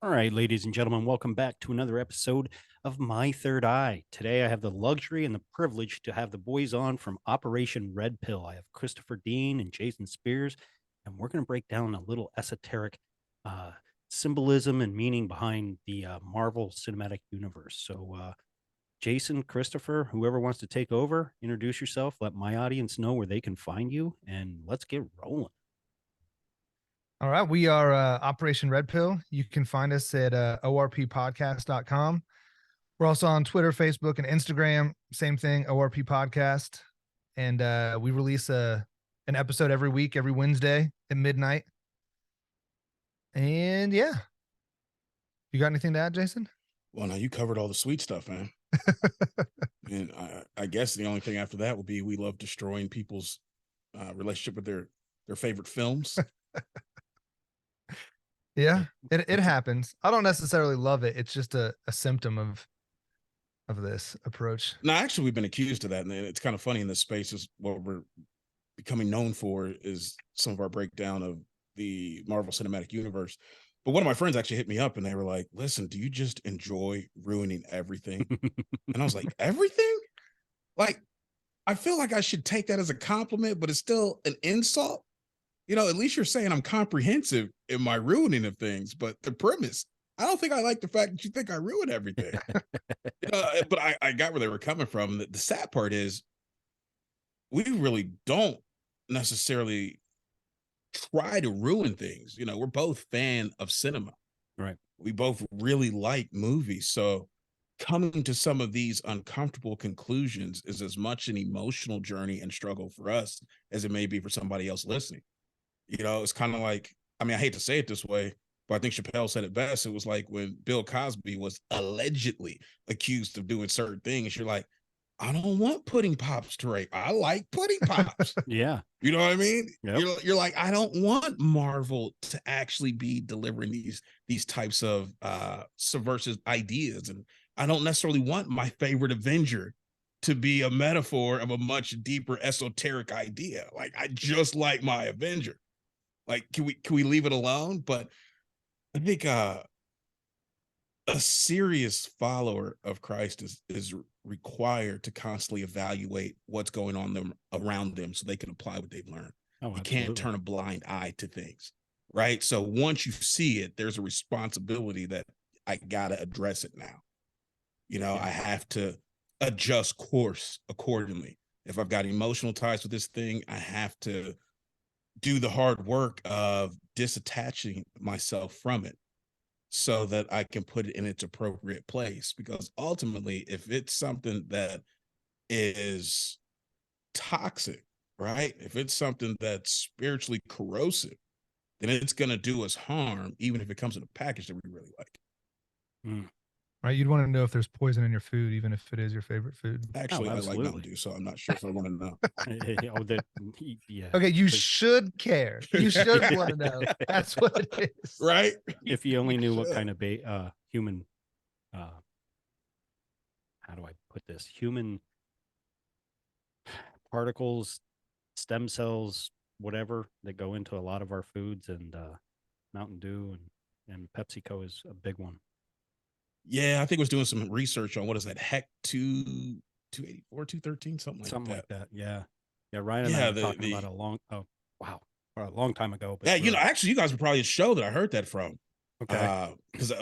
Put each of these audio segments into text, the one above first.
All right, ladies and gentlemen, welcome back to another episode of My Third Eye. Today, I have the luxury and the privilege to have the boys on from Operation Red Pill. I have Christopher Dean and Jason Spears, and we're going to break down a little esoteric uh, symbolism and meaning behind the Marvel Cinematic Universe. So, Jason, Christopher, whoever wants to take over, introduce yourself, let my audience know where they can find you, and let's get rolling. All right. We are Operation Red Pill. You can find us at orppodcast.com. We're also on Twitter, Facebook, and Instagram. Same thing, ORP Podcast. And we release an episode every week, every Wednesday at midnight. And yeah. You got anything to add, Jason? Well, now you covered all the sweet stuff, man. And I guess the only thing after that would be we love destroying people's relationship with their favorite films. Yeah, it happens. I don't necessarily love it. It's just a symptom of this approach. No, actually, we've been accused of that, and it's kind of funny in this space. Is what we're becoming known for is some of our breakdown of the Marvel Cinematic Universe. But one of my friends actually hit me up, and they were like, "Listen, do you just enjoy ruining everything?" And I was like, "Everything? Like, I feel like I should take that as a compliment, but it's still an insult." You know, at least you're saying I'm comprehensive in my ruining of things, but the premise, I don't think I like the fact that you think I ruin everything. But I got where they were coming from. The sad part is we really don't necessarily try to ruin things. You know, we're both fan of cinema. Right. We both really like movies. So coming to some of these uncomfortable conclusions is as much an emotional journey and struggle for us as it may be for somebody else listening. You know, it's kind of like, I mean, I hate to say it this way, but I think Chappelle said it best. It was like when Bill Cosby was allegedly accused of doing certain things. You're like, I don't want pudding pops to rape. I like pudding pops. Yeah. You know what I mean? Yep. You're like, I don't want Marvel to actually be delivering these types of subversive ideas. And I don't necessarily want my favorite Avenger to be a metaphor of a much deeper esoteric idea. Like, I just like my Avenger. Like, can we leave it alone? But I think a serious follower of Christ is required to constantly evaluate what's going on them around them so they can apply what they've learned. Oh, you can't turn a blind eye to things, right? So once you see it, there's a responsibility that I gotta address it now. You know, I have to adjust course accordingly. If I've got emotional ties with this thing, I have to do the hard work of disattaching myself from it so that I can put it in its appropriate place. Because ultimately, if it's something that is toxic, right? If it's something that's spiritually corrosive, then it's going to do us harm, even if it comes in a package that we really like. Right. You'd want to know if there's poison in your food, even if it is your favorite food. Actually, I like Mountain Dew, so I'm not sure if I want to know. Yeah. Okay, you should care. You should want to know. That's what it is. Right? If you only knew what kind of human, how do I put this? Human particles, stem cells, whatever, that go into a lot of our foods, and Mountain Dew and PepsiCo is a big one. Yeah, I think I was doing some research on what is that Heck 284, 213, something like that. Yeah. Yeah, Ryan and I were talking about a long time ago. But yeah, you know, actually, you guys were probably a show that I heard that from. Okay. Because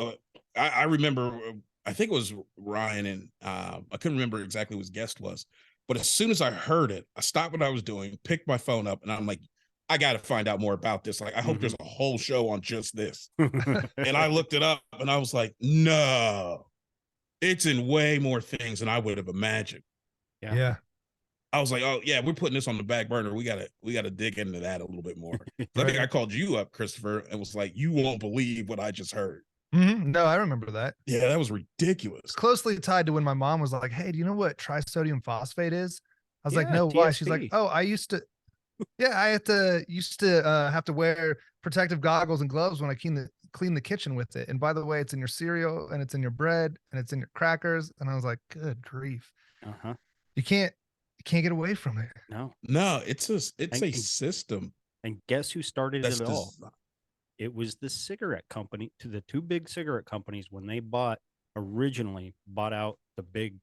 I remember, I think it was Ryan, and I couldn't remember exactly who his guest was. But as soon as I heard it, I stopped what I was doing, picked my phone up, and I'm like, I got to find out more about this. Like, I hope there's a whole show on just this. And I looked it up, and I was like, no, it's in way more things than I would have imagined. Yeah. I was like, oh yeah, we're putting this on the back burner. We gotta dig into that a little bit more. I think I called you up, Christopher, and was like, you won't believe what I just heard. No, I remember that. Yeah, that was ridiculous. It's closely tied to when my mom was like, hey, do you know what trisodium phosphate is? I was like, no, TSP. why? She's like, oh, I used to have to wear protective goggles and gloves when I clean the kitchen with it. And by the way, it's in your cereal and it's in your bread and it's in your crackers. And I was like, good grief. You can't get away from it. No, it's a system. And guess who started it all? it was the cigarette company, to the two big cigarette companies, when they originally bought out the big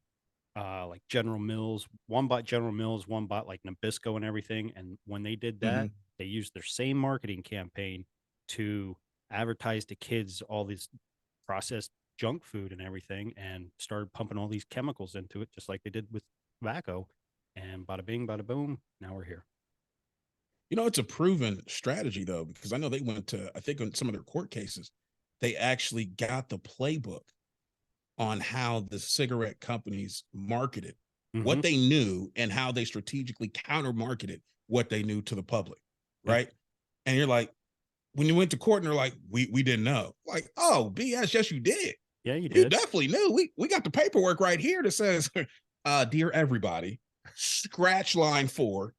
like General Mills. One bought General Mills, one bought like Nabisco and everything. And when they did that, they used their same marketing campaign to advertise to kids all this processed junk food and everything, and started pumping all these chemicals into it, just like they did with tobacco. And bada bing, bada boom, now we're here. You know, it's a proven strategy though, because I know they went to, I think in some of their court cases, they actually got the playbook on how the cigarette companies marketed what they knew and how they strategically counter marketed what they knew to the public. Right. And you're like, when you went to court and they're like, we didn't know. Like, oh, BS, yes, you did. Yeah, you did. You definitely knew. We got the paperwork right here that says, dear everybody, scratch line 4,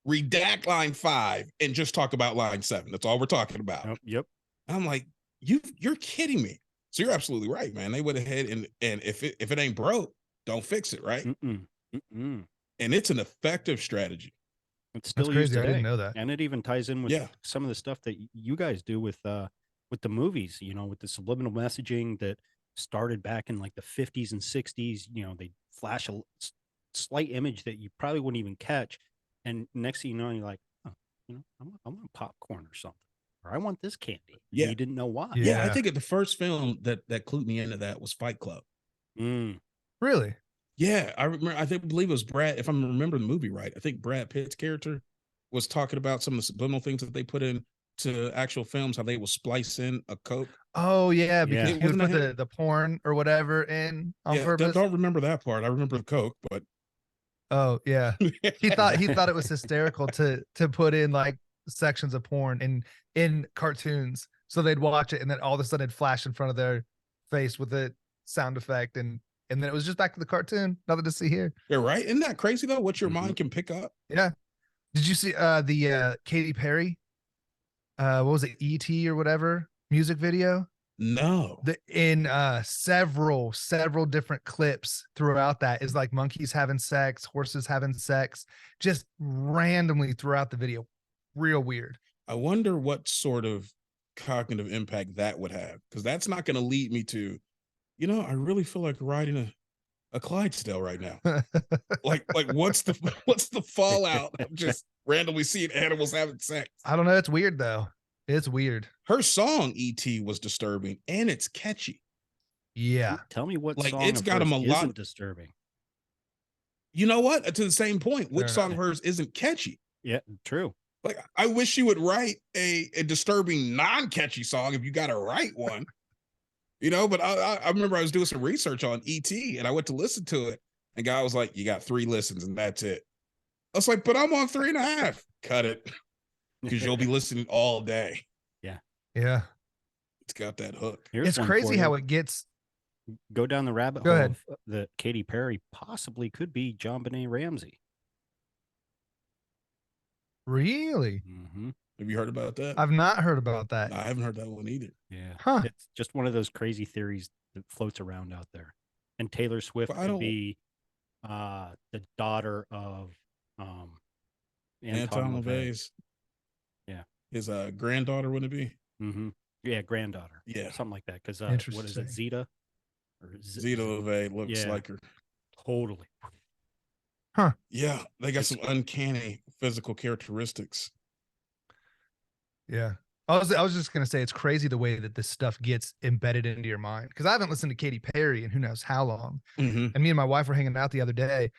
redact line 5, and just talk about line 7. That's all we're talking about. Yep. I'm like, you're kidding me. So you're absolutely right, man. They went ahead and if it ain't broke, don't fix it, right? And it's an effective strategy. It's still That's crazy. used today. I didn't know that. And it even ties in with some of the stuff that you guys do with the movies, you know, with the subliminal messaging that started back in like the 50s and 60s. You know, they flash a slight image that you probably wouldn't even catch. And next thing you know, you're like, oh, you know, I want popcorn or something, or I want this candy. Yeah. You didn't know why. Yeah, I think the first film that clued me into that was Fight Club. Really? Yeah, I remember. I believe it was Brad. If I'm remembering the movie right, I think Brad Pitt's character was talking about some of the subliminal things that they put in to actual films, how they will splice in a Coke. Oh yeah, because he would put him? the porn or whatever in on purpose. Don't remember that part. I remember the Coke, but oh yeah, he thought it was hysterical to put in like sections of porn in cartoons, so they'd watch it and then all of a sudden it'd flash in front of their face with a sound effect, and then it was just back to the cartoon. Nothing to see here. Yeah, right. Isn't that crazy though? What your mind can pick up. Yeah. Did you see the Katy Perry? What was it, E.T. or whatever music video? No. In several different clips throughout that is like monkeys having sex, horses having sex, just randomly throughout the video. Real weird. I wonder what sort of cognitive impact that would have, because that's not going to lead me to, you know, I really feel like riding a Clydesdale right now. like what's the fallout of just randomly seeing animals having sex? I don't know. It's weird though. It's weird. Her song E.T. was disturbing and it's catchy. Yeah. Tell me what like song it's got him a lot isn't disturbing. You know what? To the same point, which song of hers isn't catchy? Yeah, true. Like I wish she would write a disturbing non-catchy song if you got to write one. You know, but I remember I was doing some research on E.T. and I went to listen to it. And guy was like, you got 3 listens and that's it. I was like, but I'm on 3.5. Cut it. Because you'll be listening all day. Yeah. Yeah. It's got that hook. It's crazy how it gets. Go down the rabbit hole of that Katy Perry possibly could be JonBenet Ramsey. Really? Have you heard about that? I've not heard about that. No, I haven't heard that one either. Yeah. Huh. It's just one of those crazy theories that floats around out there. And Taylor Swift could be the daughter of Anton LaVey's. Yeah. His granddaughter, wouldn't it be? Yeah, granddaughter. Yeah. Something like that. Because what is it, Zeta? Or Zeta LaVey looks like her. Totally. Huh. Yeah, they got some uncanny physical characteristics. Yeah. I was just gonna say it's crazy the way that this stuff gets embedded into your mind, because I haven't listened to Katy Perry in who knows how long. And me and my wife were hanging out the other day,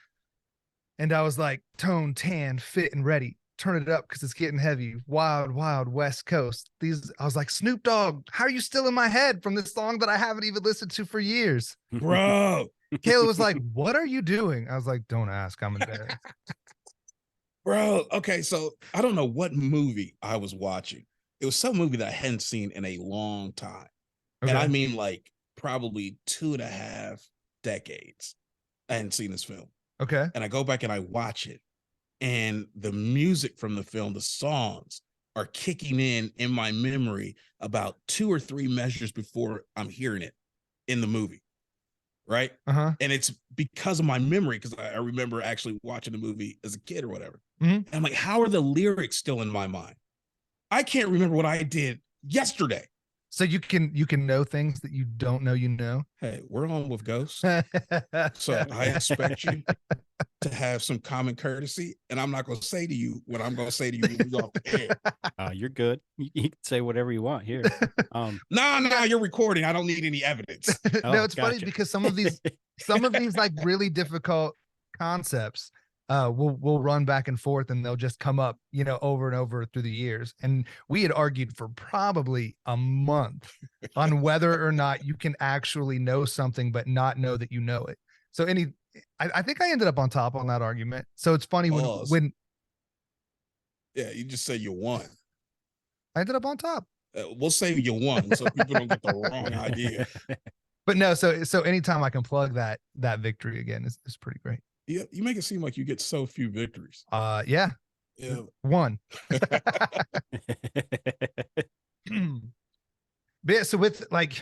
and I was like, tone, tan, fit, and ready. Turn it up because it's getting heavy. Wild, wild West Coast. I was like, Snoop Dogg, how are you still in my head from this song that I haven't even listened to for years? Bro. Kayla was like, what are you doing? I was like, don't ask. I'm embarrassed. Bro, okay, so I don't know what movie I was watching. It was some movie that I hadn't seen in a long time. Okay. And I mean like probably 2.5 decades. I hadn't seen this film. Okay. And I go back and I watch it. And the music from the film, the songs are kicking in my memory about 2 or 3 measures before I'm hearing it in the movie. Right. And it's because of my memory, because I remember actually watching the movie as a kid or whatever. And I'm like, how are the lyrics still in my mind? I can't remember what I did yesterday. So you can know things that you don't know you know. Hey, we're on with ghosts. So I expect you to have some common courtesy. And I'm not going to say to you what I'm going to say to you when we off the air. You're good. You can say whatever you want here. No, you're recording. I don't need any evidence. No, it's funny Gotcha. because some of these like really difficult concepts we'll run back and forth, and they'll just come up, over and over through the years. And we had argued for probably a month on whether or not you can actually know something but not know that you know it. So I think I ended up on top on that argument. So it's funny when yeah, you just say you won. I ended up on top. We'll say you won so people don't get the wrong idea. But no, so anytime I can plug that victory again is pretty great. Yeah, you make it seem like you get so few victories. Yeah. One. But yeah, so with like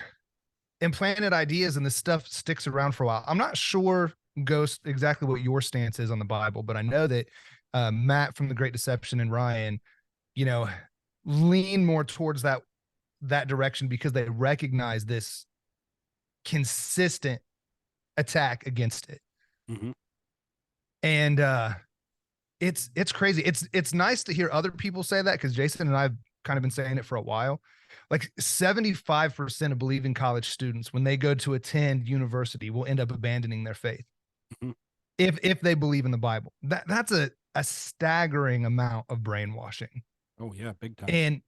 implanted ideas and this stuff sticks around for a while. I'm not sure, Ghost, exactly what your stance is on the Bible, but I know that Matt from The Great Deception and Ryan, lean more towards that direction because they recognize this consistent attack against it. Mm-hmm. And it's crazy. It's nice to hear other people say that, because Jason and I've kind of been saying it for a while. Like 75% of believing college students, when they go to attend university, will end up abandoning their faith. Mm-hmm. If they believe in the Bible. That's a staggering amount of brainwashing. Oh yeah, big time.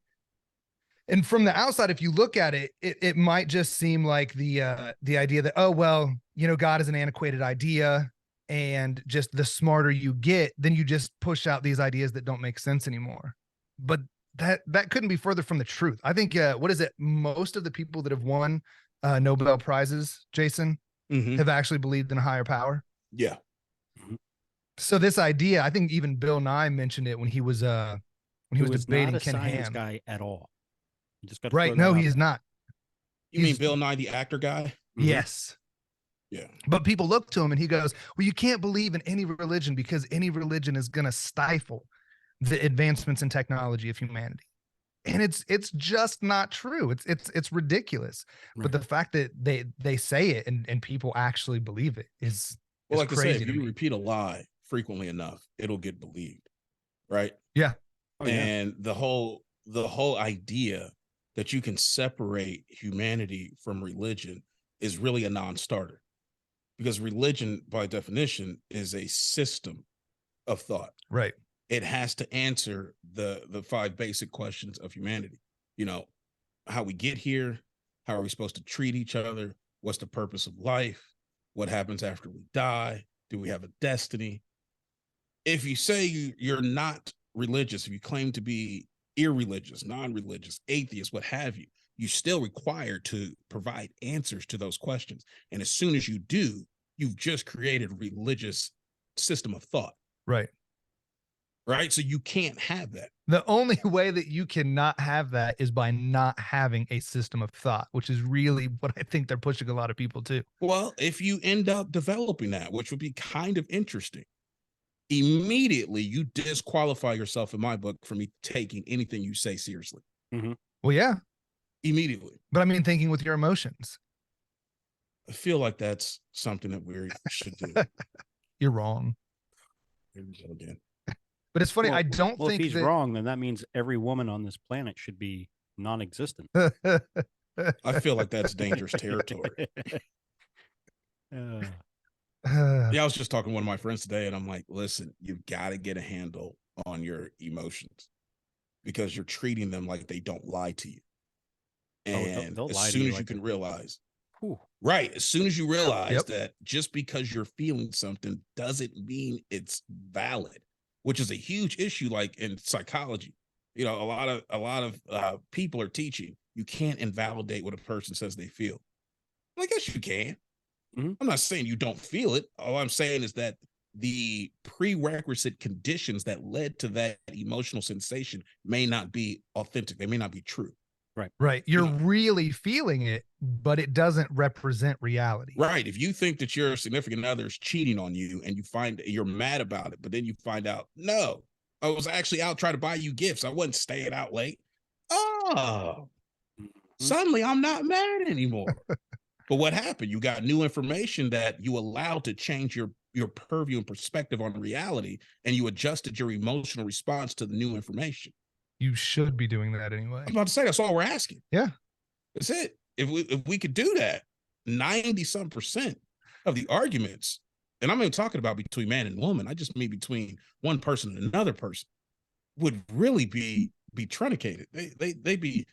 And from the outside, if you look at it, it might just seem like the idea that, oh well, God is an antiquated idea, and just the smarter you get, then you just push out these ideas that don't make sense anymore. But that couldn't be further from the truth. I think what is it? Most of the people that have won Nobel Prizes, Jason, have actually believed in a higher power. Yeah. Mm-hmm. So this idea, I think even Bill Nye mentioned it when he was debating not a Ken science Ham guy at all. You just got right. No, he is not. You mean Bill Nye, the actor guy? Yes. Yeah. But people look to him and he goes, well, you can't believe in any religion because any religion is going to stifle the advancements in technology of humanity. And it's just not true. It's ridiculous. Right. But the fact that they say it and people actually believe it is like crazy. I say, if you repeat a lie frequently enough, it'll get believed. Right. Yeah. Oh, and the whole idea that you can separate humanity from religion is really a non-starter. Because religion, by definition, is a system of thought. Right. It has to answer the 5 basic questions of humanity. How we get here, how are we supposed to treat each other? What's the purpose of life? What happens after we die? Do we have a destiny? If you say you're not religious, if you claim to be irreligious, non-religious, atheist, what have you, you're still required to provide answers to those questions. And as soon as you do, you've just created a religious system of thought. Right. Right. So you can't have that. The only way that you cannot have that is by not having a system of thought, which is really what I think they're pushing a lot of people to. Well, if you end up developing that, which would be kind of interesting, immediately you disqualify yourself, in my book, from me taking anything you say seriously. Mm-hmm. Well, yeah. Immediately. But I mean, thinking with your emotions. I feel like that's something that we should do. You're wrong. Here we go again. But it's funny. I don't think if he's wrong, then that means every woman on this planet should be non-existent. I feel like that's dangerous territory. Yeah, I was just talking to one of my friends today, and I'm like, listen, you've got to get a handle on your emotions, because you're treating them like they don't lie to you. And they'll as lie soon to you as like you can realize, right, as soon as you realize that just because you're feeling something doesn't mean it's valid, which is a huge issue. Like in psychology, a lot of people are teaching you can't invalidate what a person says they feel. Well, I guess you can. Mm-hmm. I'm not saying you don't feel it. All I'm saying is that the prerequisite conditions that led to that emotional sensation may not be authentic. They may not be true. Right. You're really feeling it, but it doesn't represent reality. Right. If you think that your significant other is cheating on you and you find you're mad about it, but then you find out, no, I was actually out trying to buy you gifts. I wasn't staying out late. Oh, Suddenly I'm not mad anymore. But what happened? You got new information that you allowed to change your purview and perspective on reality, and you adjusted your emotional response to the new information. You should be doing that anyway. I'm about to say that's all we're asking. Yeah. That's it. If we could do that, 90% of the arguments, and I'm not even talking about between man and woman, I just mean between one person and another person, would really be truncated. They'd be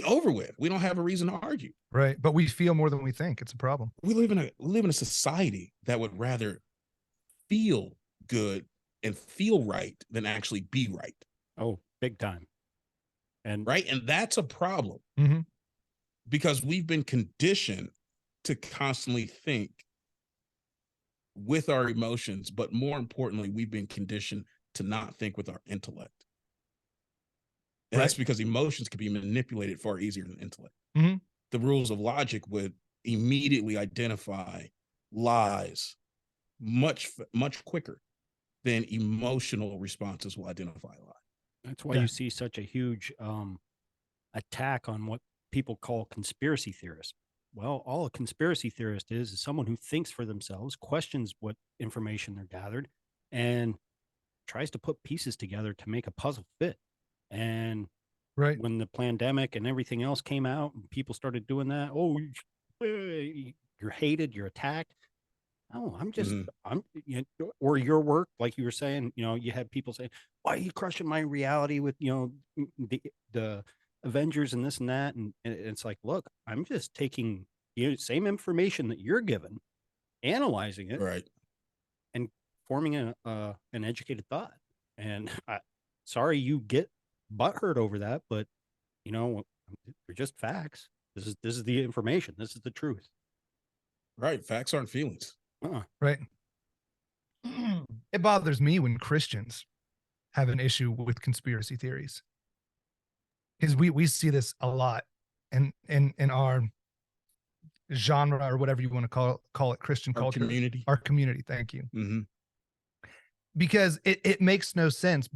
over with. We don't have a reason to argue. Right. But we feel more than we think. It's a problem. We live in a society that would rather feel good and feel right than actually be right. Oh, big time. And that's a problem. Mm-hmm. Because we've been conditioned to constantly think with our emotions, but more importantly, we've been conditioned to not think with our intellect. And that's because emotions can be manipulated far easier than intellect. Mm-hmm. The rules of logic would immediately identify lies much quicker than emotional responses will identify a lie. That's why you see such a huge attack on what people call conspiracy theorists. Well, all a conspiracy theorist is someone who thinks for themselves, questions what information they're gathered, and tries to put pieces together to make a puzzle fit. And when the pandemic and everything else came out and people started doing that, you're hated, you're attacked. Oh, I'm just, or your work, like you were saying, you had people saying, why are you crushing my reality with, the Avengers and this and that. And it's like, look, I'm just taking same information that you're given, analyzing it, and forming an educated thought. And sorry you get butthurt over that, but they're just facts. This is the information. This is the truth. Right. Facts aren't feelings. Right. It bothers me when Christians have an issue with conspiracy theories, because we see this a lot in our genre, or whatever you want to call it, Christian culture, our community. Thank you. Mm-hmm. Because it makes no sense,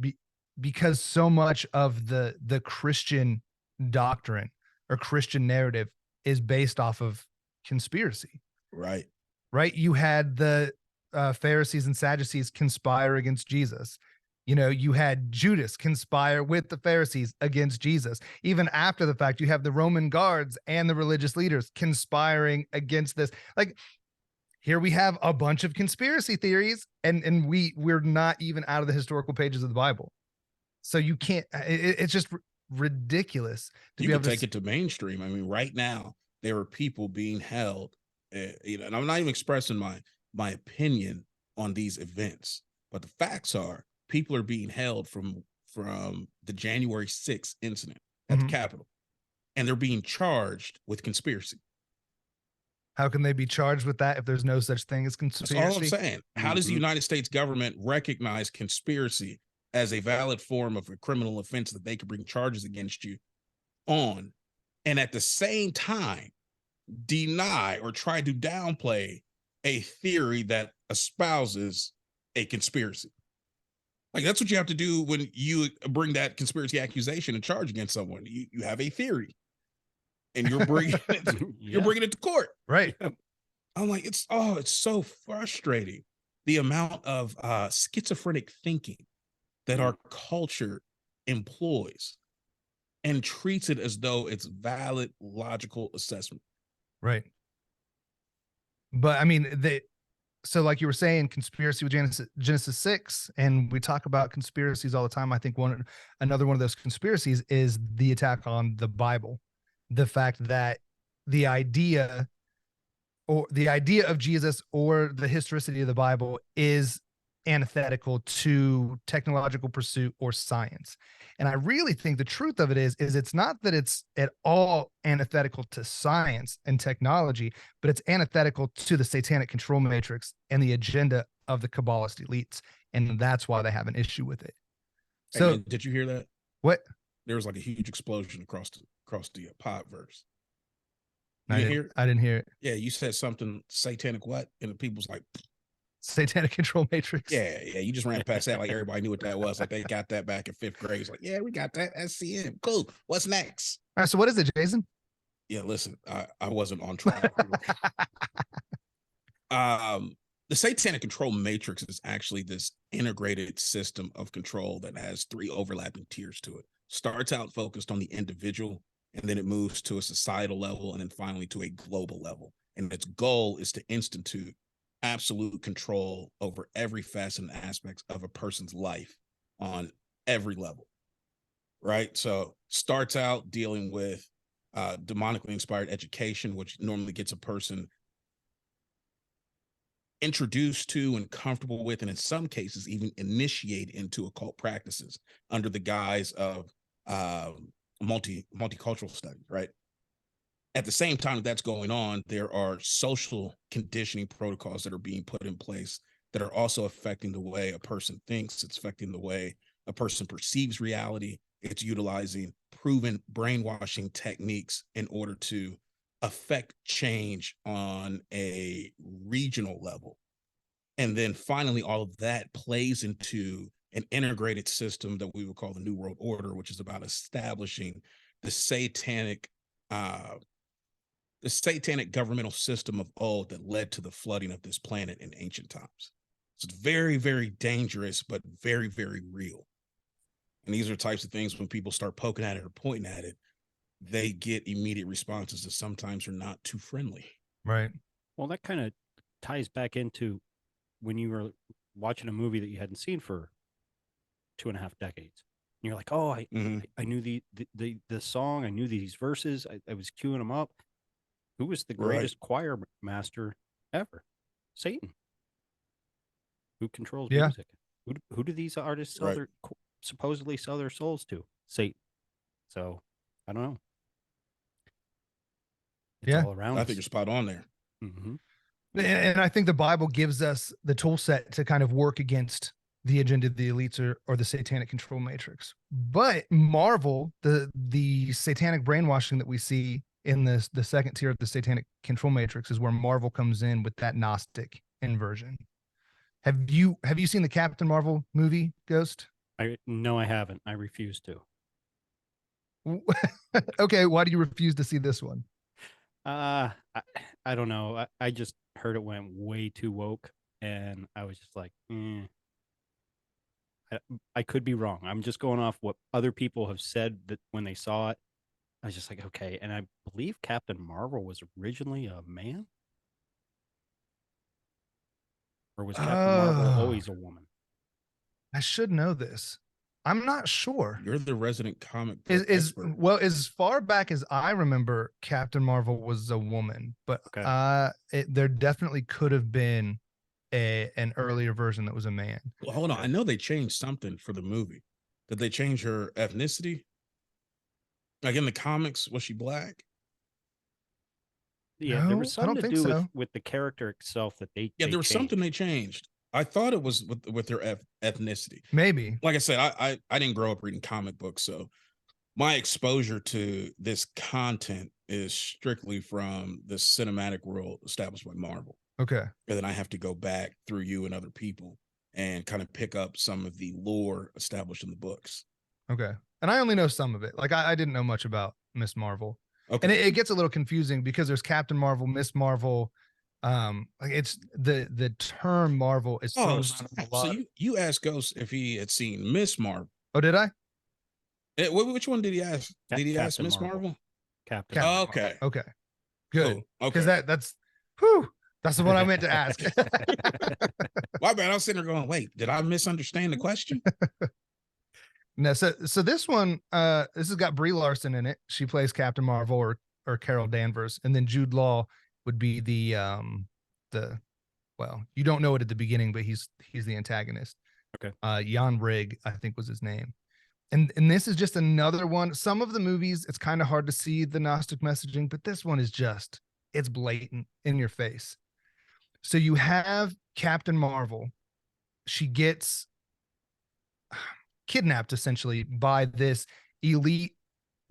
because so much of the Christian doctrine or Christian narrative is based off of conspiracy. Right. You had the Pharisees and Sadducees conspire against Jesus. You had Judas conspire with the Pharisees against Jesus. Even after the fact, you have the Roman guards and the religious leaders conspiring against this. Like, here we have a bunch of conspiracy theories, and we're not even out of the historical pages of the Bible. So you can't, it's just ridiculous to be able to take it to mainstream. I mean, right now, there are people being held, and I'm not even expressing my opinion on these events, but the facts are people are being held from the January 6th incident at the Capitol, and they're being charged with conspiracy. How can they be charged with that if there's no such thing as conspiracy? That's all I'm saying. How does the United States government recognize conspiracy as a valid form of a criminal offense that they could bring charges against you on, and at the same time deny or try to downplay a theory that espouses a conspiracy? Like, that's what you have to do when you bring that conspiracy accusation and charge against someone. You have a theory, and you're bringing it, you're bringing it to court. Right. I'm like, it's so frustrating, the amount of schizophrenic thinking that our culture employs and treats it as though it's valid, logical assessment. Right. But I mean, so like you were saying, conspiracy with Genesis 6, and we talk about conspiracies all the time. I think another one of those conspiracies is the attack on the Bible. The fact that the idea of Jesus or the historicity of the Bible is antithetical to technological pursuit or science. And I really think the truth of it is it's not that it's at all antithetical to science and technology, but it's antithetical to the satanic control matrix and the agenda of the Kabbalist elites. And that's why they have an issue with it. So, hey man, did you hear that? What? There was like a huge explosion across the podverse. I didn't hear it. Yeah, you said something satanic what? And the people's like, satanic control matrix. Yeah, you just ran past that like everybody knew what that was. Like, they got that back in 5th grade. It's like, yeah, we got that. SCM. Cool. What's next? All right, so what is it, Jason? Yeah, listen, I wasn't on track. The satanic control matrix is actually this integrated system of control that has three overlapping tiers to it. Starts out focused on the individual, and then it moves to a societal level, and then finally to a global level. And its goal is to institute absolute control over every facet and aspects of a person's life on every level. Right. So starts out dealing with demonically inspired education, which normally gets a person introduced to and comfortable with, and in some cases even initiate into occult practices under the guise of multicultural studies. Right. At the same time that's going on, there are social conditioning protocols that are being put in place that are also affecting the way a person thinks. It's affecting the way a person perceives reality. It's utilizing proven brainwashing techniques in order to affect change on a regional level. And then finally, all of that plays into an integrated system that we would call the New World Order, which is about establishing the satanic uh, the satanic governmental system of old that led to the flooding of this planet in ancient times. So it's very, very dangerous, but very, very real. And these are types of things when people start poking at it or pointing at it, they get immediate responses that sometimes are not too friendly. Right. Well, that kind of ties back into when you were watching a movie that you hadn't seen for 2.5 decades. And you're like, oh, I knew the song, I knew these verses, I was queuing them up. Who was the greatest choir master ever? Satan. Who controls music? Who do these artists supposedly sell their souls to? Satan. So I don't know. It's all around I us. think you're spot on there. Mm-hmm. And I think the Bible gives us the tool set to kind of work against the agenda of the elites or the satanic control matrix. But Marvel, the satanic brainwashing that we see in the second tier of the satanic control matrix is where Marvel comes in with that Gnostic inversion. Have you seen the Captain Marvel movie, Ghost? No, I haven't. I refuse to. Okay, why do you refuse to see this one? I don't know. I just heard it went way too woke, and I was just like, I could be wrong. I'm just going off what other people have said that when they saw it. I was just like, okay. And I believe Captain Marvel was originally a man, or was Captain Marvel always a woman? I should know this. I'm not sure. You're the resident comic book expert. Well, as far back as I remember, Captain Marvel was a woman, but there definitely could have been an earlier version that was a man. Well, hold on. I know they changed something for the movie. Did they change her ethnicity? Like in the comics, was she black? Yeah, there was something to do with the character itself that they there was changed. something they changed. I thought it was with their ethnicity. Maybe. Like I said, I didn't grow up reading comic books, so my exposure to this content is strictly from the cinematic world established by Marvel. Okay. And then I have to go back through you and other people and kind of pick up some of the lore established in the books. Okay. And I only know some of it. Like I didn't know much about Miss Marvel. Okay. And it gets a little confusing because there's Captain Marvel, Miss Marvel. Like it's the term Marvel is thrown around a lot. So you asked Ghost if he had seen Miss Marvel. Oh, did I? Which one did he ask? Did he ask Miss Marvel? Captain. Okay. Okay. Good. Cool. Because okay. that's the one I meant to ask. My bad. I was sitting there going, wait, did I misunderstand the question? No, so this one, this has got Brie Larson in it. She plays Captain Marvel or Carol Danvers, and then Jude Law would be the well, you don't know it at the beginning, but he's the antagonist. Okay. Jan Rigg, I think was his name. And this is just another one. Some of the movies, it's kind of hard to see the Gnostic messaging, but this one is just, it's blatant in your face. So you have Captain Marvel. She gets kidnapped essentially by this elite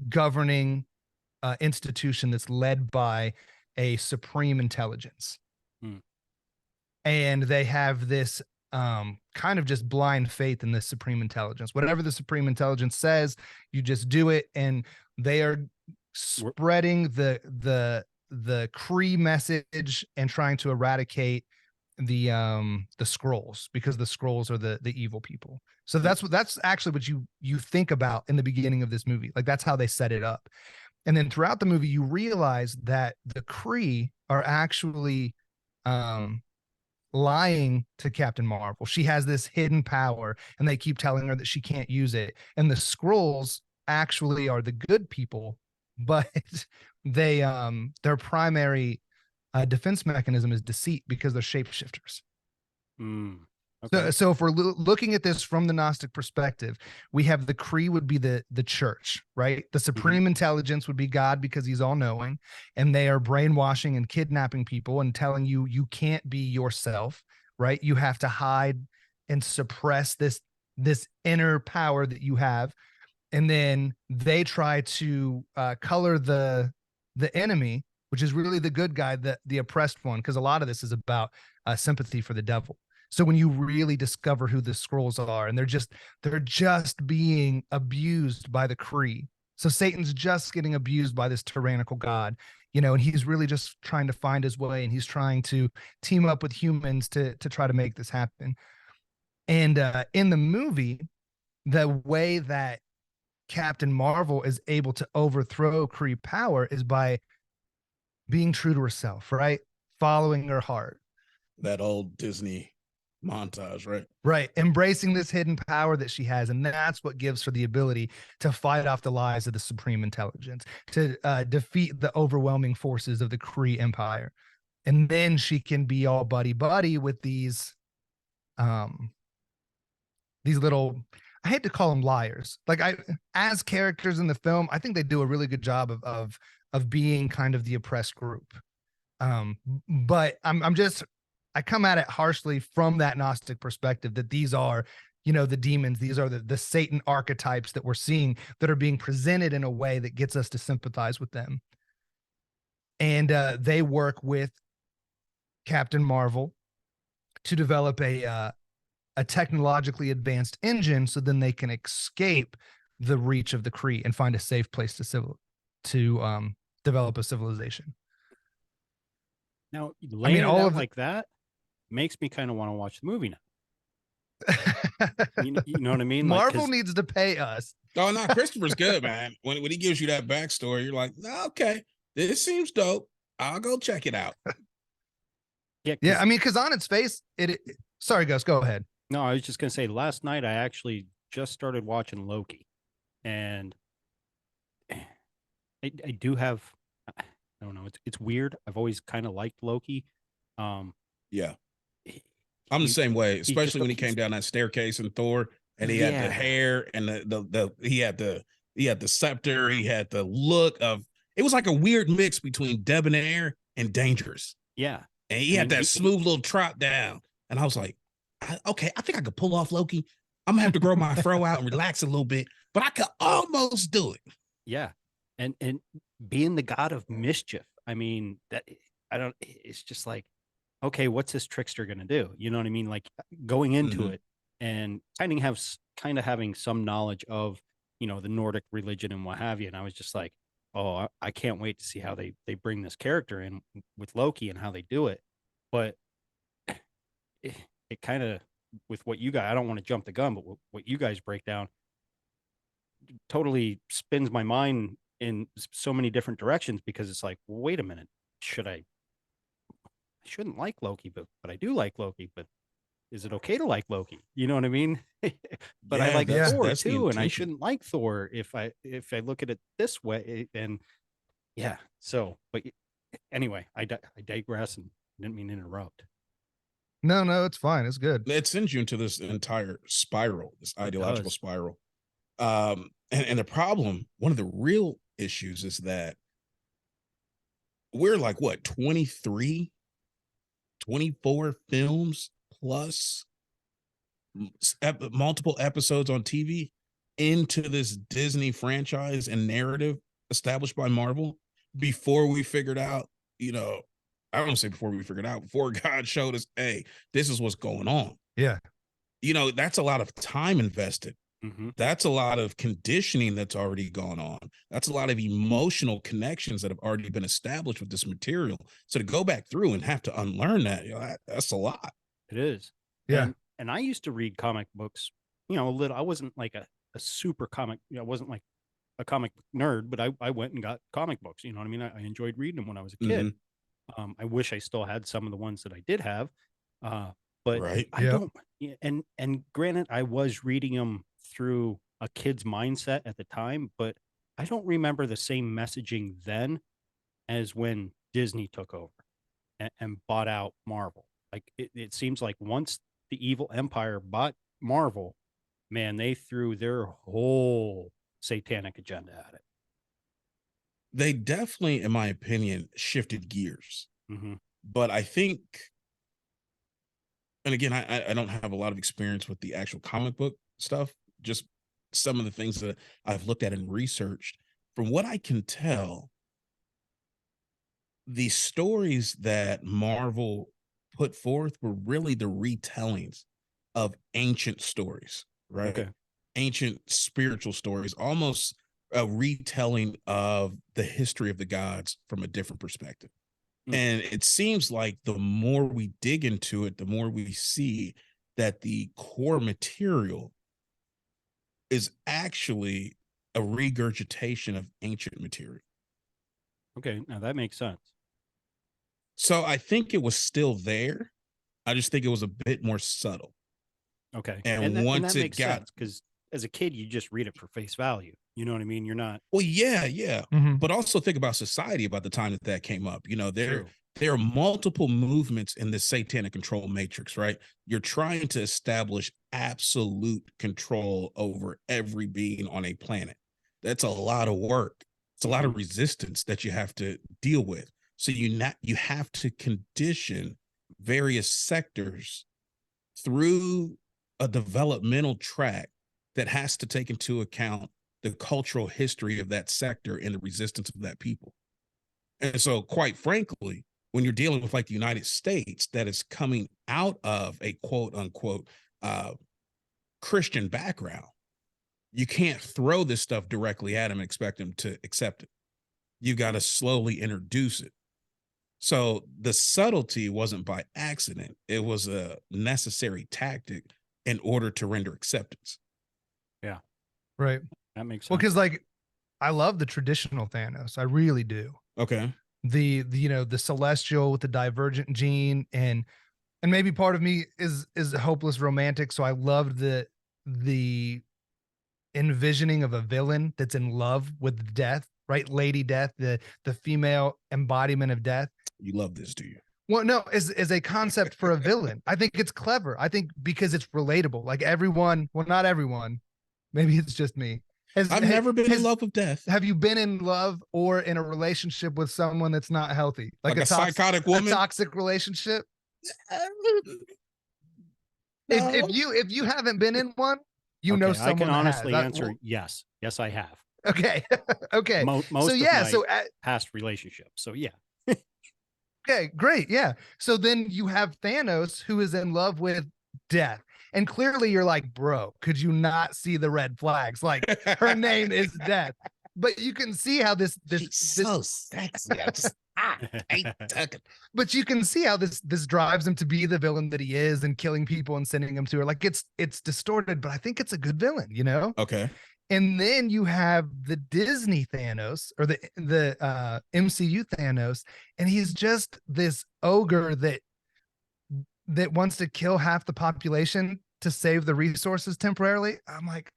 governing institution that's led by a supreme intelligence. And they have this kind of just blind faith in this supreme intelligence. Whatever the supreme intelligence says, you just do it, and they are spreading the Kree message and trying to eradicate the scrolls, because the scrolls are the evil people. So that's actually what you think about in the beginning of this movie. Like, that's how they set it up. And then throughout the movie, you realize that the Kree are actually lying to Captain Marvel. She has this hidden power, and they keep telling her that she can't use it. And the scrolls actually are the good people, but they their primary defense mechanism is deceit, because they're shapeshifters. Okay. So if we're looking at this from the Gnostic perspective, we have the Kree would be the church, right? The supreme intelligence would be God, because he's all knowing, and they are brainwashing and kidnapping people and telling you you can't be yourself, right? You have to hide and suppress this inner power that you have. And then they try to color the enemy, which is really the good guy, the oppressed one, because a lot of this is about sympathy for the devil. So when you really discover who the scrolls are, and they're just being abused by the Kree. So Satan's just getting abused by this tyrannical god, and he's really just trying to find his way, and he's trying to team up with humans to try to make this happen. And in the movie, the way that Captain Marvel is able to overthrow Kree power is by being true to herself, right? Following her heart. That old Disney montage, right? Right. Embracing this hidden power that she has. And that's what gives her the ability to fight off the lies of the supreme intelligence, to defeat the overwhelming forces of the Kree Empire. And then she can be all buddy with these little, I hate to call them liars. Like, as characters in the film, I think they do a really good job of being kind of the oppressed group. But I come at it harshly from that Gnostic perspective, that these are, the demons. These are the Satan archetypes that we're seeing, that are being presented in a way that gets us to sympathize with them. And they work with Captain Marvel to develop a technologically advanced engine, so then they can escape the reach of the Kree and find a safe place to develop a civilization. Now, laying it all out of like that makes me kind of want to watch the movie now. You know what I mean? Marvel needs to pay us. Oh no, Christopher's good, man. When he gives you that backstory, you're like, oh, okay, this seems dope. I'll go check it out. Yeah, I mean, because on its face, sorry, Gus, go ahead. No, I was just gonna say, last night I actually just started watching Loki, and I do have, I don't know, it's weird. I've always kind of liked Loki. Yeah, I'm the same way, especially when he came down that staircase in Thor, and he had the hair and he had the scepter, he had the look of, it was like a weird mix between debonair and dangerous. Yeah, and he had that smooth little trot down, and I was like, okay, I think I could pull off Loki. I'm gonna have to grow my fro out and relax a little bit, but I could almost do it. Yeah, and being the god of mischief, I mean, that it's just like, okay, what's this trickster gonna do? You know what I mean? Like, going into it and kind of having some knowledge of, the Nordic religion and what have you, and I was just like, oh, I can't wait to see how they bring this character in with Loki and how they do it. But it kind of, with what you guys, I don't want to jump the gun, but what you guys break down totally spins my mind in so many different directions, because it's like, well, wait a minute, I shouldn't like Loki, but I do like Loki, but is it okay to like Loki? You know what I mean? But I like Thor too, and I shouldn't like Thor if I look at it this way. And yeah, so, but anyway, I digress and didn't mean to interrupt. No, it's fine. It's good. It sends you into this entire spiral, this ideological spiral. And the problem, one of the real issues, is that we're like, what, 23, 24 films plus multiple episodes on TV into this Disney franchise and narrative established by Marvel before we figured out, I don't say before we figured out, before God showed us, hey, this is what's going on. Yeah. You know, that's a lot of time invested. Mm-hmm. That's a lot of conditioning that's already gone on. That's a lot of emotional connections that have already been established with this material. So to go back through and have to unlearn that, you know, that's a lot. It is. Yeah. And I used to read comic books, you know, a little. I wasn't like a super comic, you know, I wasn't like a comic nerd, but I went and got comic books. You know what I mean? I enjoyed reading them when I was a kid. I wish I still had some of the ones that I did have. But Right. I don't, and granted, I was reading them through a kid's mindset at the time, but I don't remember the same messaging then as when Disney took over and bought out Marvel. Like it seems like once the evil empire bought Marvel, man, they threw their whole satanic agenda at it. They definitely, in my opinion, shifted gears. Mm-hmm. But I think, and again, I don't have a lot of experience with the actual comic book stuff, just some of the things that I've looked at and researched. From what I can tell, the stories that Marvel put forth were really the retellings of ancient stories, right? Okay. Ancient spiritual stories, almost a retelling of the history of the gods from a different perspective. And it seems like the more we dig into it, the more we see that the core material is actually a regurgitation of ancient material. Okay. Now that makes sense. So I think it was still there. I just think it was a bit more subtle. Okay. And once that it makes got, sense because as a kid, you just read it for face value. You know what I mean? You're not well, yeah. Mhm. But also think about society about the time that that came up. You know, true. there are multiple movements in this satanic control matrix, right? You're trying to establish absolute control over every being on a planet. That's a lot of work. It's a lot of resistance that you have to deal with. So you have to condition various sectors through a developmental track that has to take into account the cultural history of that sector and the resistance of that people. And so, quite frankly, when you're dealing with like the United States that is coming out of a quote unquote Christian background, you can't throw this stuff directly at them and expect them to accept it. You got to slowly introduce it. So the subtlety wasn't by accident. It was a necessary tactic in order to render acceptance. Yeah. Right. That makes sense. Well, because like I love the traditional Thanos. I really do. Okay. The you know, the celestial with the divergent gene, and maybe part of me is a hopeless romantic. So I loved the envisioning of a villain that's in love with death, right? Lady Death, the female embodiment of death. You love this, do you? Well, no, as a concept for a villain. I think it's clever. I think because it's relatable. Like everyone, well, not everyone, maybe it's just me. I've never been in love with death. Have you been in love or in a relationship with someone that's not healthy? Like a psychotic woman? A toxic relationship? No. If you haven't been in one, you know someone I can honestly has. answer yes. Yes, I have. Okay. Okay. Most so of yeah, my so past relationships. So yeah. okay, great. Yeah. So then you have Thanos who is in love with death. And clearly you're like, bro, could you not see the red flags? Like her name is Death. But you can see how this so sexy. But you can see how this drives him to be the villain that he is and killing people and sending them to her. Like it's distorted, but I think it's a good villain, you know? Okay. And then you have the Disney Thanos or the MCU Thanos, and he's just this ogre that wants to kill half the population to save the resources temporarily. I'm like,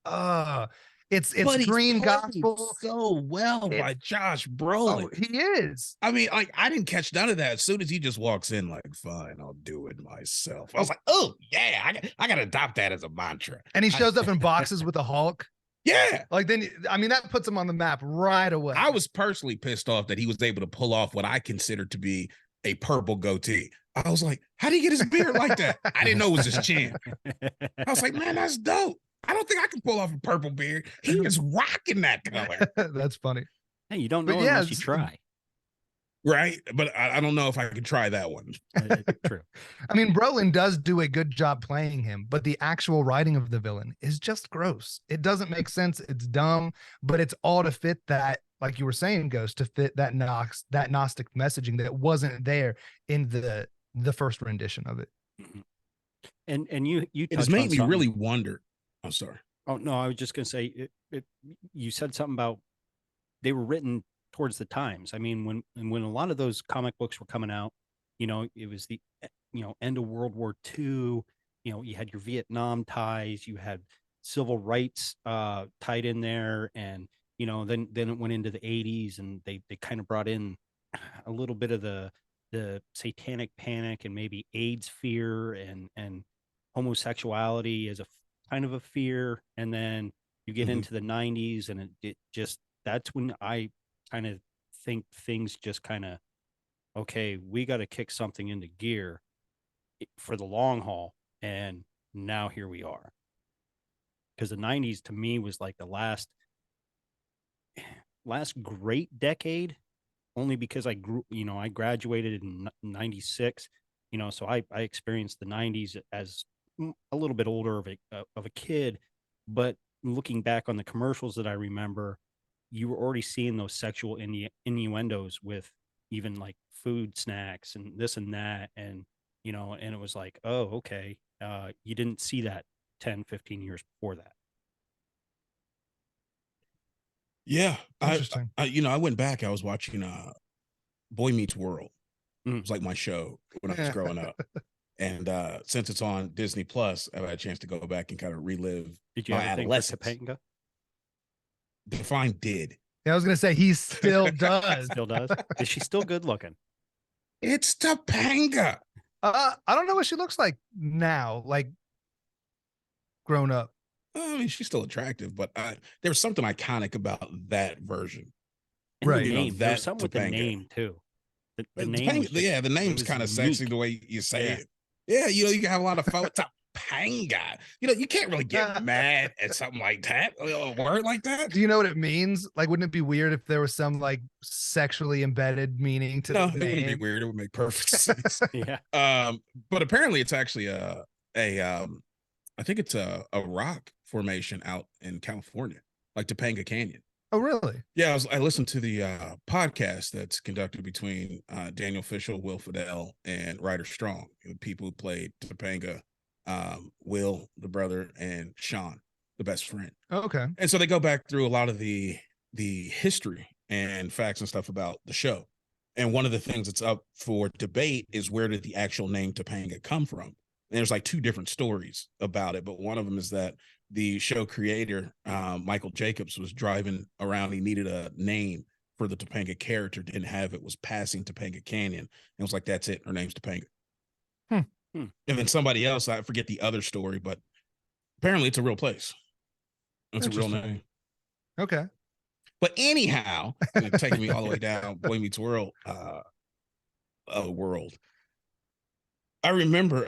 it's green gospel so well by Josh Brolin. Oh, he is. I mean, like I didn't catch none of that. As soon as he just walks in, like, fine, I'll do it myself. I was like, oh yeah, I gotta adopt that as a mantra. And he shows up in boxes with a Hulk. Yeah. Like then, I mean, that puts him on the map right away. I was personally pissed off that he was able to pull off what I considered to be a purple goatee. I was like, how did he get his beard like that? I didn't know it was his chin. I was like, man, that's dope. I don't think I can pull off a purple beard. He is rocking that color. That's funny. Hey, you don't know unless you try. right? But I don't know if I could try that one. True. I mean, Brolin does do a good job playing him, but the actual writing of the villain is just gross. It doesn't make sense. It's dumb, but it's all to fit that, like you were saying, Ghost, to fit that Gnostic messaging that wasn't there in the first rendition of it. Mhm. And you It has touched on made me something. really wonder. I'm sorry. Oh no, I was just gonna say you said something about they were written towards the times. I mean, when a lot of those comic books were coming out, it was the end of World War II. You had your Vietnam ties, you had civil rights tied in there, and then it went into the 80s, and they kind of brought in a little bit of the satanic panic and maybe AIDS fear and homosexuality as a kind of a fear, and then you get into the 90s, and it just that's when I kind of think things just kind of, okay, we got to kick something into gear for the long haul. And now here we are. Because the 90s to me was like the last great decade, only because I grew, I graduated in 96, so I experienced the 90s as a little bit older of a kid. But looking back on the commercials that I remember, you were already seeing those sexual innuendos with even like food snacks and this and that. And, and it was like, oh, okay. You didn't see that 10-15 years before that. Yeah. Interesting. I went back. I was watching Boy Meets World. It was like my show when I was growing up. And since it's on Disney Plus, I've had a chance to go back and kind of relive Did you my have a thing for adolescence. Topanga? Define did. Yeah, I was gonna say he still does. Still does. Is she still good looking? It's Topanga. I don't know what she looks like now, like grown up. I mean, she's still attractive, but there's something iconic about that version. And Right. the You know, name. There was that something with the Topanga. name too. The name Topanga, was just, yeah, the name's was kind of unique. sexy the way you say Yeah. it. Yeah, you can have a lot of fun. Topanga. You can't really get mad at something like that. A word like that. Do you know what it means? Like, wouldn't it be weird if there was some like sexually embedded meaning to No, the it wouldn't be name? weird. It would make perfect sense. Yeah. But apparently it's actually I think it's a rock formation out in California, like Topanga Canyon. Oh, really? Yeah, I listened to the podcast that's conducted between Daniel Fishel, Will Fidel, and Ryder Strong, the people who played Topanga, Will, the brother, and Sean, the best friend. Oh, okay. And so they go back through a lot of the history and facts and stuff about the show. And one of the things that's up for debate is, where did the actual name Topanga come from? And there's like two different stories about it, but one of them is that the show creator, Michael Jacobs, was driving around. He needed a name for the Topanga character, didn't have it, was passing Topanga Canyon, and was like, that's it, her name's Topanga. And then somebody else, I forget the other story, but apparently it's a real place. It's a real name. Okay. But anyhow, taking me all the way down Boy Meets World, world. I remember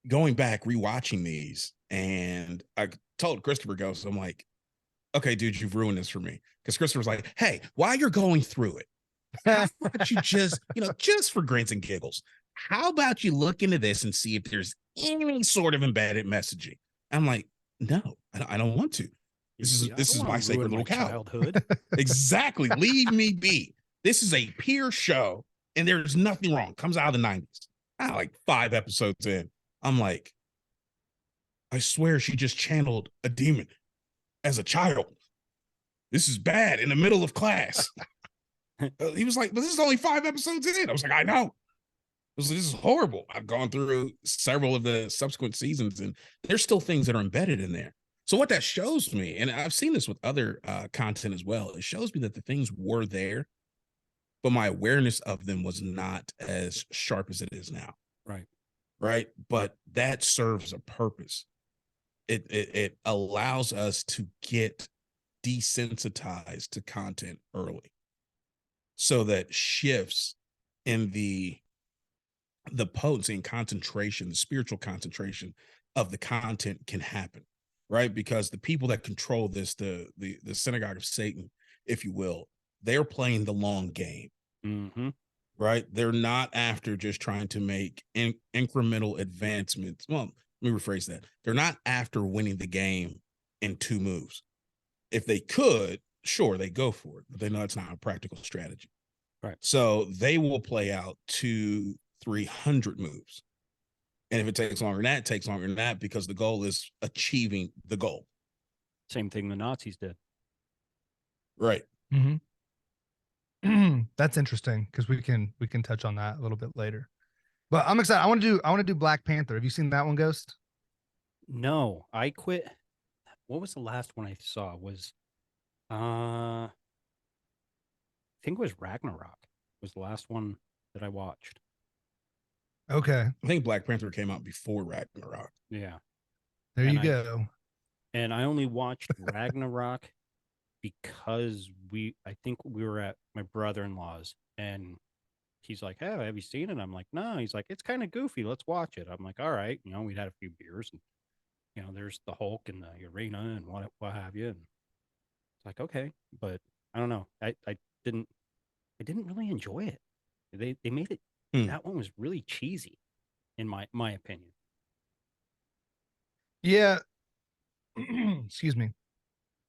going back, rewatching these, and I told Christopher Ghost, I'm like, okay, dude, you've ruined this for me. Because Christopher's like, hey, while you're going through it, how about you just, just for grins and giggles, how about you look into this and see if there's any sort of embedded messaging? I'm like, no, I don't want to. This is my sacred little cow. Childhood. Exactly. Leave me be. This is a pure show, and there's nothing wrong. Comes out of the 90s. Like 5 episodes in, I'm like, I swear she just channeled a demon as a child. This is bad in the middle of class. He was like, but this is only 5 episodes in. I was like, I know. This is horrible. I've gone through several of the subsequent seasons, and there's still things that are embedded in there. So what that shows me, and I've seen this with other content as well, it shows me that the things were there, but my awareness of them was not as sharp as it is now. Right. But that serves a purpose. It allows us to get desensitized to content early, so that shifts in the potency and concentration, the spiritual concentration of the content can happen, right? Because the people that control this, the synagogue of Satan, if you will, they're playing the long game. Mm-hmm. Right? They're not after just trying to make incremental advancements. Well, let me rephrase that. They're not after winning the game in 2 moves. If they could, sure, they go for it, but they know it's not a practical strategy. Right. So they will play out 200-300 moves. And if it takes longer than that, it takes longer than that, because the goal is achieving the goal. Same thing the Nazis did. Right. Mm-hmm. That's interesting, because we can touch on that a little bit later. But I'm excited. I want to do Black Panther. Have you seen that one, Ghost? No, I quit. What was the last one I saw? I think it was Ragnarok. Was the last one that I watched. Okay. I think Black Panther came out before Ragnarok. Yeah. There And you go. And I only watched Ragnarok because I think we were at my brother-in-law's, and he's like, "Hey, have you seen it?" I'm like, "No." He's like, "It's kind of goofy. Let's watch it." I'm like, "All right." We'd had a few beers, and there's the Hulk and the arena and what have you. And it's like, okay, but I don't know. I didn't really enjoy it. They made it. That one was really cheesy, in my opinion. Yeah. Excuse me.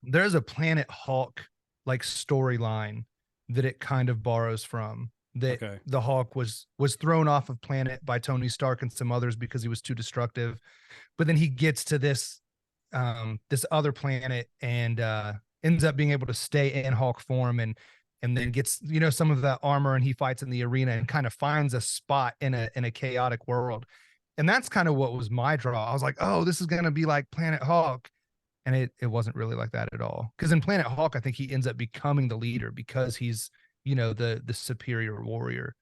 There's a Planet Hulk like storyline that it kind of borrows from, that Okay. the Hulk was thrown off of planet by Tony Stark and some others because he was too destructive. But then he gets to this other planet and ends up being able to stay in Hulk form, and then gets some of that armor, and he fights in the arena and kind of finds a spot in a chaotic world. And that's kind of what was my draw. I was like, oh, this is going to be like Planet Hulk. And it wasn't really like that at all. Because in Planet Hulk, I think he ends up becoming the leader because he's, the superior warrior.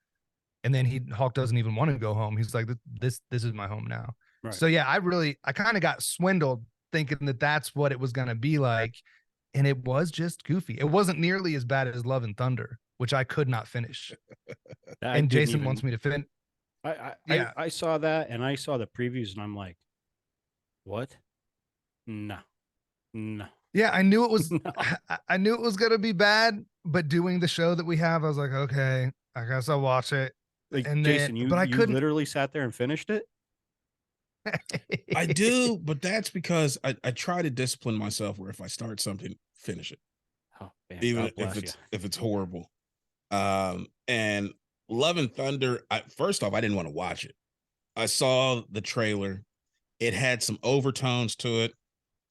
And then Hulk doesn't even want to go home. He's like, this is my home now. Right. So yeah, I kind of got swindled thinking that that's what it was going to be like. And it was just goofy. It wasn't nearly as bad as Love and Thunder, which I could not finish. And Jason wants me to finish. I saw that, and I saw the previews, and I'm like, what? No. Yeah, I knew it was. No. I knew it was gonna be bad, but doing the show that we have, I was like, okay, I guess I'll watch it. Like, and Jason, then, but I couldn't. Literally sat there and finished it. I do, but that's because I try to discipline myself where if I start something, finish it. Oh, man, Even if it's horrible. And Love and Thunder, first off, I didn't want to watch it. I saw the trailer. It had some overtones to it,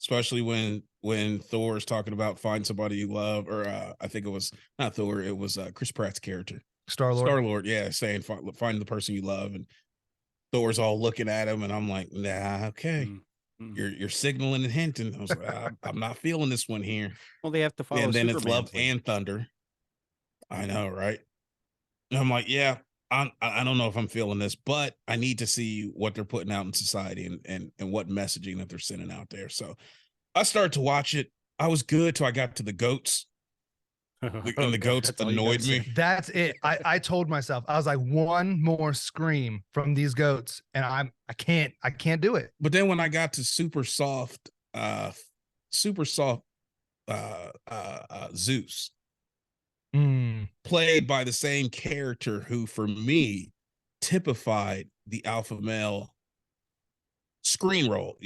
especially when Thor is talking about find somebody you love, or I think it was not Thor, it was Chris Pratt's character. Star-Lord, yeah, saying find the person you love, and Thor's all looking at him, and I'm like, nah, okay. You're signaling and hinting. I was like, I'm not feeling this one here. Well, they have to follow. And then Superman's it's Love lead. and Thunder. I know, right? And I'm like, yeah, I don't know if I'm feeling this, but I need to see what they're putting out in society and what messaging that they're sending out there. So I started to watch it. I was good till I got to the goats. And the goats annoyed me. That's it. I told myself, I was like, one more scream from these goats, and I can't do it. But then when I got to super soft Zeus, played by the same character who, for me, typified the alpha male screen role,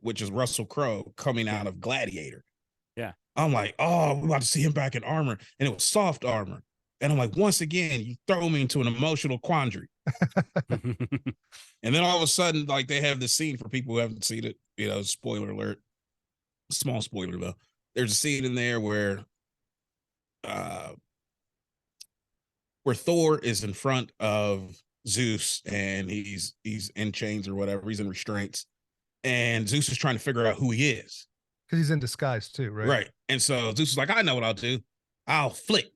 which is Russell Crowe coming out of Gladiator. Yeah. I'm like, oh, we're about to see him back in armor. And it was soft armor. And I'm like, once again, you throw me into an emotional quandary. And then all of a sudden, like, they have this scene for people who haven't seen it, spoiler alert, small spoiler though. There's a scene in there where Thor is in front of Zeus, and he's in chains or whatever. He's in restraints. And Zeus is trying to figure out who he is. Because he's in disguise too, right? Right. And so Zeus is like, I know what I'll do. I'll flick.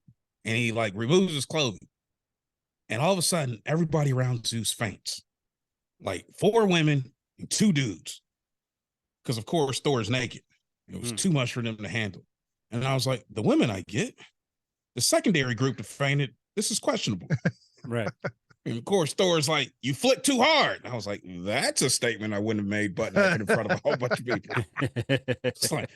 And he like removes his clothing. And all of a sudden, everybody around Zeus faints. Like 4 women and 2 dudes. Because of course, Thor is naked. It was too much for them to handle. And I was like, the women I get. The secondary group that fainted, this is questionable. Right. And of course, Thor's like, "You flick too hard." I was like, "That's a statement I wouldn't have made button up in front of a whole bunch of people." It's like,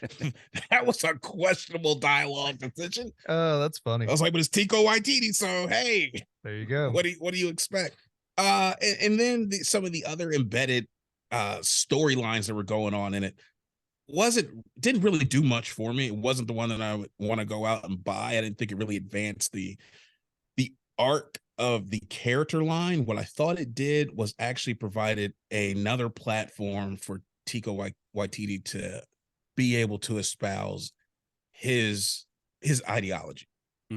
that was a questionable dialogue decision. Oh, that's funny. I was like, "But it's Tico Waititi, so hey, There you go. what do you expect?" And then some of the other embedded storylines that were going on in it didn't really do much for me. It wasn't the one that I would want to go out and buy. I didn't think it really advanced the arc of the character line. What I thought it did was actually provided another platform for Tico Waititi to be able to espouse his ideology,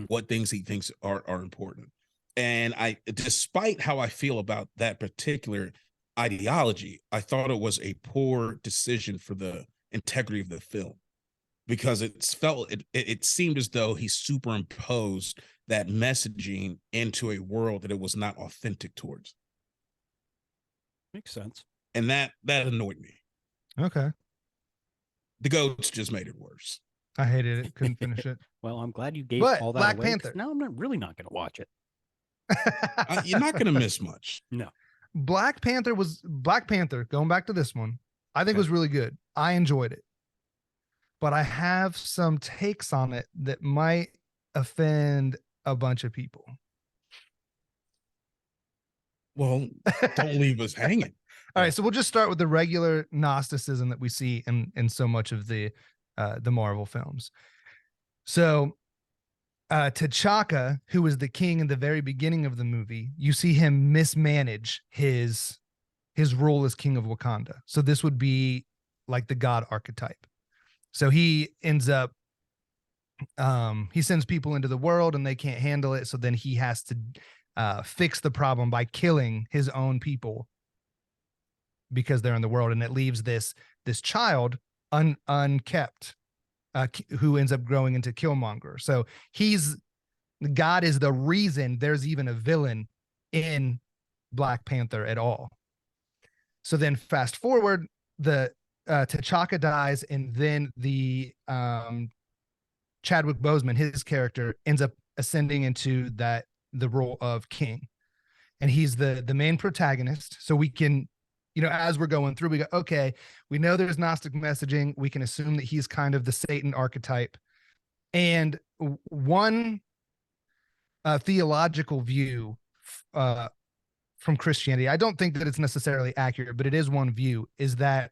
what things he thinks are important. And despite how I feel about that particular ideology, I thought it was a poor decision for the integrity of the film, because it seemed as though he superimposed that messaging into a world that it was not authentic towards. Makes sense. And that annoyed me. Okay. The goats just made it worse. I hated it. Couldn't finish it. Well, I'm glad you gave But all that Black away. 'Cause Panther. now I'm really not going to watch it. You're not going to miss much. No. Black Panther, going back to this one, I think Okay. was really good. I enjoyed it. But I have some takes on it that might offend a bunch of people. Well, don't leave us hanging. All right, so we'll just start with the regular Gnosticism that we see in so much of the Marvel films. So T'Chaka, who was the king in the very beginning of the movie, you see him mismanage his role as king of Wakanda. So this would be like the god archetype. So he ends up he sends people into the world and they can't handle it. So then he has to fix the problem by killing his own people because they're in the world, and it leaves this child unkept, who ends up growing into Killmonger. So God is the reason there's even a villain in Black Panther at all. So then fast forward, the T'Chaka dies, and then the Chadwick Boseman, his character, ends up ascending into the role of king, and he's the main protagonist. So we can, as we're going through, we go, okay, we know there's Gnostic messaging. We can assume that he's kind of the Satan archetype. And one theological view from Christianity, I don't think that it's necessarily accurate, but it is one view, is that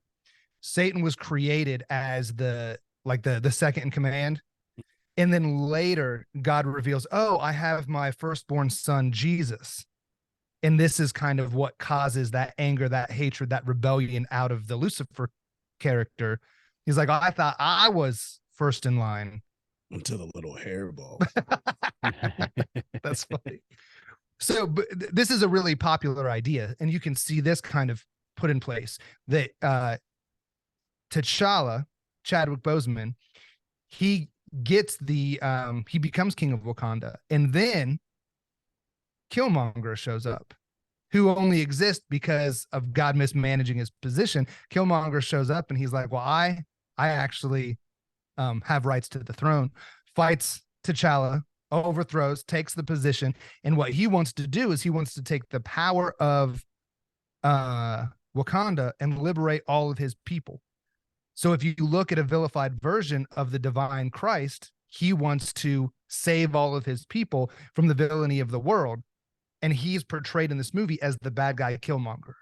Satan was created as the second in command. And then later God reveals, oh, I have my firstborn son, Jesus. And this is kind of what causes that anger, that hatred, that rebellion out of the Lucifer character. He's like, oh, I thought I was first in line. Until the little hairball. That's funny. So this is a really popular idea, and you can see this kind of put in place, that T'Challa, Chadwick Boseman, he gets he becomes king of Wakanda, and then Killmonger shows up, who only exists because of God mismanaging his position. Killmonger shows up, and he's like, well, I actually have rights to the throne, fights T'Challa, overthrows, takes the position. And what he wants to do is he wants to take the power of Wakanda and liberate all of his people. So if you look at a vilified version of the divine Christ, he wants to save all of his people from the villainy of the world. And he's portrayed in this movie as the bad guy Killmonger.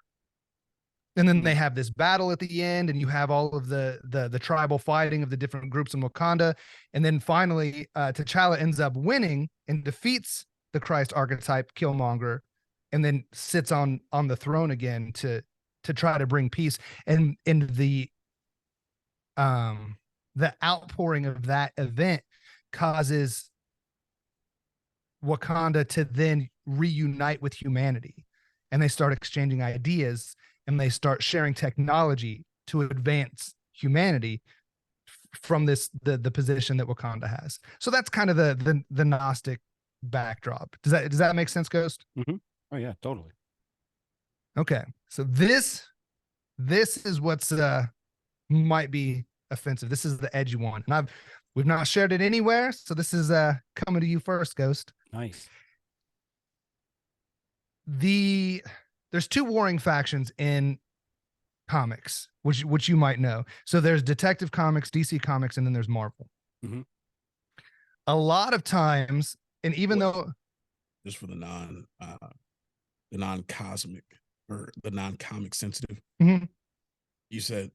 And then they have this battle at the end, and you have all of the tribal fighting of the different groups in Wakanda. And then finally, T'Challa ends up winning and defeats the Christ archetype Killmonger, and then sits on the throne again to try to bring peace. And in the outpouring of that event causes Wakanda to then reunite with humanity, and they start exchanging ideas, and they start sharing technology to advance humanity from the position that Wakanda has. So that's kind of the Gnostic backdrop. Does that make sense, Ghost? Mm-hmm. Oh yeah, totally. Okay, so this is what's might be offensive. This is the edgy one, and we've not shared it anywhere, so this is coming to you first, Ghost. Nice. there's two warring factions in comics, which you might know. So there's Detective Comics, DC Comics, and then there's Marvel. Mhm. A lot of times, and even though just for the non-cosmic or the non-comic sensitive, Mhm. you said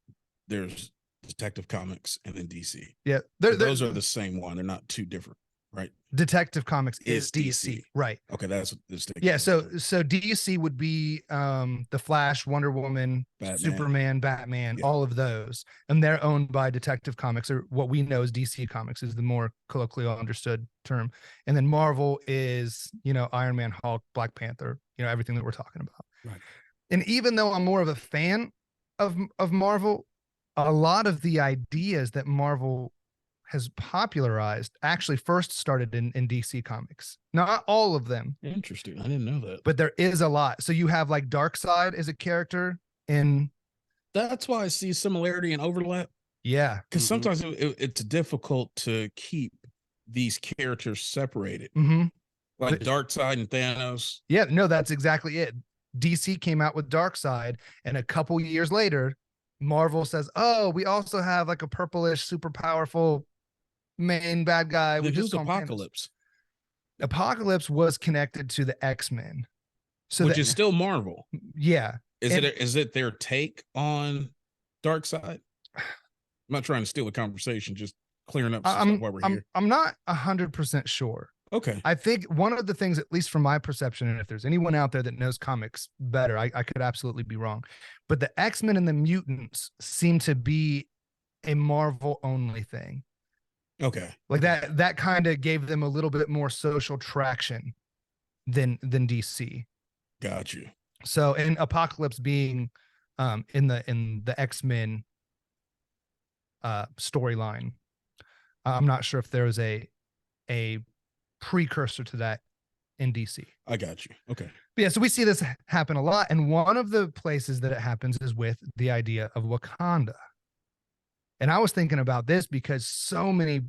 there's Detective Comics and then DC. Yeah, So those are the same one. They're not too different, right? Detective Comics is DC. DC, right? Okay, that's the distinction. Yeah, so DC would be the Flash, Wonder Woman, Batman. Superman, Batman, Yeah. all of those, and they're owned by Detective Comics, or what we know as DC Comics is the more colloquially understood term. And then Marvel is, Iron Man, Hulk, Black Panther, everything that we're talking about. Right. And even though I'm more of a fan of Marvel, a lot of the ideas that Marvel has popularized actually first started in DC Comics. Not all of them. Interesting. I didn't know that. But there is a lot. So you have like Darkseid as a character in. That's why I see similarity and overlap. Yeah. Because sometimes it's difficult to keep these characters separated. Mm-hmm. Like Darkseid and Thanos. Yeah, no, that's exactly it. DC came out with Darkseid, and a couple years later, Marvel says, "Oh, we also have like a purplish, super powerful main bad guy." We Who's just call him Apocalypse? Thanos. Apocalypse was connected to the X-Men, so which is still Marvel. Yeah. Is it their take on Darkseid? I'm not trying to steal the conversation, just clearing up some stuff while we're here. I'm not 100% sure. Okay. I think one of the things, at least from my perception, and if there's anyone out there that knows comics better, I could absolutely be wrong, but the X-Men and the mutants seem to be a Marvel only thing. Okay. Like that kind of gave them a little bit more social traction than DC. Got you. So, and Apocalypse being in the X-Men storyline, I'm not sure if there was a precursor to that in DC. I got you. Okay. But yeah, so we see this happen a lot, and one of the places that it happens is with the idea of Wakanda. And I was thinking about this because so many of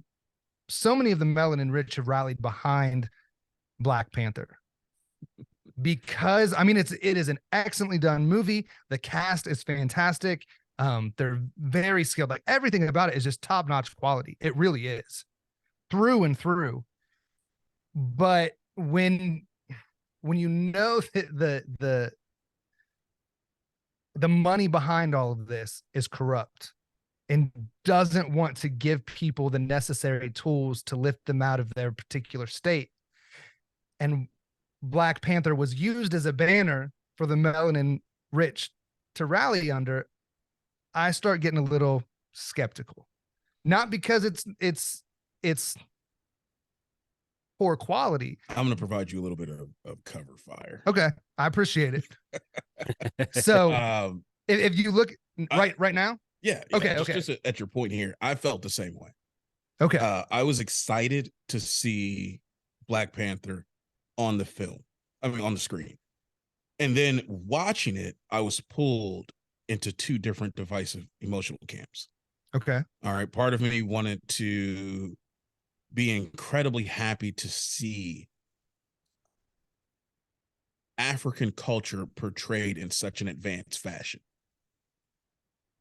the melanin rich have rallied behind Black Panther. Because it is an excellently done movie. The cast is fantastic. They're very skilled. Like everything about it is just top-notch quality. It really is, through and through. But when you know that the money behind all of this is corrupt and doesn't want to give people the necessary tools to lift them out of their particular state, and Black Panther was used as a banner for the melanin rich to rally under, I start getting a little skeptical. Not because it's poor quality. I'm going to provide you a little bit of cover fire. Okay. I appreciate it. So if you look right now. Yeah. Okay. Just at your point here, I felt the same way. Okay. I was excited to see Black Panther on the screen. And then watching it, I was pulled into two different divisive emotional camps. Okay. All right. Part of me wanted to be incredibly happy to see African culture portrayed in such an advanced fashion.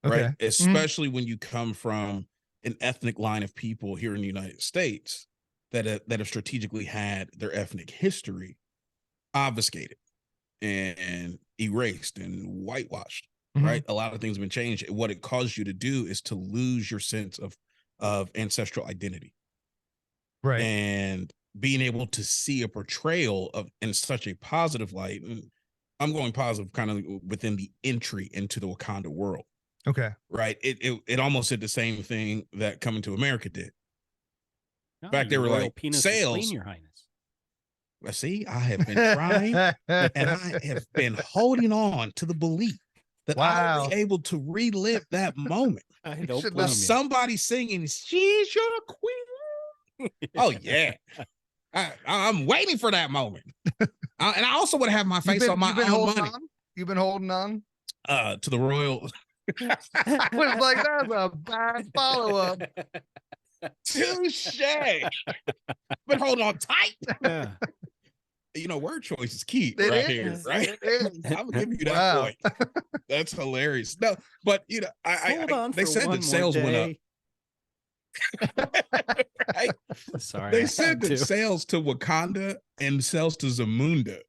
Okay. Right. Especially when you come from an ethnic line of people here in the United States that have strategically had their ethnic history obfuscated and erased and whitewashed. Right. A lot of things have been changed. What it caused you to do is to lose your sense of ancestral identity. Right. And being able to see a portrayal of in such a positive light. And I'm going positive kind of within the entry into the Wakanda world. Okay. Right. It almost did the same thing that Coming to America did. No, In fact, they were like, sales. Your Highness. I see. I have been trying and I have been holding on to the belief that I'll be able to relive that moment. I don't blame somebody singing, "She's your queen." Oh yeah, I'm waiting for that moment. And I also would have my face on my own money. You've been holding on to the royal. I was like, that's a bad follow-up. Touche. Been holding on tight. Yeah. word choice is key It right here, is. right? It is. I'm gonna give you that Wow. point. That's hilarious. No, but Hold on they for said one that more sales went up. day. Right? Sorry, They I said had that to. sales to Wakanda and sales to Zamunda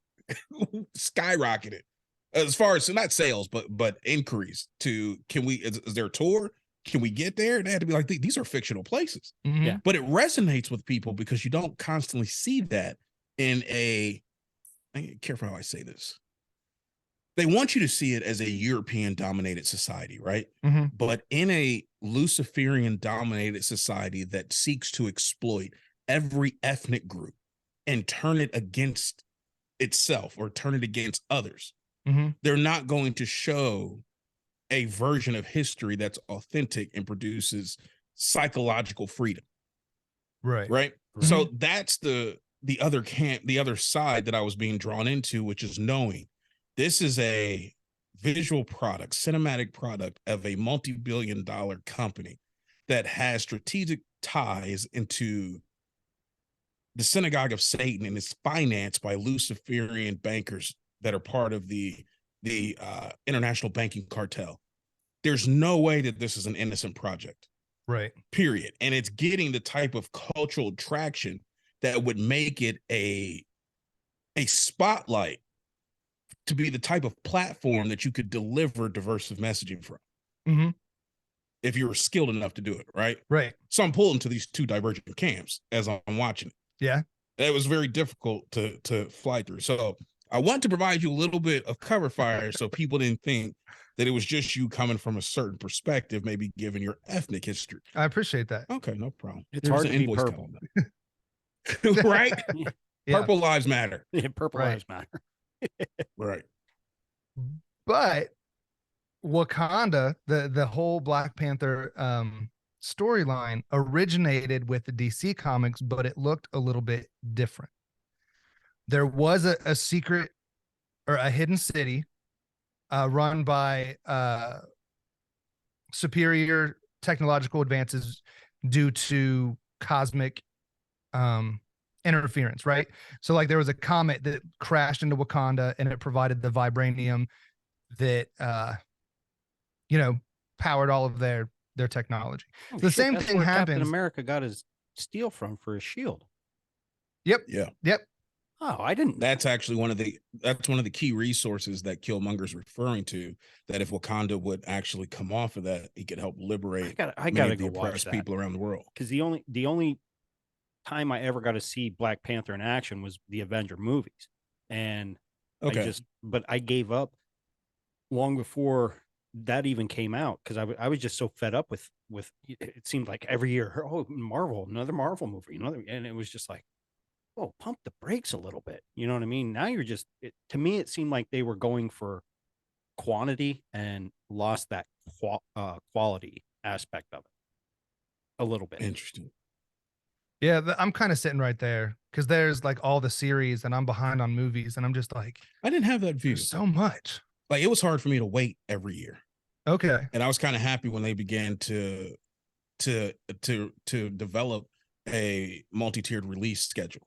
skyrocketed. As far as, so not sales, but increase to, is there a tour? Can we get there? They had to be like, these are fictional places. Mhm. Yeah. But it resonates with people because you don't constantly see that in careful how I say this. They want you to see it as a European dominated society, right? Mhm. But in a Luciferian dominated society that seeks to exploit every ethnic group and turn it against itself or turn it against others, Mhm. they're not going to show a version of history that's authentic and produces psychological freedom. Right. Right. Right. So that's the other camp, the other side that I was being drawn into, which is knowing this is a visual product, cinematic product of a multi-billion-dollar company that has strategic ties into the synagogue of Satan and is financed by Luciferian bankers that are part of the international banking cartel. There's no way that this is an innocent project. Right. Period. And it's getting the type of cultural traction that would make it a spotlight to be the type of platform that you could deliver diversive messaging from. Mm-hmm. If you were skilled enough to do it, right? Right. So I'm pulling to these two divergent camps as I'm watching it. Yeah. It was very difficult to fly through. So I want to provide you a little bit of cover fire so people didn't think that it was just you coming from a certain perspective, maybe given your ethnic history. I appreciate that. Okay, no problem. It's There's hard an to be invoice purple. coming. Right? Yeah. Purple lives matter. Yeah, purple Right. lives matter. Right. But Wakanda, the whole Black Panther storyline originated with the DC comics, but it looked a little bit different. There was a secret or a hidden city run by superior technological advances due to cosmic interference, right? So like there was a comet that crashed into Wakanda and it provided the vibranium that powered all of their technology. Oh, The shit, same that's thing where happens. Captain America got his steel from for his shield. Yep. Yeah. Yep. Oh, I didn't. That's actually one of the key resources that Killmonger's referring to, that if Wakanda would actually come off of that, he could help liberate I many gotta of the go watch oppressed that. people around the world. Because the only time I ever got to see Black Panther in action was the Avenger movies, and Okay. but I gave up long before that even came out because I was just so fed up with it. Seemed like every year, oh, Marvel, another Marvel movie, and it was just like, oh, pump the brakes a little bit. You know what I mean? Now you're just to me, it seemed like they were going for quantity and lost that quality aspect of it a little bit. Interesting. Yeah, I'm kind of sitting right there because there's like all the series and I'm behind on movies and I'm just like, I didn't have that view. there's so much. Like, it was hard for me to wait every year. Okay. And I was kind of happy when they began to develop a multi-tiered release schedule.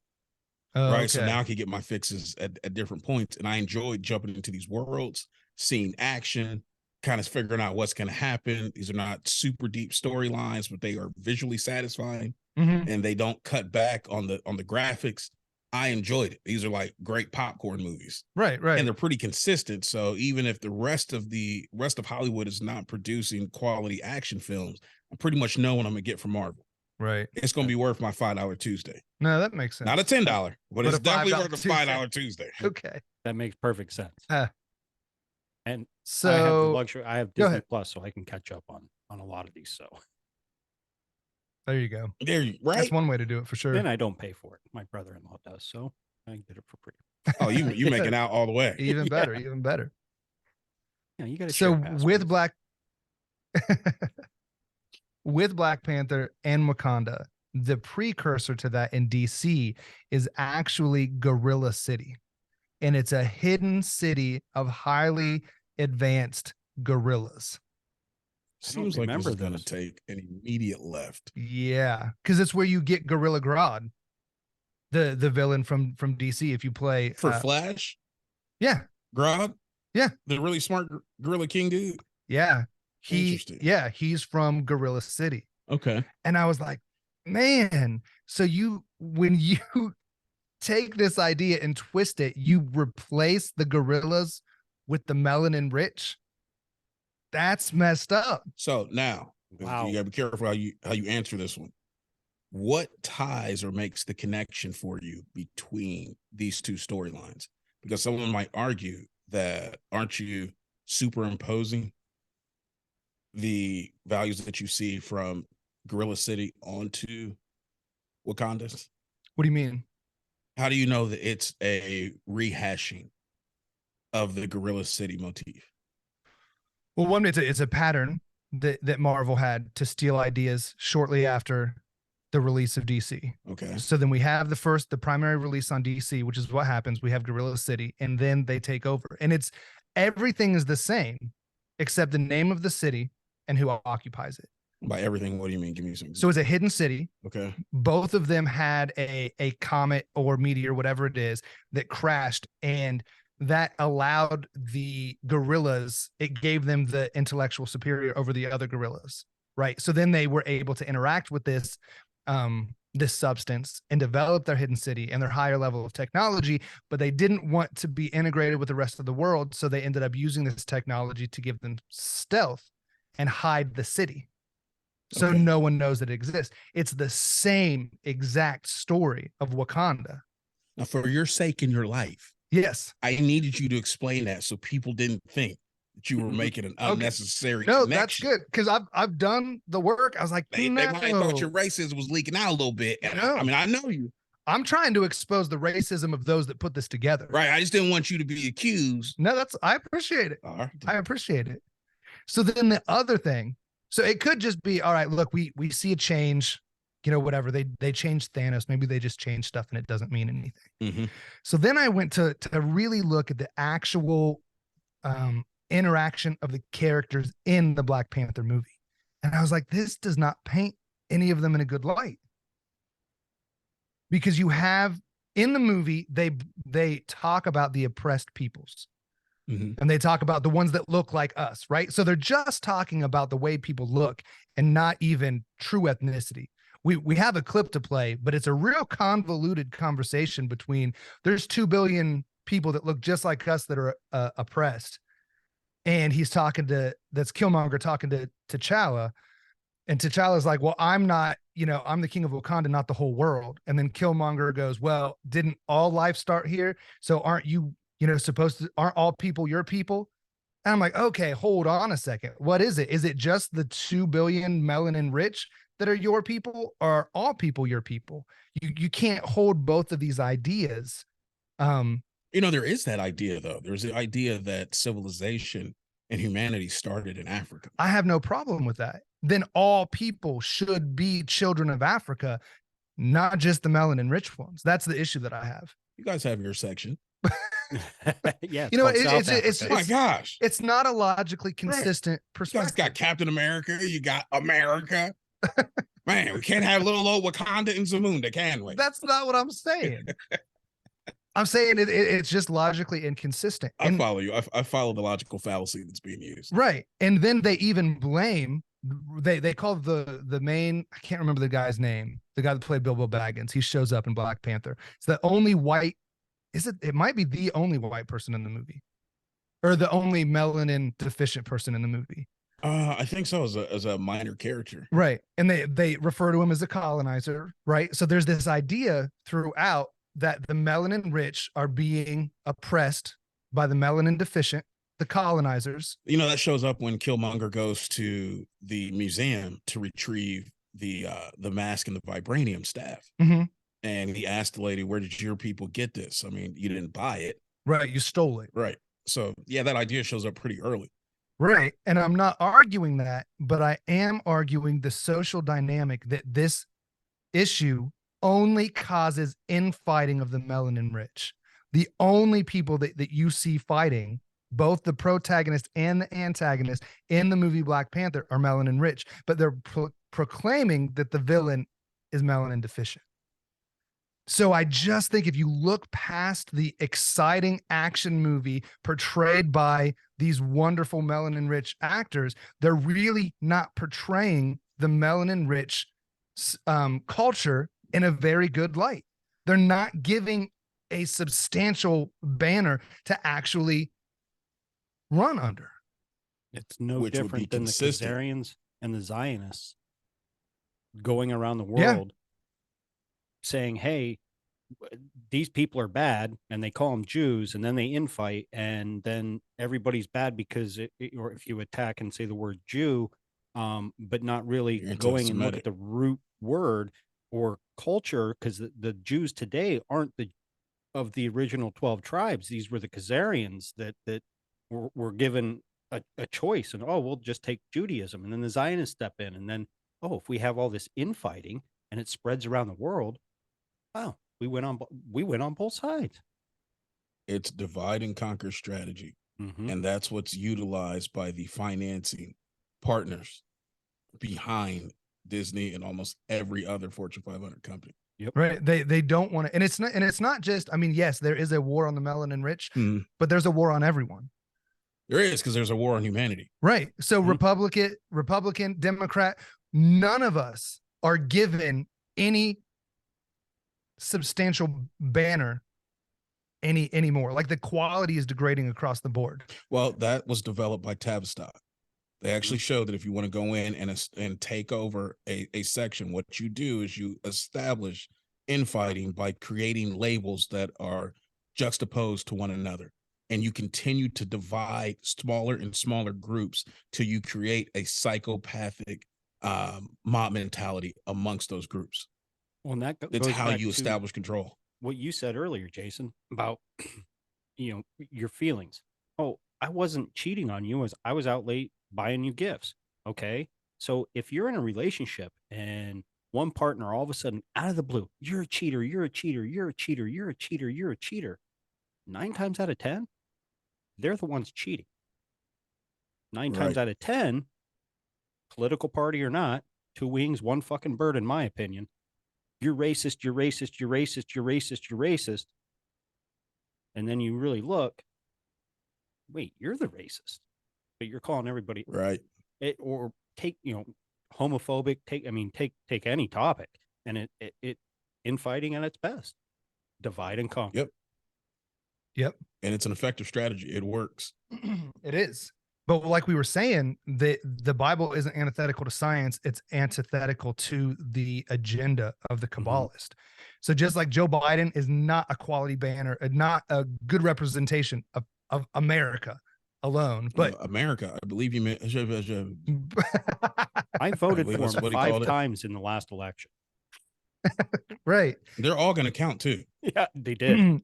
Oh, Right. okay. So now I can get my fixes at different points. And I enjoyed jumping into these worlds, seeing action, kind of figuring out what's going to happen. These are not super deep storylines, but they are visually satisfying, and they don't cut back on the graphics. I enjoyed it. These are like great popcorn movies. Right. And they're pretty consistent. So even if the rest of Hollywood is not producing quality action films, I pretty much know what I'm gonna get from Marvel. Right. It's gonna be worth my $5 Tuesday. No, that makes sense. Not a $10, but it's a definitely $5 worth a $5 Tuesday. Okay. That makes perfect sense. And So I have the luxury. I have Go Disney ahead. Plus, so I can catch up on a lot of these. So there you go. There you right. That's one way to do it for sure. then I don't pay for it. My brother-in-law does, so I get it for free. Oh, you making out all the way. Even better, even better. Yeah, you got to. So with with Black Panther and Wakanda, the precursor to that in DC is actually Gorilla City. And it's a hidden city of highly advanced gorillas. Seems like this is going to take an immediate left. Yeah, because it's where you get Gorilla Grodd. the villain from DC. If you play For Flash, yeah, Grodd, yeah, the really smart Gorilla King dude. yeah, Interesting. he's from Gorilla City. Okay. And I was like, man, so when you take this idea and twist it, you replace the gorillas with the melanin rich. That's messed up. So now, Wow. you gotta be careful how you answer this one. What ties or makes the connection for you between these two storylines? Because someone might argue that aren't you superimposing the values that you see from Gorilla City onto Wakanda? What do you mean? How do you know that it's a rehashing of the Gorilla City motif? Well, one, it's a pattern that Marvel had to steal ideas shortly after the release of DC. Okay. So then we have the primary release on DC, which is what happens. We have Gorilla City, and then they take over. And everything is the same except the name of the city and who occupies it. By everything, what do you mean? Give me some. So it's a hidden city. Okay. Both of them had a comet or meteor, whatever it is, that crashed, and that allowed the gorillas, it gave them the intellectual superior over the other gorillas, right? So then they were able to interact with this substance and develop their hidden city and their higher level of technology, but they didn't want to be integrated with the rest of the world, so they ended up using this technology to give them stealth and hide the city. So Okay. no one knows that it exists. It's the same exact story of Wakanda. Now, for your sake in your life, yes, I needed you to explain that so people didn't think that you were making an unnecessary no, connection. that's good, because I've done the work. I was like, They might have thought your racism was leaking out a little bit. And I mean, I know you. I'm trying to expose the racism of those that put this together. Right. I just didn't want you to be accused. No, I appreciate it. All right. I appreciate it. So then the other thing, so it could just be, all right, look, we see a change, whatever. They changed Thanos. Maybe they just changed stuff and it doesn't mean anything. Mm-hmm. So then I went to really look at the actual interaction of the characters in the Black Panther movie. And I was like, this does not paint any of them in a good light. Because you have, in the movie, they talk about the oppressed peoples. Mm-hmm. And they talk about the ones that look like us, right? So they're just talking about the way people look and not even true ethnicity. We have a clip to play, but it's a real convoluted conversation between, there's 2 billion people that look just like us that are oppressed. And that's Killmonger talking to T'Challa. And T'Challa's like, well, I'm not, I'm the king of Wakanda, not the whole world. And then Killmonger goes, well, didn't all life start here? So aren't you, aren't all people your people? And I'm like, okay, hold on a second. What is it? Is it just the 2 billion melanin rich that are your people, or are all people your people? You can't hold both of these ideas. There is that idea, though. There's the idea that civilization and humanity started in Africa. I have no problem with that. Then all people should be children of Africa, not just the melanin rich ones. That's the issue that I have. You guys have your section. Yeah, it's oh my gosh, it's not a logically consistent perspective. You guys got Captain America, you got America. Man, we can't have little old Wakanda and Zamunda, can we? That's not what I'm saying. I'm saying it's just logically inconsistent. I follow you. I follow the logical fallacy that's being used. Right. And then they even blame, they call the main, I can't remember the guy's name, the guy that played Bilbo Baggins. He shows up in Black Panther. It's the only white, it might be the only white person in the movie, or the only melanin deficient person in the movie. I think so, as a minor character. Right. And they refer to him as a colonizer, right? So there's this idea throughout that the melanin rich are being oppressed by the melanin deficient, the colonizers. That shows up when Killmonger goes to the museum to retrieve the mask and the vibranium staff. Mm-hmm. And he asked the lady, where did your people get this? I mean, you didn't buy it. Right. You stole it. Right. So, yeah, that idea shows up pretty early. Right. And I'm not arguing that, but I am arguing the social dynamic that this issue only causes infighting of the melanin rich. The only people that you see fighting, both the protagonist and the antagonist in the movie Black Panther, are melanin rich, but they're proclaiming that the villain is melanin deficient. So I just think if you look past the exciting action movie portrayed by these wonderful melanin-rich actors, they're really not portraying the melanin-rich culture in a very good light. They're not giving a substantial banner to actually run under. It's no Which would be different than the consistent. Khazarians and the Zionists going around the Yeah. world saying, hey, these people are bad, and they call them Jews, and then they infight, and then everybody's bad because or if you attack and say the word Jew, but not really You're going and look anti-Semitic. at the root word or culture, because the Jews today aren't of the original 12 tribes. These were the Khazarians that were given a choice, and oh, we'll just take Judaism, and then the Zionists step in, and then oh, if we have all this infighting and it spreads around the world, wow, we went on both sides. It's divide and conquer strategy. Mm-hmm. And that's what's utilized by the financing partners behind Disney and almost every other Fortune 500 company. Yep. Right. They don't want to, and it's not just, I mean, yes, there is a war on the melanin rich, but there's a war on everyone. There is, because there's a war on humanity. Right. So Republican, Democrat, none of us are given any substantial banner anymore. Like the quality is degrading across the board. Well, that was developed by Tavistock. They actually show that if you want to go in and take over a section, what you do is you establish infighting by creating labels that are juxtaposed to one another. And you continue to divide smaller and smaller groups till you create a psychopathic mob mentality amongst those groups. Well, and that It's goes how back you to establish control. what you said earlier, Jason, about your feelings. Oh, I wasn't cheating on you, as I was out late buying you gifts. Okay, so if you're in a relationship and one partner all of a sudden out of the blue, you're a cheater, you're a cheater, you're a cheater, you're a cheater, you're a cheater, 9 times out of 10, they're the ones cheating. 9 times out of 10, political party or not, two wings, one fucking bird, in my opinion. You're racist, you're racist, you're racist, you're racist, you're racist. And then you really look, wait, you're the racist, but you're calling everybody right. Or take, homophobic, take any topic, and it infighting at its best, divide and conquer. Yep. And it's an effective strategy. It works. It is. But like we were saying, the Bible isn't antithetical to science. It's antithetical to the agenda of the Kabbalist. So just like Joe Biden is not a quality banner, not a good representation of America alone, but America, I believe you meant. I voted for him 5 times in the last election. Right. They're all going to count too. Yeah, they did.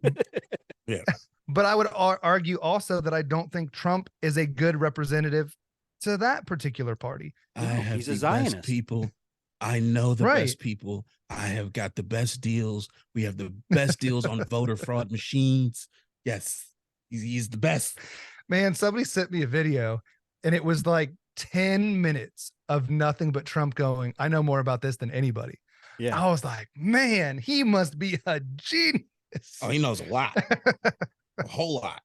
Yeah. But I would argue also that I don't think Trump is a good representative to that particular party. I have he's a the Zionist. best people. I know the best people. I have got the best deals. We have the best deals on voter fraud machines. Yes, he's the best. Man, somebody sent me a video and it was like 10 minutes of nothing but Trump going, I know more about this than anybody. Yeah. I was like, man, he must be a genius. Oh, he knows a lot. A whole lot.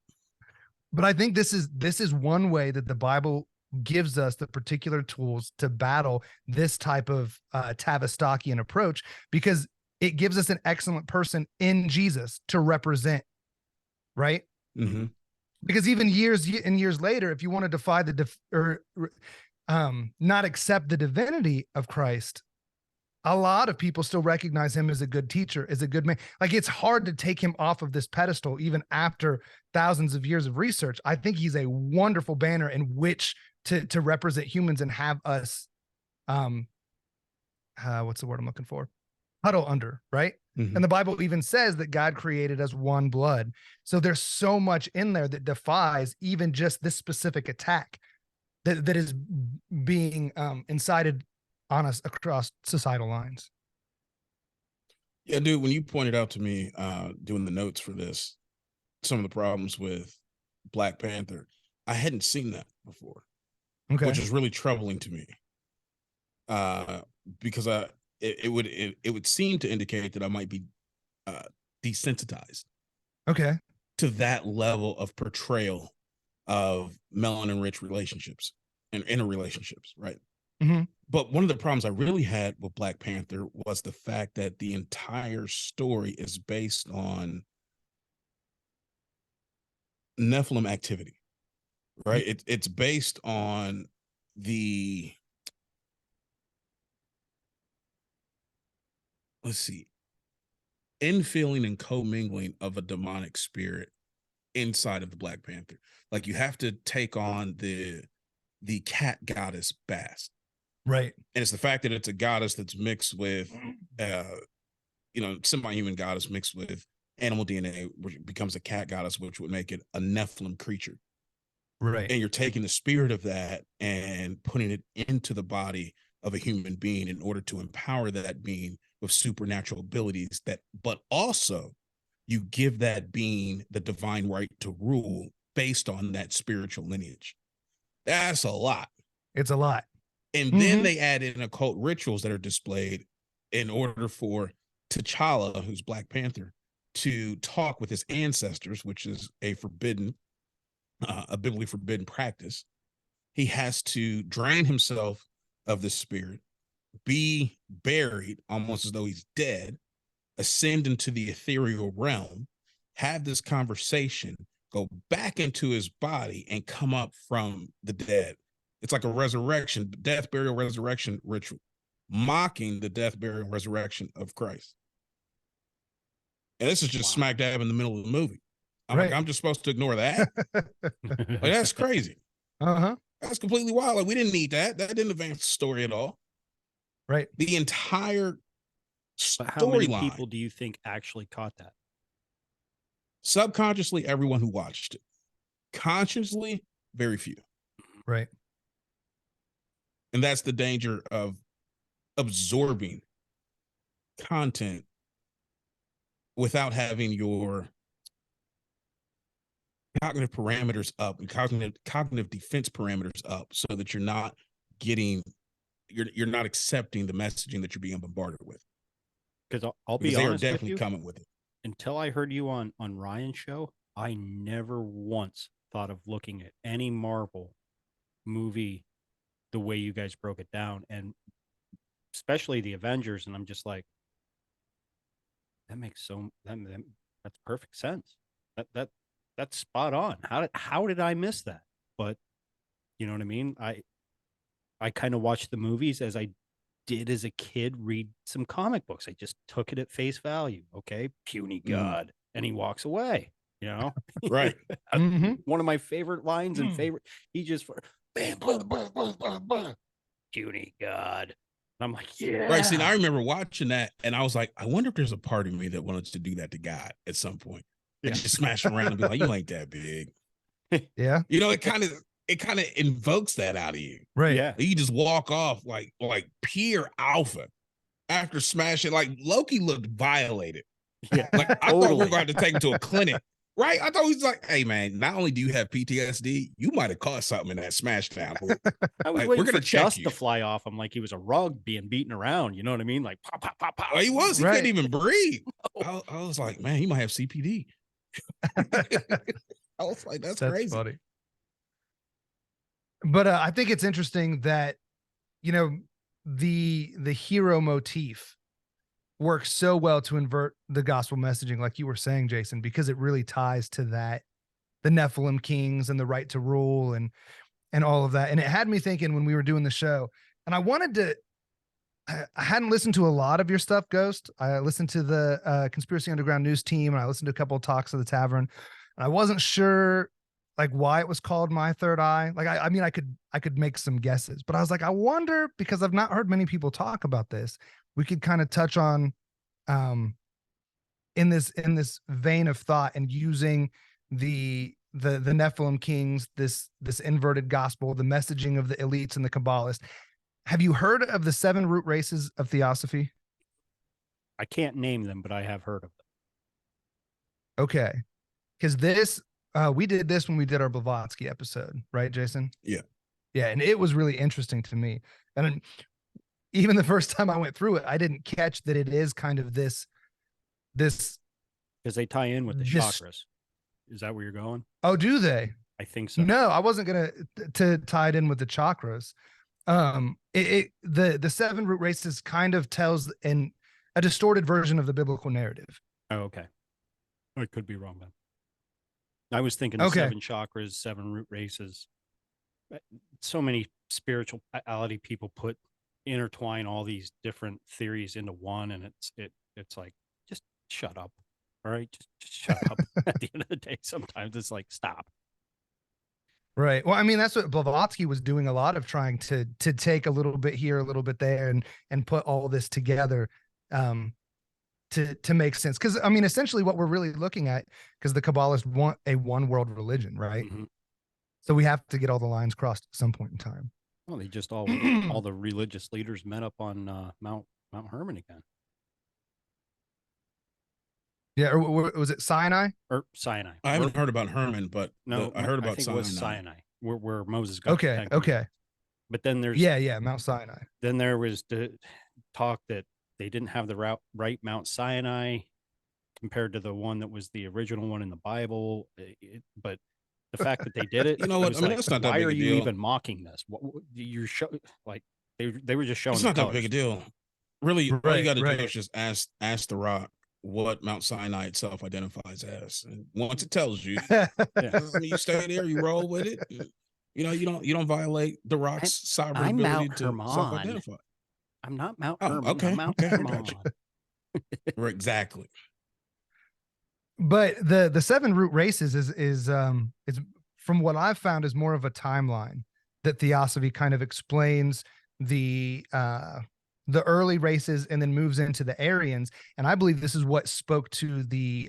But I think this is one way that the Bible gives us the particular tools to battle this type of Tavistockian approach, because it gives us an excellent person in Jesus to represent, right? Mm-hmm. Because even years later, if you want to defy not accept the divinity of Christ, a lot of people still recognize him as a good teacher, as a good man. Like, it's hard to take him off of this pedestal, even after thousands of years of research. I think he's a wonderful banner in which to represent humans and have us, what's the word I'm looking for? Huddle under, right? Mm-hmm. And the Bible even says that God created us one blood. So there's so much in there that defies even just this specific attack that is being incited on us across societal lines. Yeah, dude, when you pointed out to me doing the notes for this, some of the problems with Black Panther, I hadn't seen that before. Okay. Which is really troubling to me. Because it would seem to indicate that I might be desensitized Okay. to that level of portrayal of melanin-rich relationships and interrelationships, right? Mm-hmm. But one of the problems I really had with Black Panther was the fact that the entire story is based on Nephilim activity, right? It's based on the, let's see, infilling and commingling of a demonic spirit inside of the Black Panther. Like you have to take on the cat goddess Bast. Right. And it's the fact that it's a goddess that's mixed with semi-human goddess mixed with animal DNA, which becomes a cat goddess, which would make it a Nephilim creature. Right. And you're taking the spirit of that and putting it into the body of a human being in order to empower that being with supernatural abilities, but also you give that being the divine right to rule based on that spiritual lineage. That's a lot. It's a lot. And then they add in occult rituals that are displayed in order for T'Challa, who's Black Panther, to talk with his ancestors, which is a biblically forbidden practice. He has to drain himself of the spirit, be buried almost as though he's dead, ascend into the ethereal realm, have this conversation, go back into his body, and come up from the dead. It's like a resurrection, death, burial, resurrection ritual, mocking the death, burial, resurrection of Christ. And this is just smack dab in the middle of the movie. I'm just supposed to ignore that? Like, that's crazy. That's completely wild. Like, we didn't need that. That didn't advance the story at all. Right. The entire But how many storyline. people do you think actually caught that? Subconsciously, everyone who watched it. Consciously, very few. Right. And that's the danger of absorbing content without having your cognitive parameters up and cognitive defense parameters up, so that you're not accepting the messaging that you're being bombarded with. Because I'll be Because they are honest with definitely you, coming with it. until I heard you on Ryan's show, I never once thought of looking at any Marvel movie the way you guys broke it down, and especially the Avengers. And I'm just like, that makes that's perfect sense. That's spot on. How did I miss that? But you know what I mean? I kind of watched the movies as I did as a kid read some comic books. I just took it at face value. Okay, puny god, and he walks away. You know, right? One of my favorite lines and favorite. He just bam, blah, blah, blah, blah, blah. Puny god. And I'm like, yeah. Right. See, I remember watching that, and I was like, I wonder if there's a part of me that wanted to do that to God at some point. Like, just smash him around and be like, you ain't that big. Yeah. You know, it kind of invokes that out of you. Right. Yeah. You just walk off like pure alpha after smashing. Like, Loki looked violated. Yeah. Like, I thought we were going to take him to a clinic. Right? I thought he was like, hey, man, not only do you have PTSD, you might have caught something in that smash down. I was like, waiting we're for gonna check dust you. to fly off him like he was a rug being beaten around. You know what I mean? Like, pop, pop, pop, pop. Well, he was. He Right. couldn't even breathe. I was like, man, he might have CPD. I was like, that's crazy. Funny. But I think it's interesting that, you know, the hero motif works so well to invert the gospel messaging, like you were saying, Jason, because it really ties to that, the Nephilim kings and the right to rule and all of that. And it had me thinking when we were doing the show, and I hadn't listened to a lot of your stuff, Ghost. I listened to the Conspiracy Underground News team, and I listened to a couple of talks of the tavern, and I wasn't sure like why it was called My Third Eye. Like, I mean, I could make some guesses, but I was like, I wonder, because I've not heard many people talk about this. We could kind of touch on, in this vein of thought and using the Nephilim kings, this inverted gospel, the messaging of the elites and the Kabbalists. Have you heard of the 7 root races of theosophy? I can't name them, but I have heard of them. Okay. Because we did this when we did our Blavatsky episode, right, Jason? Yeah. Yeah. And it was really interesting to me. And even the first time I went through it, I didn't catch that it is kind of this this because they tie in with the this chakras. Is that where you're going? Oh, do they? I think so. No, I wasn't gonna to tie it in with the chakras. The seven root races kind of tells a distorted version of the biblical narrative. Oh, okay. I could be wrong then. I was thinking Okay. 7 chakras, 7 root races. So many spirituality people intertwine all these different theories into one, and it's like, just shut up. All right, just shut up. At the end of the day, sometimes it's like, stop. Right. Well, I mean, that's what Blavatsky was doing a lot of, trying to take a little bit here, a little bit there, and put all this together to make sense. Because I mean, essentially what we're really looking at, because the Kabbalists want a one world religion, right? Mm-hmm. So we have to get all the lines crossed at some point in time. Well, they just all the religious leaders met up on Mount Hermon again. Yeah, or was it Sinai? Or Sinai. I haven't heard about Hermon, but no, I heard about I think Sinai. It was Sinai, where Moses got. Okay, okay. But then there's Mount Sinai. Then there was the talk that they didn't have the right Mount Sinai compared to the one that was the original one in the Bible. But the fact that they did it, you know what? I mean, that's not that big a deal. Why are you even mocking this? What you're like? They were just showing. It's not that big a deal. Really, right, all you got to do is just ask the rock what Mount Sinai itself identifies as, and once it tells you, you stay there, you roll with it. You know, you don't violate the rock's sovereign ability to self-identify. I'm not Mount Hermon. Okay, I'm Mount Hermon. Exactly. But the 7 root races is from what I've found is more of a timeline that Theosophy kind of explains the early races and then moves into the Aryans. And I believe this is what spoke to the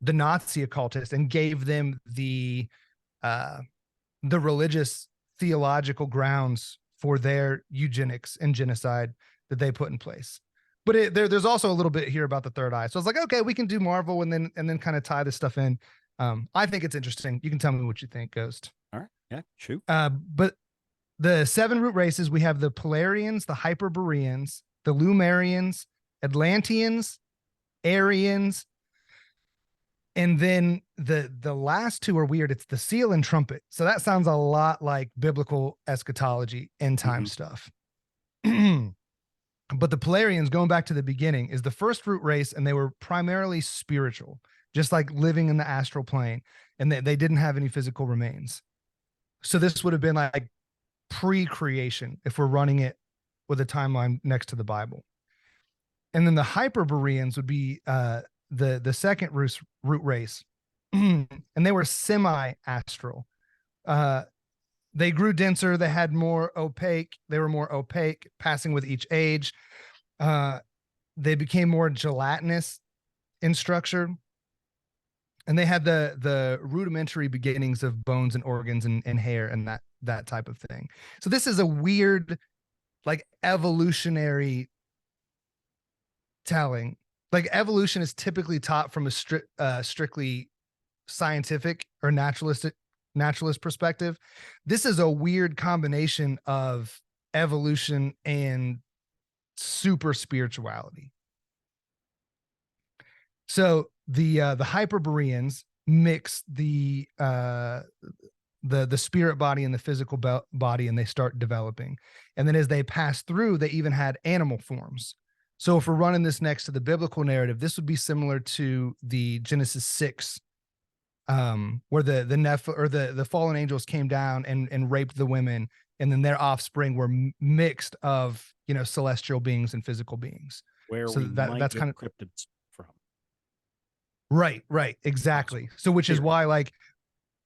Nazi occultists and gave them the religious theological grounds for their eugenics and genocide that they put in place. But there's also a little bit here about the third eye. So it's like, okay, we can do Marvel and then kind of tie this stuff in. I think it's interesting. You can tell me what you think, Ghost. All right. Yeah, shoot. But the 7 root races, we have the Polarians, the Hyperboreans, the Lumerians, Atlanteans, Aryans, and then the last 2 are weird. It's the seal and trumpet. So that sounds a lot like biblical eschatology, end time stuff. But the Polarians, going back to the beginning, is the first root race, and they were primarily spiritual, just like living in the astral plane, and they didn't have any physical remains. So this would have been like pre-creation if we're running it with a timeline next to the Bible. And then the Hyperboreans would be the second root race, and they were semi-astral. They grew denser. They had more opaque. They were more opaque, passing with each age. They became more gelatinous in structure, and they had the rudimentary beginnings of bones and organs and hair and that type of thing. So this is a weird, like, evolutionary telling. Like, evolution is typically taught from a strictly scientific or naturalist perspective. This is a weird combination of evolution and super spirituality. So the Hyperboreans mix the spirit body and the physical body, and they start developing. And then as they pass through, they even had animal forms. So if we're running this next to the biblical narrative, this would be similar to the Genesis 6, where the Nephilim, or the fallen angels, came down and raped the women, and then their offspring were mixed of, celestial beings and physical beings. Where so that's kind of cryptids from. Right, exactly. Awesome. So which is why, like,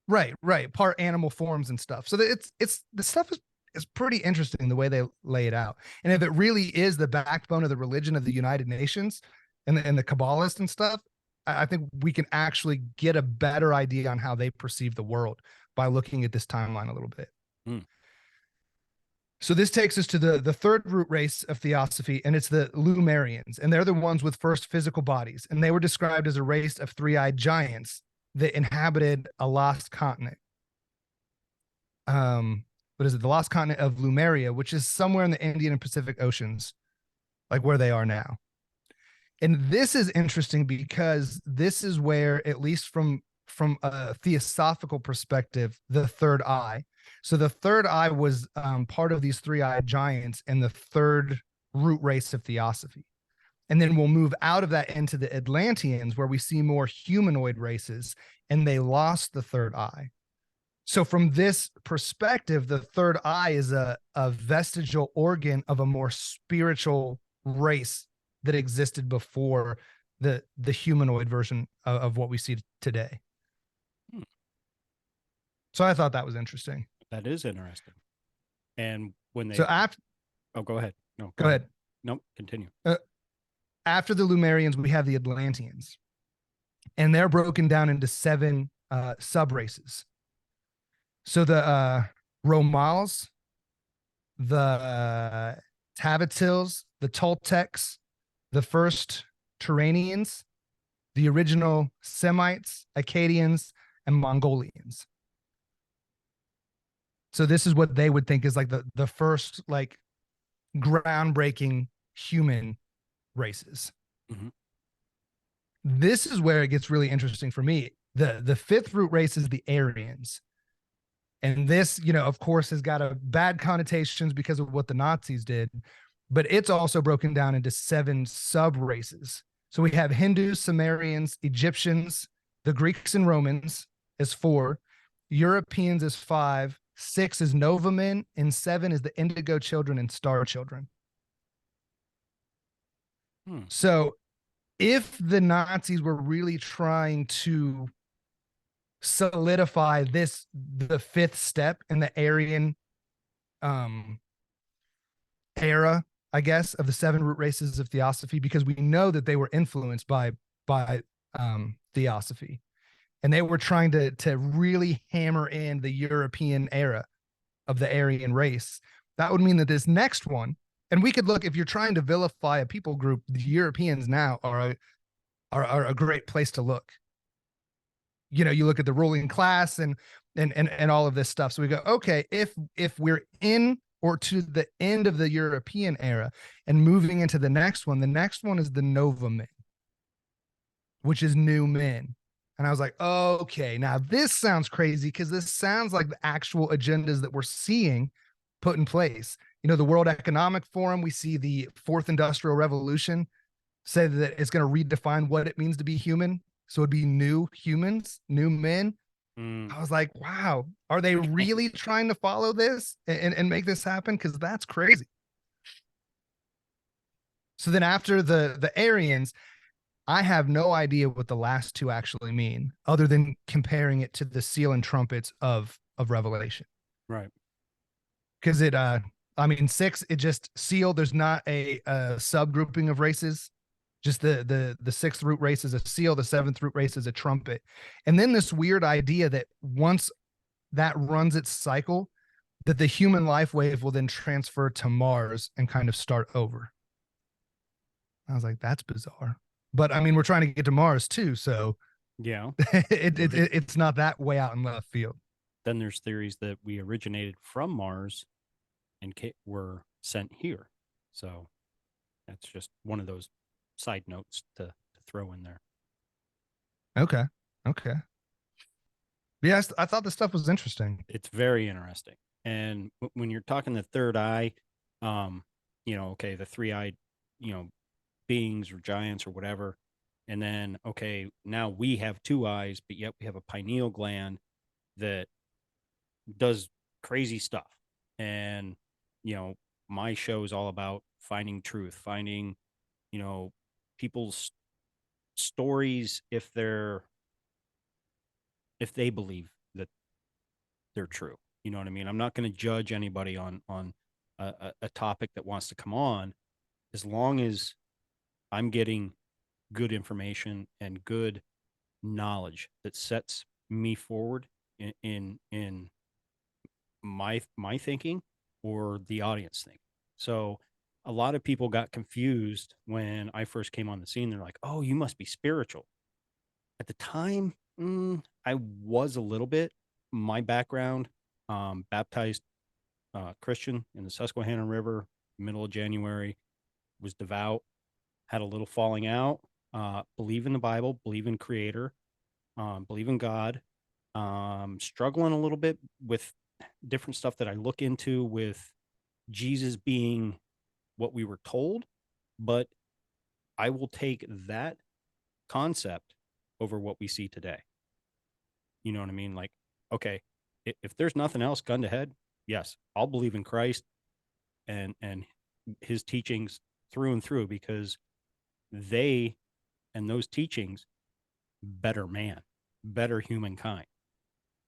right, part animal forms and stuff. So it's the stuff is pretty interesting the way they lay it out. And if it really is the backbone of the religion of the United Nations and the Kabbalists and stuff, I think we can actually get a better idea on how they perceive the world by looking at this timeline a little bit. So this takes us to the third root race of Theosophy, and it's the Lumerians, and they're the ones with first physical bodies, and they were described as a race of 3-eyed giants that inhabited a lost continent. What is it? The lost continent of Lumeria, which is somewhere in the Indian and Pacific Oceans, like where they are now. And this is interesting because this is where, at least from a theosophical perspective, the third eye. So the third eye was part of these three-eyed giants and the third root race of theosophy. And then we'll move out of that into the Atlanteans, where we see more humanoid races, and they lost the third eye. So from this perspective, the third eye is a vestigial organ of a more spiritual race that existed before the humanoid version of what we see today. Hmm. So I thought that was interesting. That is interesting. And when they So after, oh, go ahead. No, go ahead. Nope, continue. After the Lumerians, we have the Atlanteans, and they're broken down into 7 sub races. So the Romals, the Tavatils, the Toltecs, the first Turanians, the original Semites, Akkadians, and Mongolians. So this is what they would think is like the first like groundbreaking human races. Mhm. This is where it gets really interesting for me. The fifth root race is the Aryans. And this, of course, has got a bad connotations because of what the Nazis did, but it's also broken down into 7 sub races. So we have Hindus, Sumerians, Egyptians, the Greeks and Romans is 4, Europeans is 5, 6 is Nova men, and 7 is the Indigo children and Star children. So if the Nazis were really trying to solidify this, the 5th step in the Aryan era, I guess, of the 7 root races of theosophy, because we know that they were influenced by theosophy, and they were trying to really hammer in the European era of the Aryan race. That would mean that this next one, and we could look, if you're trying to vilify a people group, the Europeans now are a great place to look. You look at the ruling class and all of this stuff. So we go, okay, if we're in or to the end of the European era and moving into the next one is the Nova men, which is new men. And I was like, okay, now this sounds crazy, because this sounds like the actual agendas that we're seeing put in place. The World Economic Forum, we see the 4th Industrial Revolution say that it's going to redefine what it means to be human. So it'd be new humans, new men. I was like, wow, are they really trying to follow this and make this happen? Because that's crazy. So then after the Aryans, I have no idea what the last 2 actually mean, other than comparing it to the seal and trumpets of Revelation. Right. Because 6, it just seal. There's not a subgrouping of races. Just the 6th root race is a seal, the 7th root race is a trumpet. And then this weird idea that once that runs its cycle, that the human life wave will then transfer to Mars and kind of start over. I was like, that's bizarre. But we're trying to get to Mars too, so yeah, it's not that way out in left field. Then there's theories that we originated from Mars and were sent here. So that's just one of those side notes to throw in there. Okay. Yes, I thought this stuff was interesting. It's very interesting. And when you're talking the third eye, okay, the 3-eyed, beings or giants or whatever. And then, okay, now we have 2 eyes, but yet we have a pineal gland that does crazy stuff. And, my show is all about finding truth, finding, people's stories if they believe that they're true. You know what I mean? I'm not going to judge anybody on a topic that wants to come on, as long as I'm getting good information and good knowledge that sets me forward in my thinking or the audience thinking. So a lot of people got confused when I first came on the scene. They're like, "Oh, you must be spiritual." At the time, I was a little bit. My background, baptized Christian in the Susquehanna River, middle of January, was devout, had a little falling out, believe in the Bible, believe in creator, believe in God, struggling a little bit with different stuff that I look into with Jesus being what we were told, but I will take that concept over what we see today. You know what I mean? Like, okay, if there's nothing else, gun to head, yes, I'll believe in Christ and his teachings through and through, because they and those teachings better man, better humankind.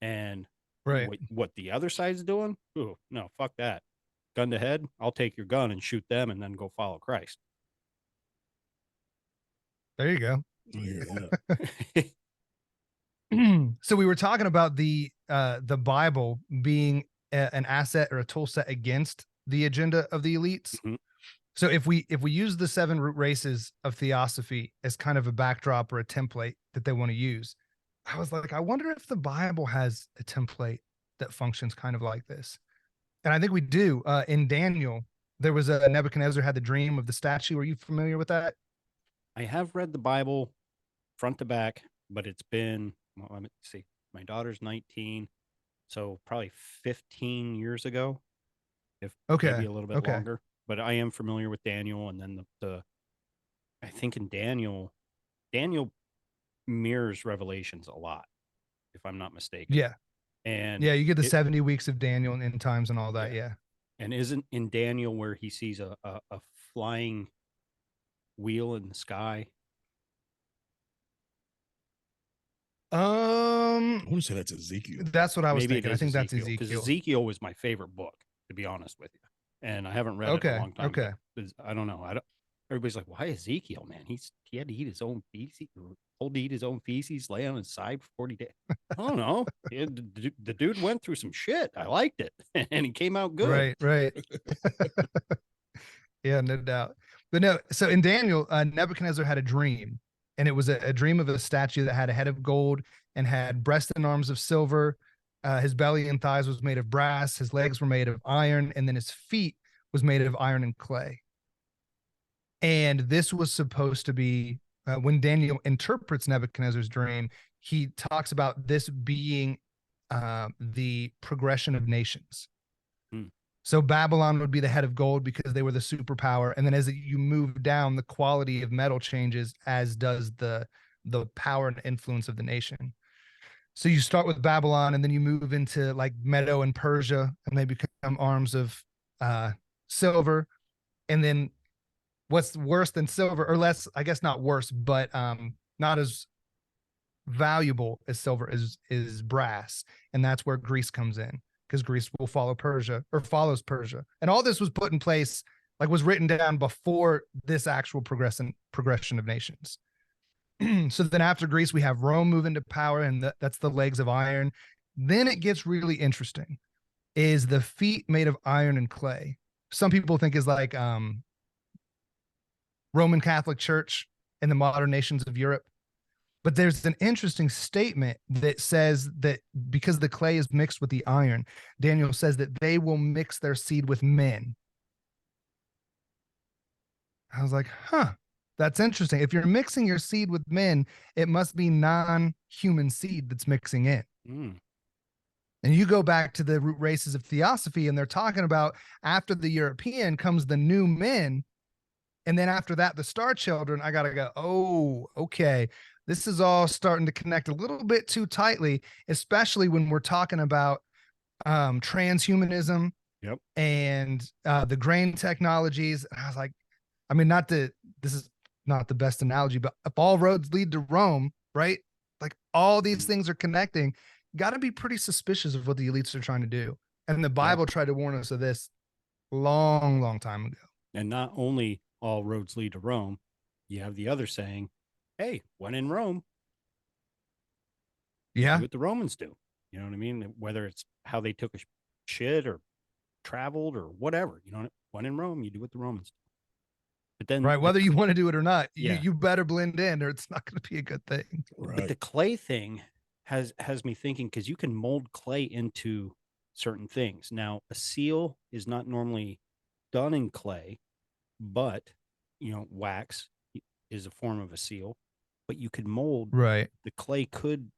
And Right. what the other side's doing, ooh, no, fuck that. Gun to head, I'll take your gun and shoot them and then go follow Christ. There you go. I hear that. So we were talking about the Bible being an asset or a tool set against the agenda of the elites. Mhm. So if we use the 7 root races of theosophy as kind of a backdrop or a template that they want to use, I was like, I wonder if the Bible has a template that functions kind of like this. And I think we do. In Daniel, there was a Nebuchadnezzar had the dream of the statue. Are you familiar with that? I have read the Bible front to back, but it's been, well, let me see, my daughter's 19, so probably 15 years ago, if maybe Okay. a little bit Okay. longer. But I am familiar with Daniel, and then the I think in Daniel mirrors Revelations a lot, if I'm not mistaken. Yeah. And Yeah. You get the it, 70 weeks of Daniel and end times and all that. yeah, Yeah. and isn't in Daniel where he sees a flying wheel in the sky? I want to say that's Ezekiel. That's what I was Maybe it thinking. I is think that's Ezekiel, because Ezekiel. Ezekiel was my favorite book, to be honest with you. And I haven't read it in a Okay. long time. Okay. I don't know. I don't. Everybody's like, why Ezekiel, man? He had to eat his own feces, told to eat his own feces, lay on his side for 40 days. I don't know. The dude went through some shit. I liked it, and he came out good. Right. Right. Yeah, no doubt. But no, so in Daniel, Nebuchadnezzar had a dream, and it was a dream of a statue that had a head of gold and had breast and arms of silver. His belly and thighs was made of brass. His legs were made of iron, and then his feet was made of iron and clay. And this was supposed to be when Daniel interprets Nebuchadnezzar's dream, he talks about this being the progression of nations. Hmm. So Babylon would be the head of gold because they were the superpower, and then as you move down, the quality of metal changes, as does the power and influence of the nation. So you start with Babylon, and then you move into like Medo and Persia, and they become arms of silver. And then what's worse than silver, or less, I guess not worse, but not as valuable as silver is brass, and that's where Greece comes in, because Greece will follow Persia, or follows Persia. And all this was put in place, like was written down before this actual progression of nations. So then after Greece, we have Rome move into power, and that's the legs of iron. Then it gets really interesting, is the feet made of iron and clay. Some people think is like Roman Catholic Church in the modern nations of Europe. But there's an interesting statement that says that because the clay is mixed with the iron, Daniel says that they will mix their seed with men. I was like, huh, that's interesting. If you're mixing your seed with men, it must be non-human seed that's mixing in. Hmm. And you go back to the root races of theosophy, and they're talking about after the European comes the new men. And then after that, the star children. I got to go, oh, okay. This is all starting to connect a little bit too tightly, especially when we're talking about transhumanism. Yep. And the grain technologies. And I was like, I mean, this is not the best analogy, but if all roads lead to Rome, right? Like all these things are connecting. Got to be pretty suspicious of what the elites are trying to do. And the Bible tried to warn us of this long time ago. And not only all roads lead to Rome, you have the other saying, hey, when in Rome, Yeah. do what the Romans do. You know what I mean? Whether it's how they took a shit or traveled or whatever, you know, when in Rome, you do what the Romans do. But then, right, whether you want to do it or not, yeah, you better blend in, or it's not going to be a good thing. Right. But the clay thing has me thinking, because you can mold clay into certain things. Now, a seal is not normally done in clay, but you know, wax, is a form of a seal, but you could mold Right. the clay could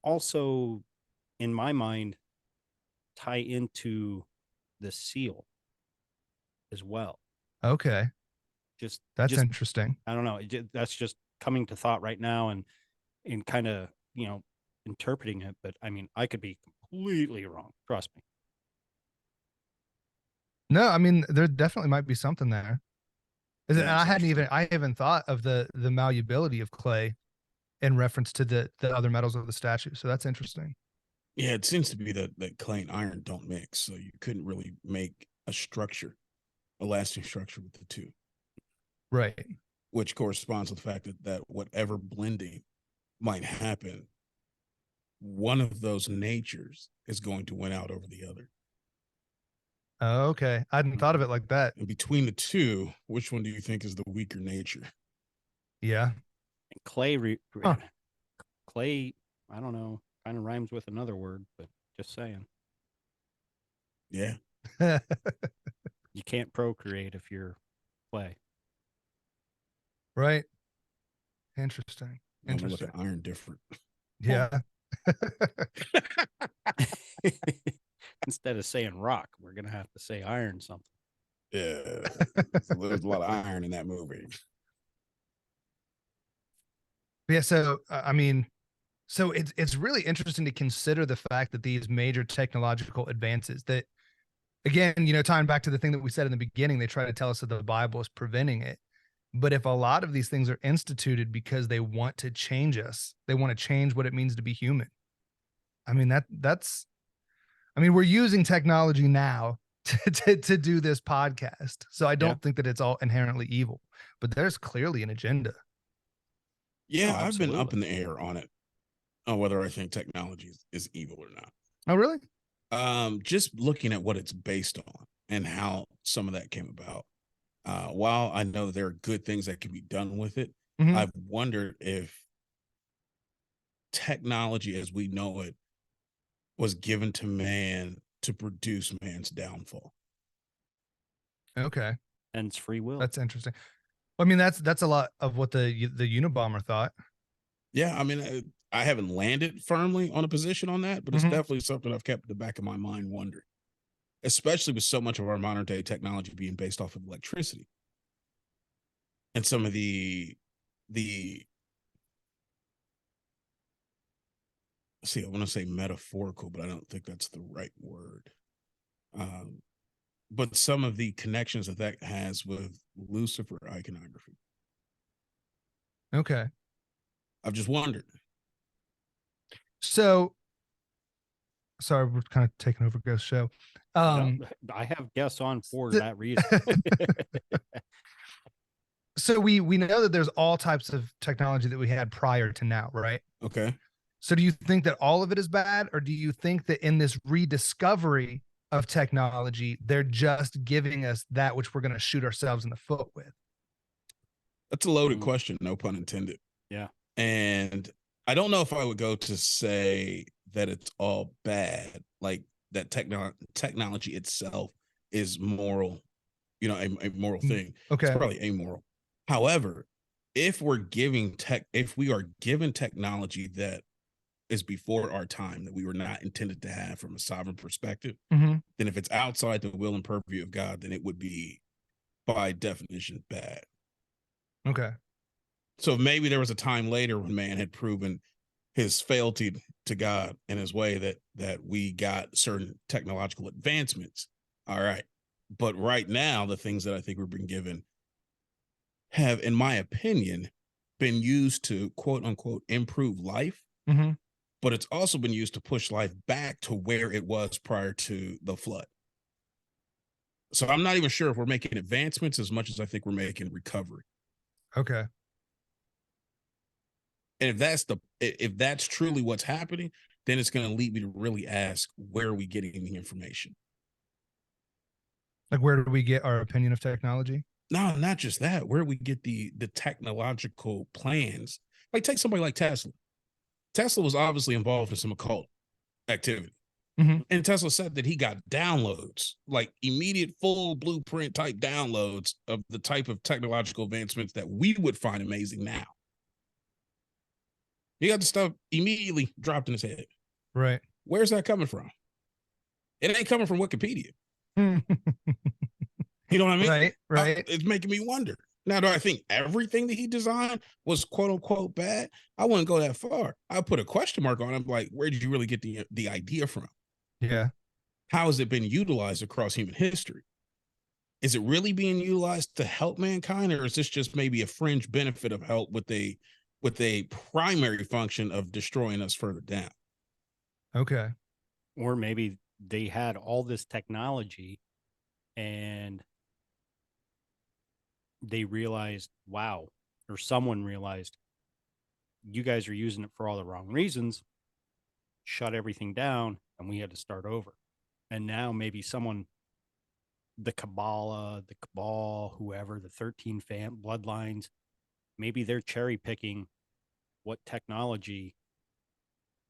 also, in my mind, tie into the seal as well. Okay. That's Just interesting. I don't know. That's just coming to thought right now, and kind of interpreting it. But I mean, I could be completely wrong. Trust me. No, I mean, there definitely might be something there. And Yeah, it's interesting. I haven't thought of the malleability of clay in reference to the other metals of the statue. So that's interesting. Yeah, it seems to be that clay and iron don't mix, so you couldn't really make a lasting structure with the two, Right. which corresponds with the fact that whatever blending might happen, one of those natures is going to win out over the other. Okay. I hadn't thought of it like that. And between the two, which one do you think is the weaker nature? Yeah. And clay, Huh. clay. I don't know. Kind of rhymes with another word, but just saying. Yeah. You can't procreate if you're clay. Right. Interesting. And we look Interesting. at iron different. Yeah. Instead of saying rock, we're gonna have to say iron something. Yeah. So there's a lot of iron in that movie. Yeah. So I mean, so it's really interesting to consider the fact that these major technological advances that, again, tying back to the thing that we said in the beginning, they try to tell us that the Bible is preventing it. But if a lot of these things are instituted because they want to change us, they want to change what it means to be human. I mean, we're using technology now to do this podcast. So I don't think that it's all inherently evil, but there's clearly an agenda. Yeah, Oh, I've been up in absolutely. the air on it, on whether I think technology is evil or not. Oh, really? Just looking at what it's based on and how some of that came about. While I know there are good things that can be done with it, Mhm. I've wondered if technology as we know it was given to man to produce man's downfall. Okay. And it's free will. That's interesting. I mean, that's a lot of what the Unabomber thought. Yeah, I mean, I haven't landed firmly on a position on that, but it's Mhm. definitely something I've kept at the back of my mind wondering, especially with so much of our modern day technology being based off of electricity and some of the see, I want to say metaphorical, but I don't think that's the right word. Um, but some of the connections that has with Lucifer iconography. Okay. I've just wondered. So, sorry, we're kind of taking over Ghost Show. No, I have guests on for that reason. So we know that there's all types of technology that we had prior to now, right? Okay. So do you think that all of it is bad, or do you think that in this rediscovery of technology, they're just giving us that which we're going to shoot ourselves in the foot with? That's a loaded question, no pun intended. Yeah. And I don't know if I would go to say that it's all bad, like that technology itself is moral, a moral thing. It's Okay. probably amoral. However, if we are given technology that is before our time that we were not intended to have from a sovereign perspective, Mhm. then if it's outside the will and purview of God, then it would be by definition bad. Okay. So maybe there was a time later when man had proven his fealty to God in his way that we got certain technological advancements. All right. But right now, the things that I think we've been given have, in my opinion, been used to quote unquote improve life. Mhm. But it's also been used to push life back to where it was prior to the flood. So I'm not even sure if we're making advancements as much as I think we're making recovery. Okay. And if that's truly what's happening, then it's going to lead me to really ask, where are we getting the information? Like, where do we get our opinion of technology? No, not just that. Where do we get the technological plans? Like, take somebody like Tesla. Tesla was obviously involved in some occult activity. And Tesla said that he got downloads, like immediate full blueprint type downloads of the type of technological advancements that we would find amazing now. He got the stuff immediately dropped in his head. Right. Where's that coming from? It ain't coming from Wikipedia. You know what I mean? Right. It's making me wonder. Now, do I think everything that he designed was quote unquote bad? I wouldn't go that far. I put a question mark on it. Like, where did you really get the idea from? Yeah. How has it been utilized across human history? Is it really being utilized to help mankind, or is this just maybe a fringe benefit of help with a primary function of destroying us further down? Okay. Or maybe they had all this technology and they realized, wow, or someone realized, you guys are using it for all the wrong reasons, shut everything down, and we had to start over. And now maybe someone, the Kabbalah, the Cabal, whoever, the 13 bloodlines, maybe they're cherry picking what technology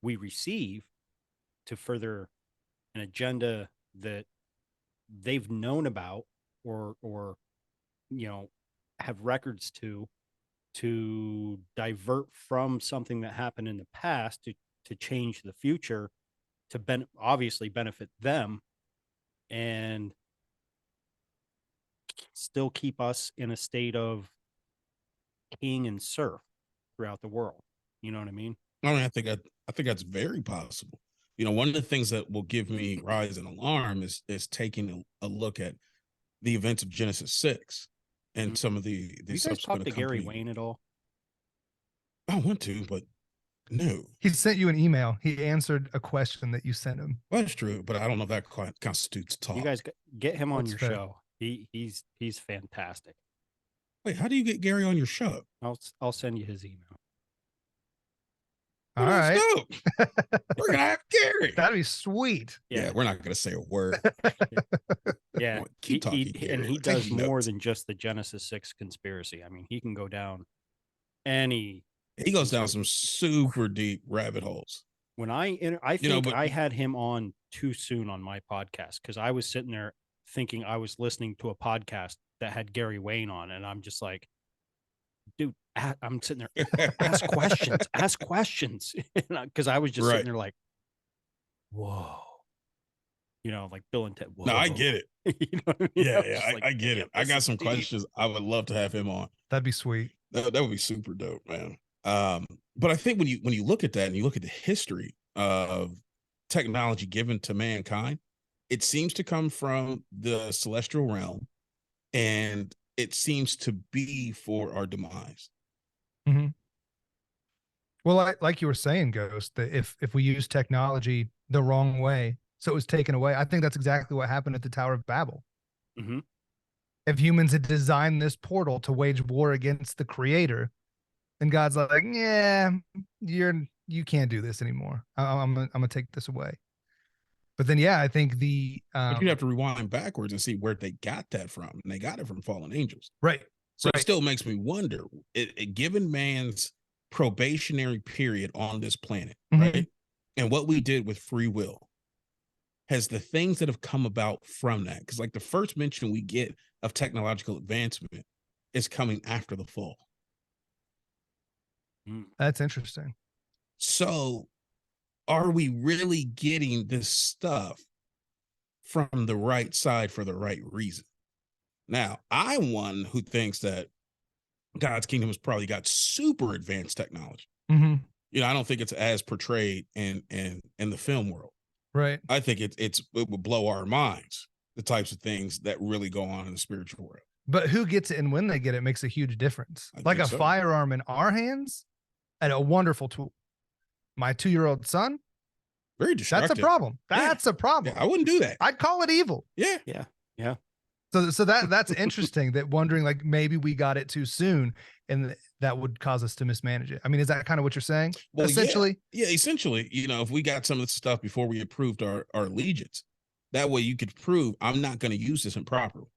we receive to further an agenda that they've known about or have records to divert from something that happened in the past to change the future to obviously benefit them and still keep us in a state of king and serf throughout the world. You know what I mean? I think that's very possible. One of the things that will give me rise and alarm is taking a look at the events of Genesis 6 and some of the you guys subsequent talked to Gary Wayne at all? I want to, but no. He sent you an email. He answered a question that you sent him. Well, that's true, but I don't know if that constitutes talk. You guys get him on That's your fair. show. He's fantastic. Wait, how do you get Gary on your show? I'll send you his email. All right. We're gonna have Gary. That'd be sweet. Yeah, we're not gonna say a word. Yeah, keep talking. And he does more than just the Genesis 6 conspiracy. I mean, he can go down he goes down some super deep rabbit holes. When I think I had him on too soon on my podcast because I was sitting there thinking I was listening to a podcast that had Gary Wayne on, and I'm just like, dude, I'm sitting there, ask questions, because I was just sitting there like, whoa, like Bill and Ted. Whoa. No, I get it. You know what I mean? Yeah, I get it. I got some questions. I would love to have him on. That'd be sweet. That would be super dope, man. But I think when you look at that and you look at the history of technology given to mankind, it seems to come from the celestial realm, and it seems to be for our demise. Mm-hmm. Well, like you were saying, Ghost, that if we use technology the wrong way, so it was taken away, I think that's exactly what happened at the Tower of Babel. Mm-hmm. If humans had designed this portal to wage war against the creator, then God's like, yeah, you can't do this anymore. I'm gonna take this away. But then, yeah, I think but you'd have to rewind backwards and see where they got that from. And they got it from fallen angels. Right. So it still makes me wonder, given man's probationary period on this planet, right? And what we did with free will, has the things that have come about from that, because like the first mention we get of technological advancement is coming after the fall. That's interesting. So are we really getting this stuff from the right side for the right reason? Now, I'm one who thinks that God's kingdom has probably got super advanced technology. Mm-hmm. I don't think it's as portrayed in the film world. Right. I think it would blow our minds, the types of things that really go on in the spiritual world. But who gets it and when they get it makes a huge difference. Like a firearm in our hands, and a wonderful tool. My 2-year-old son, very destructive. That's a problem. That's a problem. Yeah, I wouldn't do that. I'd call it evil. Yeah. So that's interesting. That wondering like maybe we got it too soon, and that would cause us to mismanage it. I mean, is that kind of what you're saying? Well, essentially, yeah. Essentially, if we got some of this stuff before we approved our allegiance, that way you could prove I'm not going to use this improperly.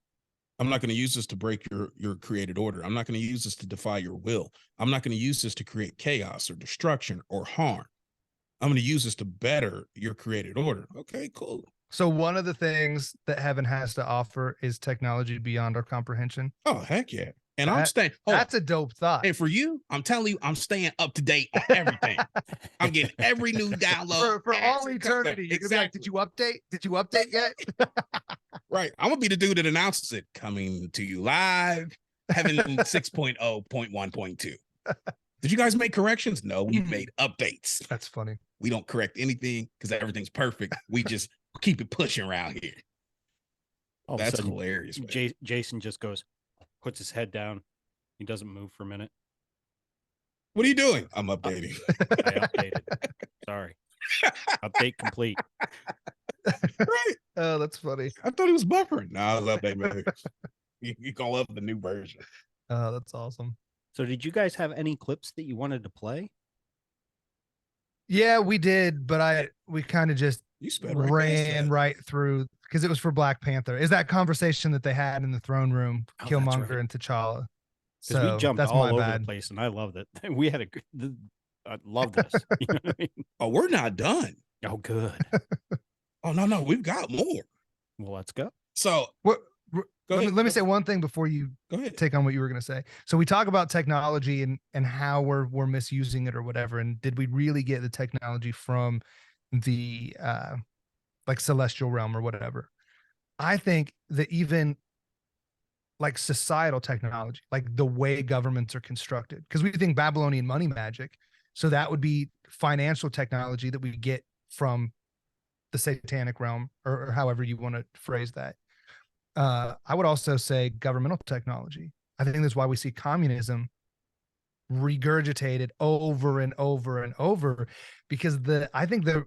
I'm not going to use this to break your created order. I'm not going to use this to defy your will. I'm not going to use this to create chaos or destruction or harm. I'm going to use this to better your created order. Okay, cool. So one of the things that heaven has to offer is technology beyond our comprehension. Oh, heck yeah. And I'm staying. That's a dope thought. And for you, I'm telling you, I'm staying up to date on everything. I'm getting every new download for all eternity. You're gonna be like, did you update? Did you update yet? Right. I'm gonna be the dude that announces it coming to you live. Heaven 6.0.1.2. Did you guys make corrections? No, we made updates. That's funny. We don't correct anything because everything's perfect. We just keep it pushing around here. That's sudden, hilarious. Jason just puts his head down. He doesn't move for a minute. What are you doing? I'm updating. I updated. Sorry. Update complete. Right. Oh, that's funny. I thought he was buffering. No, I was updating. You gonna love the new version. Oh, that's awesome. So did you guys have any clips that you wanted to play? Yeah, we did, but we kind of just ran right through because it was for Black Panther. Is that conversation that they had in the throne room, Killmonger and T'Challa? So we jumped all over the place, and I loved it. We had I love this. You know what I mean? Oh, we're not done. Oh, good. Oh, no, we've got more. Well, let's go. So let me say one thing before you take on what you were going to say. So we talk about technology and how we're misusing it or whatever. And did we really get the technology from the like celestial realm or whatever? I think that even like societal technology, like the way governments are constructed, because we think Babylonian money magic. So that would be financial technology that we get from the satanic realm, or however you want to phrase that. I would also say governmental technology. I think that's why we see communism regurgitated over and over and over, because I think the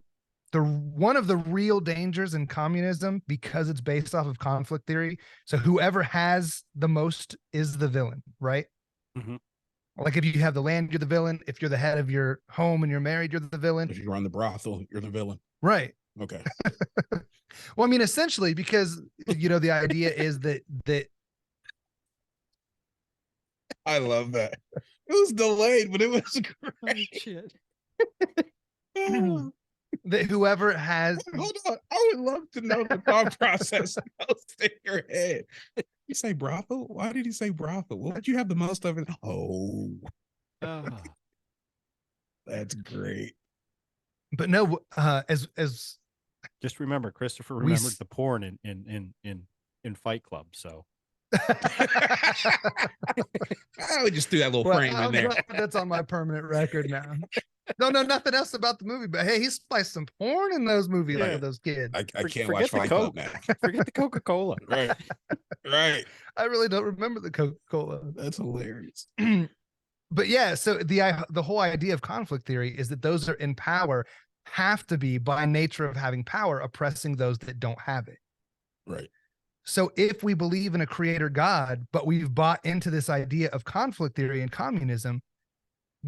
one of the real dangers in communism, because it's based off of conflict theory. So whoever has the most is the villain, right? Mm-hmm. Like if you have the land, you're the villain. If you're the head of your home and you're married, you're the villain. If you run the brothel, you're the villain. Right. Okay. Well, I mean, essentially, because the idea is that I love that. It was delayed, but it was great. Oh, shit. That whoever has hold on, I would love to know the thought process in your head. You say brothel? Why did he say brothel? What would you have the most of it? Oh. That's great. But no, as just remember, Christopher remembered the porn in Fight Club. So I would just do that little frame in there. That's on my permanent record now. Don't know nothing else about the movie, but hey, he spliced some porn in those movies, like those kids. I can't watch Fight Club now. Forget the Coca-Cola. Right. I really don't remember the Coca-Cola. That's hilarious. But yeah, so the whole idea of conflict theory is that those that are in power have to be, by nature of having power, oppressing those that don't have it. Right. So if we believe in a creator God, but we've bought into this idea of conflict theory and communism,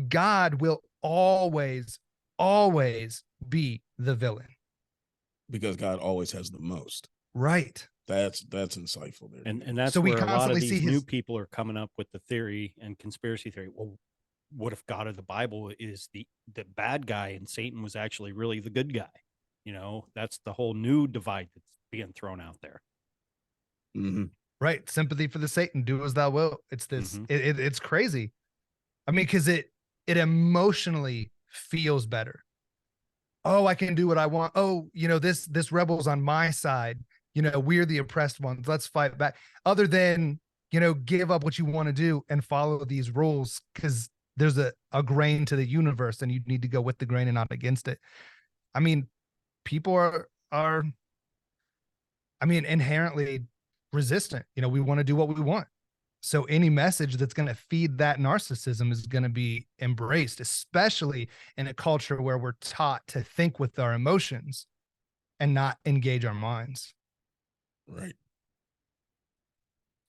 God will always be the villain. Because God always has the most. Right. That's insightful there. And that's so where a lot of these new people are coming up with the theory and conspiracy theory. Well, what if God of the Bible is the bad guy and Satan was actually really the good guy? That's the whole new divide that's being thrown out there. Mm-hmm. Right. Sympathy for the Satan, do as thou wilt. It's this, it's crazy. I mean, because it emotionally feels better. Oh, I can do what I want. Oh, this rebel's on my side. We're the oppressed ones. Let's fight back. Other than, give up what you want to do and follow these rules, because there's a grain to the universe and you need to go with the grain and not against it. I mean, people are inherently resistant. We want to do what we want. So any message that's going to feed that narcissism is going to be embraced, especially in a culture where we're taught to think with our emotions and not engage our minds. Right.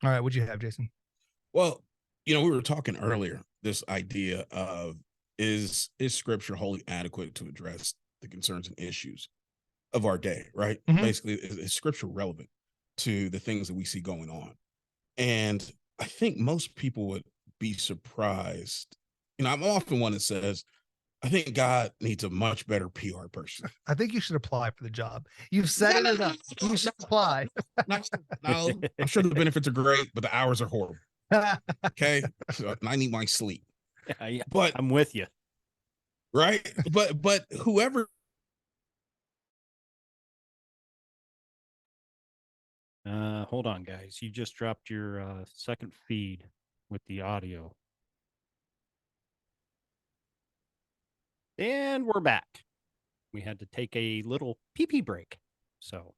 All right. What'd you have, Jason? Well, we were talking earlier, this idea of is scripture wholly adequate to address the concerns and issues of our day, right? Mm-hmm. Basically, is scripture relevant to the things that we see going on? And I think most people would be surprised. I'm often one that says, I think God needs a much better PR person. I think you should apply for the job. You've said it enough. You should apply. No, I'm sure the benefits are great, but the hours are horrible. Okay, so, and I need my sleep. Yeah, But I'm with you. right, but whoever. Hold on, guys. You just dropped your second feed with the audio. And we're back. We had to take a little pee-pee break. So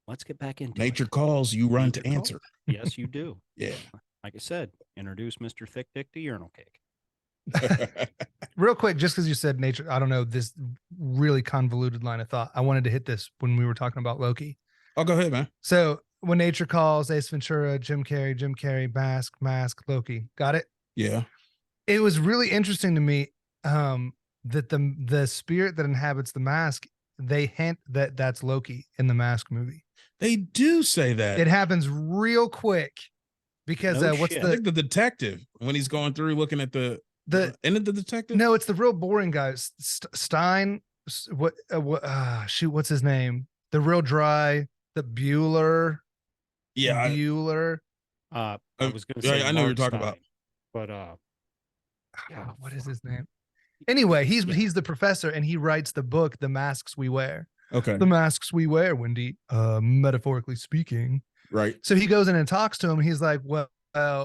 let's get back into Nature it. calls, you run Nature to answer. calls. Yes, you do. Yeah. Like I said, introduce Mr. Thick Dick to urinal cake. Real quick, just because you said nature, I don't know, this really convoluted line of thought. I wanted to hit this when we were talking about Loki. Oh, go ahead, man. So when nature calls, Ace Ventura, Jim Carrey, Mask, Loki. Got it? Yeah. It was really interesting to me that the spirit that inhabits the mask, they hint that that's Loki in the Mask movie. They do say that. It happens real quick because No what's shit. I think the detective, when he's going through looking at the and the detective. No, it's the real boring guy. Stein. What's his name? The real dry. The Bueller. Yeah. Bueller. I was going to say, I know what you're talking about. But what is his name? Anyway, he's the professor, and he writes the book, The Masks We Wear. Okay. The masks we wear, Wendy. Metaphorically speaking. Right. So he goes in and talks to him. He's like, well,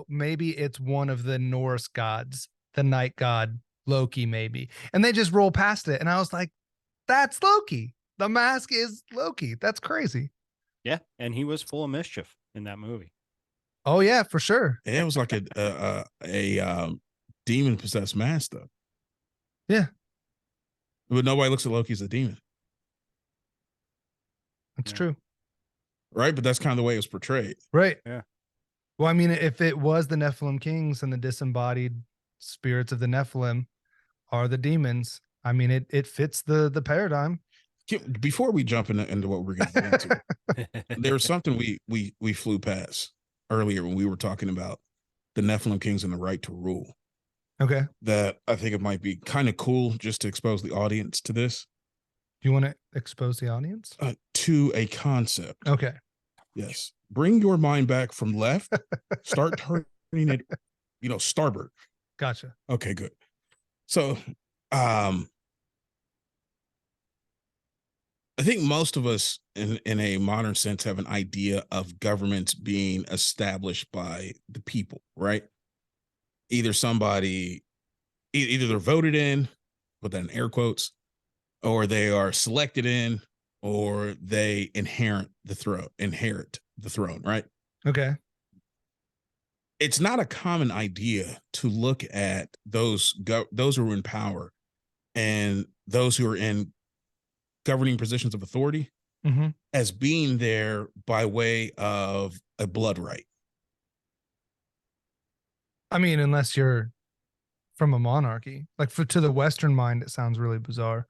maybe it's one of the Norse gods, the night god, Loki, maybe. And they just roll past it. And I was like, that's Loki. The mask is Loki. That's crazy. yeah, and he was full of mischief in that movie. Oh, yeah, for sure. It was like a demon possessed mask, though. Yeah. But nobody looks at Loki as a demon. That's Yeah. true. Right. But that's kind of the way it was portrayed. Right. Yeah. Well, I mean, if it was the Nephilim kings and the disembodied spirits of the Nephilim are the demons, I mean, it fits the paradigm. Before we jump into what we're going to get into, there was something we flew past earlier when we were talking about the Nephilim kings and the right to rule. Okay. That I think it might be kind of cool just to expose the audience to this. Do you want to expose the audience? To a concept. Okay. Yes. Bring your mind back from left. Start turning it, starboard. Gotcha. Okay, good. So, I think most of us in a modern sense have an idea of governments being established by the people, right? Either they're voted in, put that in air quotes, or they are selected in, or they inherit the throne, right? Okay. It's not a common idea to look at those who are in power and those who are in governing positions of authority as being there by way of a blood right. I mean, unless you're from a monarchy, like to the Western mind, it sounds really bizarre.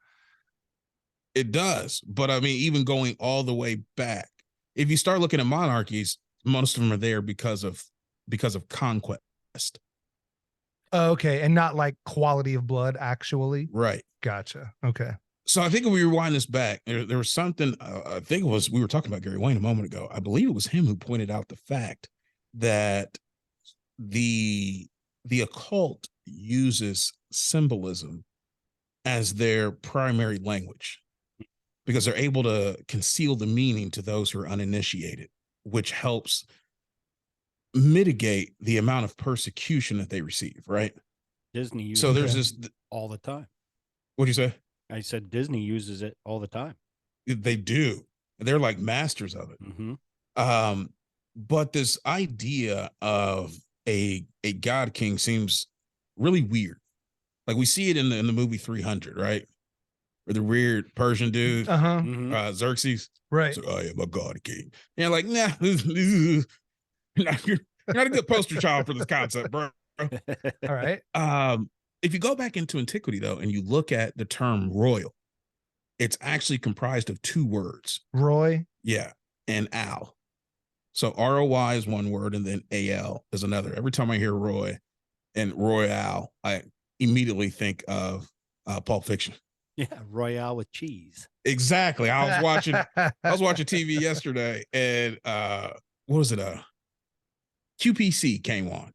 It does. But I mean, even going all the way back, if you start looking at monarchies, most of them are there because of conquest. Okay. And not like quality of blood, actually. Right. Gotcha. Okay. So I think if we rewind this back, there was something, I think it was, we were talking about Gary Wayne a moment ago. I believe it was him who pointed out the fact that the occult uses symbolism as their primary language because they're able to conceal the meaning to those who are uninitiated, which helps mitigate the amount of persecution that they receive, right? Disney uses So there's it this all the time. What'd you say? I said Disney uses it all the time. They do. They're like masters of it. Mm-hmm. But this idea of a god king seems really weird. Like we see it in the movie 300, right? Where the weird Persian dude, Xerxes, right? So, I am a god king. And like, nah, you're not a good poster child for this concept, bro. All right. If you go back into antiquity, though, and you look at the term royal, it's actually comprised of two words. Roy? Yeah, and al. So ROY is one word, and then AL is another. Every time I hear Roy and Royale, I immediately think of Pulp Fiction. Yeah, Royale with cheese. Exactly. I was watching TV yesterday, and what was it? QPC came on.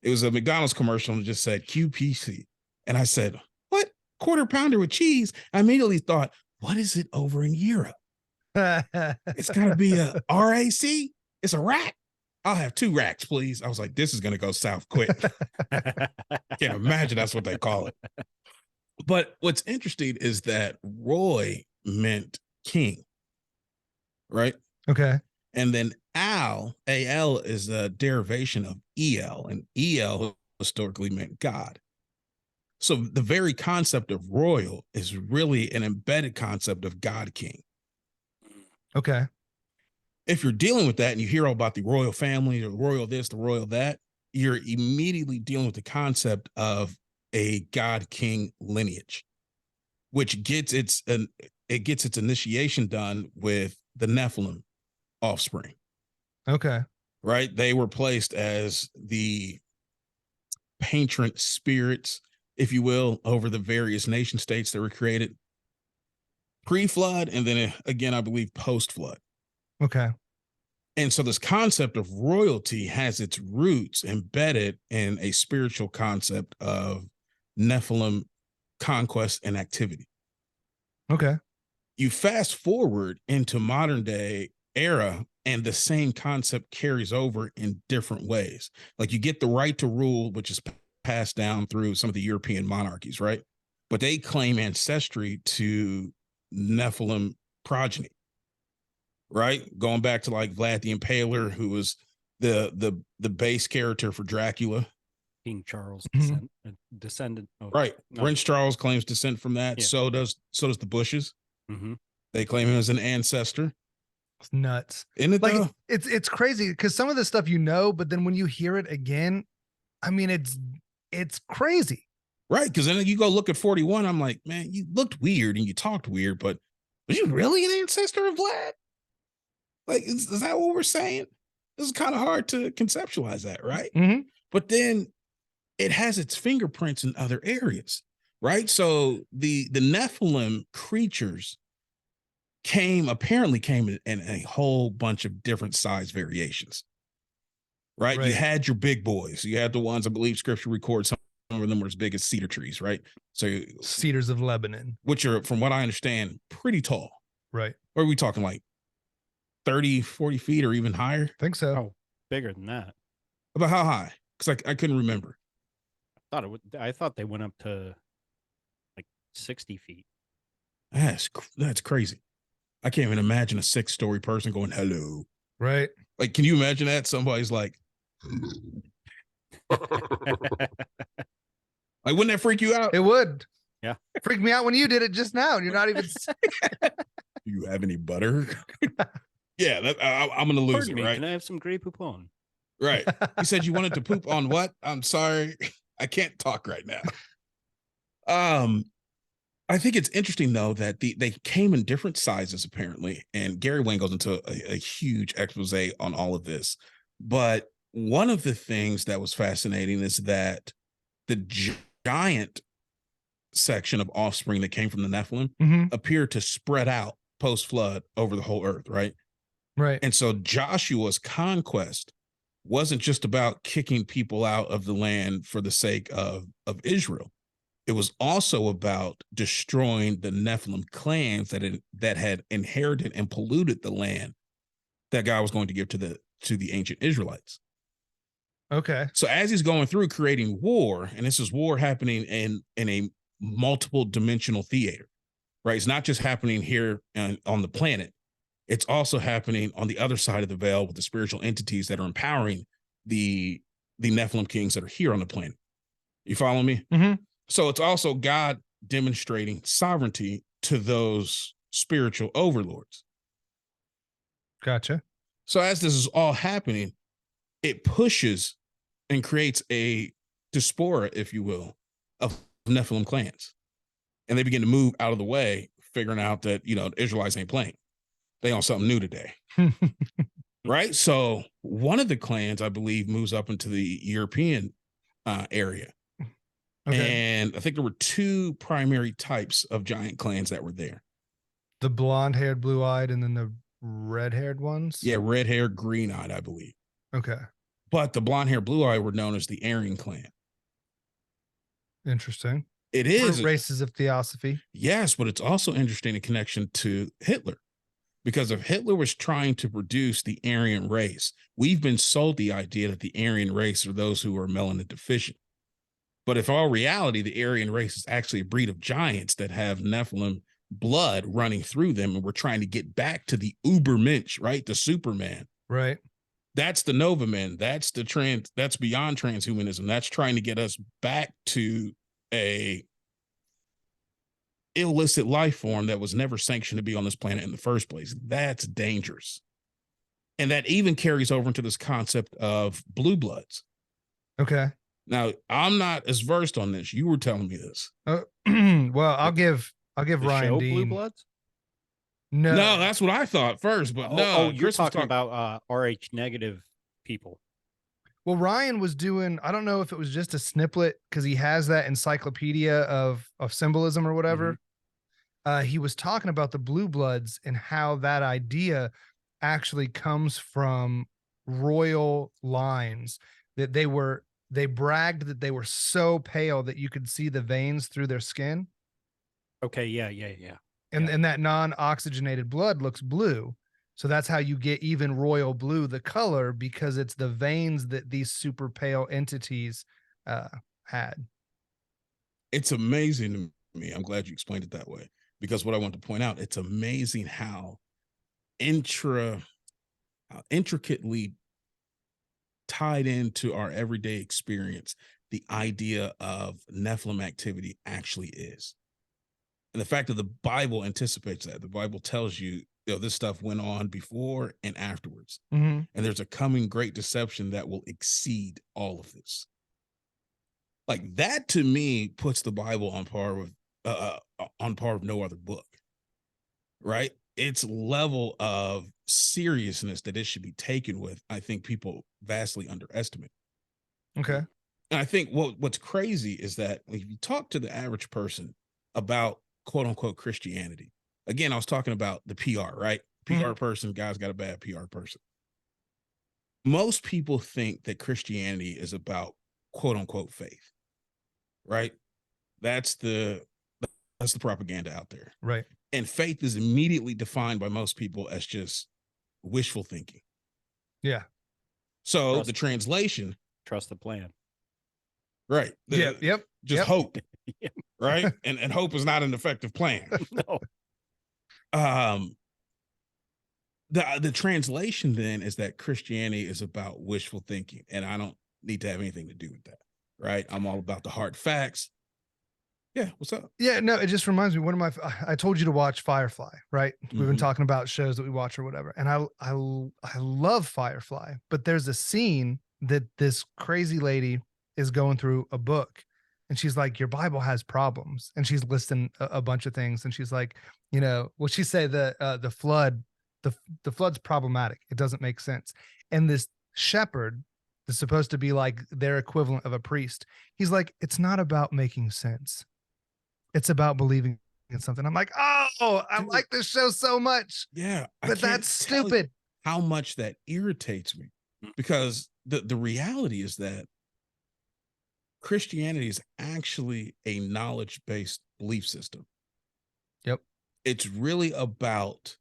It was a McDonald's commercial and it just said QPC. And I said, what? Quarter pounder with cheese? I immediately thought, what is it over in Europe? It's got to be a RAC. It's a rack. I'll have 2 racks, please. I was like, this is going to go south quick. Can't imagine that's what they call it. But what's interesting is that Roy meant king, right? Okay. And then Al is a derivation of El, and El historically meant God. So the very concept of royal is really an embedded concept of God King. Okay. If you're dealing with that and you hear all about the royal family, the royal this, the royal that, you're immediately dealing with the concept of a God King lineage, which gets its initiation done with the Nephilim offspring. Okay. Right? They were placed as the patron spirits, if you will, over the various nation states that were created pre-flood, and then again, I believe post-flood. Okay. And so this concept of royalty has its roots embedded in a spiritual concept of Nephilim conquest and activity. Okay. You fast forward into modern day era, and the same concept carries over in different ways. Like you get the right to rule, which is passed down through some of the European monarchies, right? But they claim ancestry to Nephilim progeny, right? Going back to like Vlad the Impaler, who was the base character for Dracula. King Charles descendant. Oh, right. no. Prince Charles claims descent from that. Yeah. So does the Bushes. Mm-hmm. They claim him as an ancestor. It's nuts. Isn't it, like though? it's crazy because some of this stuff but then when you hear it again, I mean it's crazy. Right. Because then you go look at 41. I'm like, man, you looked weird and you talked weird, but was you really an ancestor of Vlad? Like, is that what we're saying? This is kind of hard to conceptualize that, right? Mm-hmm. But then it has its fingerprints in other areas, right? So the Nephilim creatures apparently came in a whole bunch of different size variations, right? You had your big boys. You had the ones, I believe scripture records, some of them were as big as cedar trees, right? So cedars of Lebanon, which are, from what I understand, pretty tall. Right. Or are we talking like 30, 40 feet or even higher? I think so. Oh, bigger than that. About how high? Because I couldn't remember. I thought they went up to like 60 feet. That's crazy. I can't even imagine a 6-story person going, hello. Right. Like, can you imagine that? Somebody's like, like, wouldn't that freak you out? It would. Yeah. It freaked me out when you did it just now. And you're not even. Do you have any butter? Yeah, I'm going to lose Pardon it, me, right? Can I have some gray poupon? Right. You said you wanted to poop on what? I'm sorry. I can't talk right now. I think it's interesting, though, that they came in different sizes, apparently. And Gary Wayne goes into a huge expose on all of this. But one of the things that was fascinating is that the giant section of offspring that came from the Nephilim appeared to spread out post-flood over the whole earth, right? Right. And so Joshua's conquest wasn't just about kicking people out of the land for the sake of Israel. It was also about destroying the Nephilim clans that had inherited and polluted the land that God was going to give to the ancient Israelites. Okay. So as he's going through creating war, and this is war happening in a multiple dimensional theater, right? It's not just happening here on the planet. It's also happening on the other side of the veil with the spiritual entities that are empowering the Nephilim kings that are here on the planet. You follow me? Mm-hmm. So it's also God demonstrating sovereignty to those spiritual overlords. Gotcha. So as this is all happening, it pushes and creates a diaspora, if you will, of Nephilim clans. And they begin to move out of the way, figuring out that, the Israelites ain't playing. They on something new today. Right? So one of the clans, I believe, moves up into the European area. And I think there were two primary types of giant clans that were there. The blonde-haired, blue-eyed, and then the red-haired ones? Yeah, red-haired, green-eyed, I believe. Okay. But the blonde-haired, blue-eyed were known as the Aryan clan. Interesting. It is. Races of theosophy. Yes, but it's also interesting in connection to Hitler. Because if Hitler was trying to produce the Aryan race, we've been sold the idea that the Aryan race are those who are melanin deficient. But if all reality, the Aryan race is actually a breed of giants that have Nephilim blood running through them, and we're trying to get back to the Ubermensch, right? The Superman. Right. That's the Nova Men. That's that's beyond transhumanism. That's trying to get us back to a illicit life form that was never sanctioned to be on this planet in the first place. That's dangerous. And that even carries over into this concept of blue bloods. Okay. Now, I'm not as versed on this. You were telling me this. Well, I'll give Ryan Dean. Blue Bloods? No, that's what I thought first, but no. Oh, you're talking about Rh negative people. Well, Ryan was doing, I don't know if it was just a sniplet because he has that encyclopedia of symbolism or whatever. He was talking about the blue bloods and how that idea actually comes from royal lines, that they bragged that they were so pale that you could see the veins through their skin. Okay, yeah. And that non-oxygenated blood looks blue. So that's how you get even royal blue, the color, because it's the veins that these super pale entities had. It's amazing to me. I'm glad you explained it that way, because what I want to point out, it's amazing how intricately tied into our everyday experience the idea of Nephilim activity actually is. And the fact that the Bible anticipates that. The Bible tells you, this stuff went on before and afterwards. And there's a coming great deception that will exceed all of this. Like, that to me puts the Bible on par with no other book, right? Its level of seriousness that it should be taken with, I think people vastly underestimate. Okay. And I think what's crazy is that if you talk to the average person about quote unquote Christianity, again, I was talking about the PR, right? PR person, guy's got a bad PR person. Most people think that Christianity is about quote unquote faith, right? That's the propaganda out there. Right. And faith is immediately defined by most people as just wishful thinking. Yeah. So the translation. Trust the plan. Right. Yep. Just hope. Right. And hope is not an effective plan. No. The translation then is that Christianity is about wishful thinking. And I don't need to have anything to do with that. Right. I'm all about the hard facts. Yeah, what's up? Yeah, no, it just reminds me, I told you to watch Firefly, right? We've been talking about shows that we watch or whatever. And I love Firefly, but there's a scene that this crazy lady is going through a book, and she's like, your Bible has problems. And she's listing a bunch of things. And she's like, she say the flood's problematic. It doesn't make sense. And this shepherd is supposed to be like their equivalent of a priest. He's like, it's not about making sense. It's about believing in something. I'm like, oh, I like this show so much. Yeah. But that's stupid. How much that irritates me, because the reality is that Christianity is actually a knowledge-based belief system. Yep. It's really about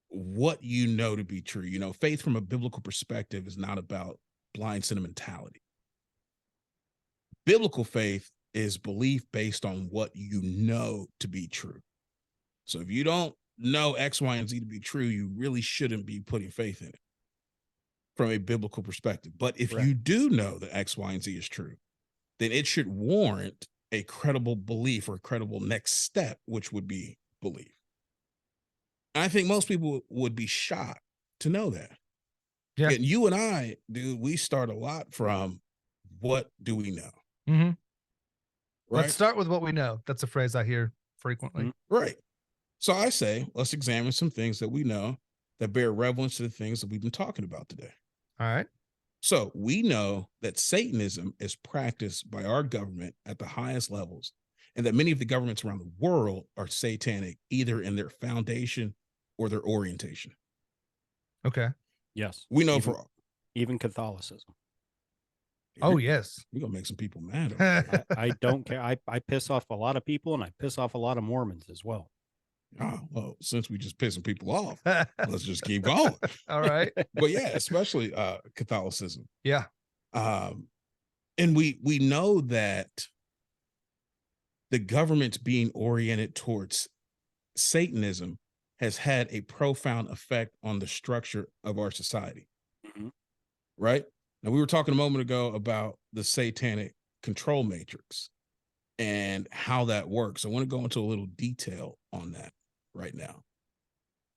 what you know to be true. Faith from a biblical perspective is not about blind sentimentality. Biblical faith is belief based on what you know to be true. So if you don't know X, Y, and Z to be true, you really shouldn't be putting faith in it from a biblical perspective. But if you do know that X, Y, and Z is true, then it should warrant a credible belief or a credible next step, which would be belief. And I think most people would be shocked to know that. Yeah. And you and I, dude, we start a lot from what do we know? Mm-hmm. Right? Let's start with what we know. That's a phrase I hear frequently. Right. So I say, let's examine some things that we know that bear relevance to the things that we've been talking about today. All right. So we know that Satanism is practiced by our government at the highest levels, and that many of the governments around the world are satanic, either in their foundation or their orientation. Okay. Yes. We know even, for even Catholicism. Oh, yes. We're gonna make some people mad. I don't care. I piss off a lot of people, and I piss off a lot of Mormons as well. Oh, well, since we just pissing people off, let's just keep going. All right. But yeah, especially Catholicism. Yeah. And we know that the government being oriented towards Satanism has had a profound effect on the structure of our society. Mm-hmm. Right? Now, we were talking a moment ago about the satanic control matrix and how that works. I want to go into a little detail on that right now.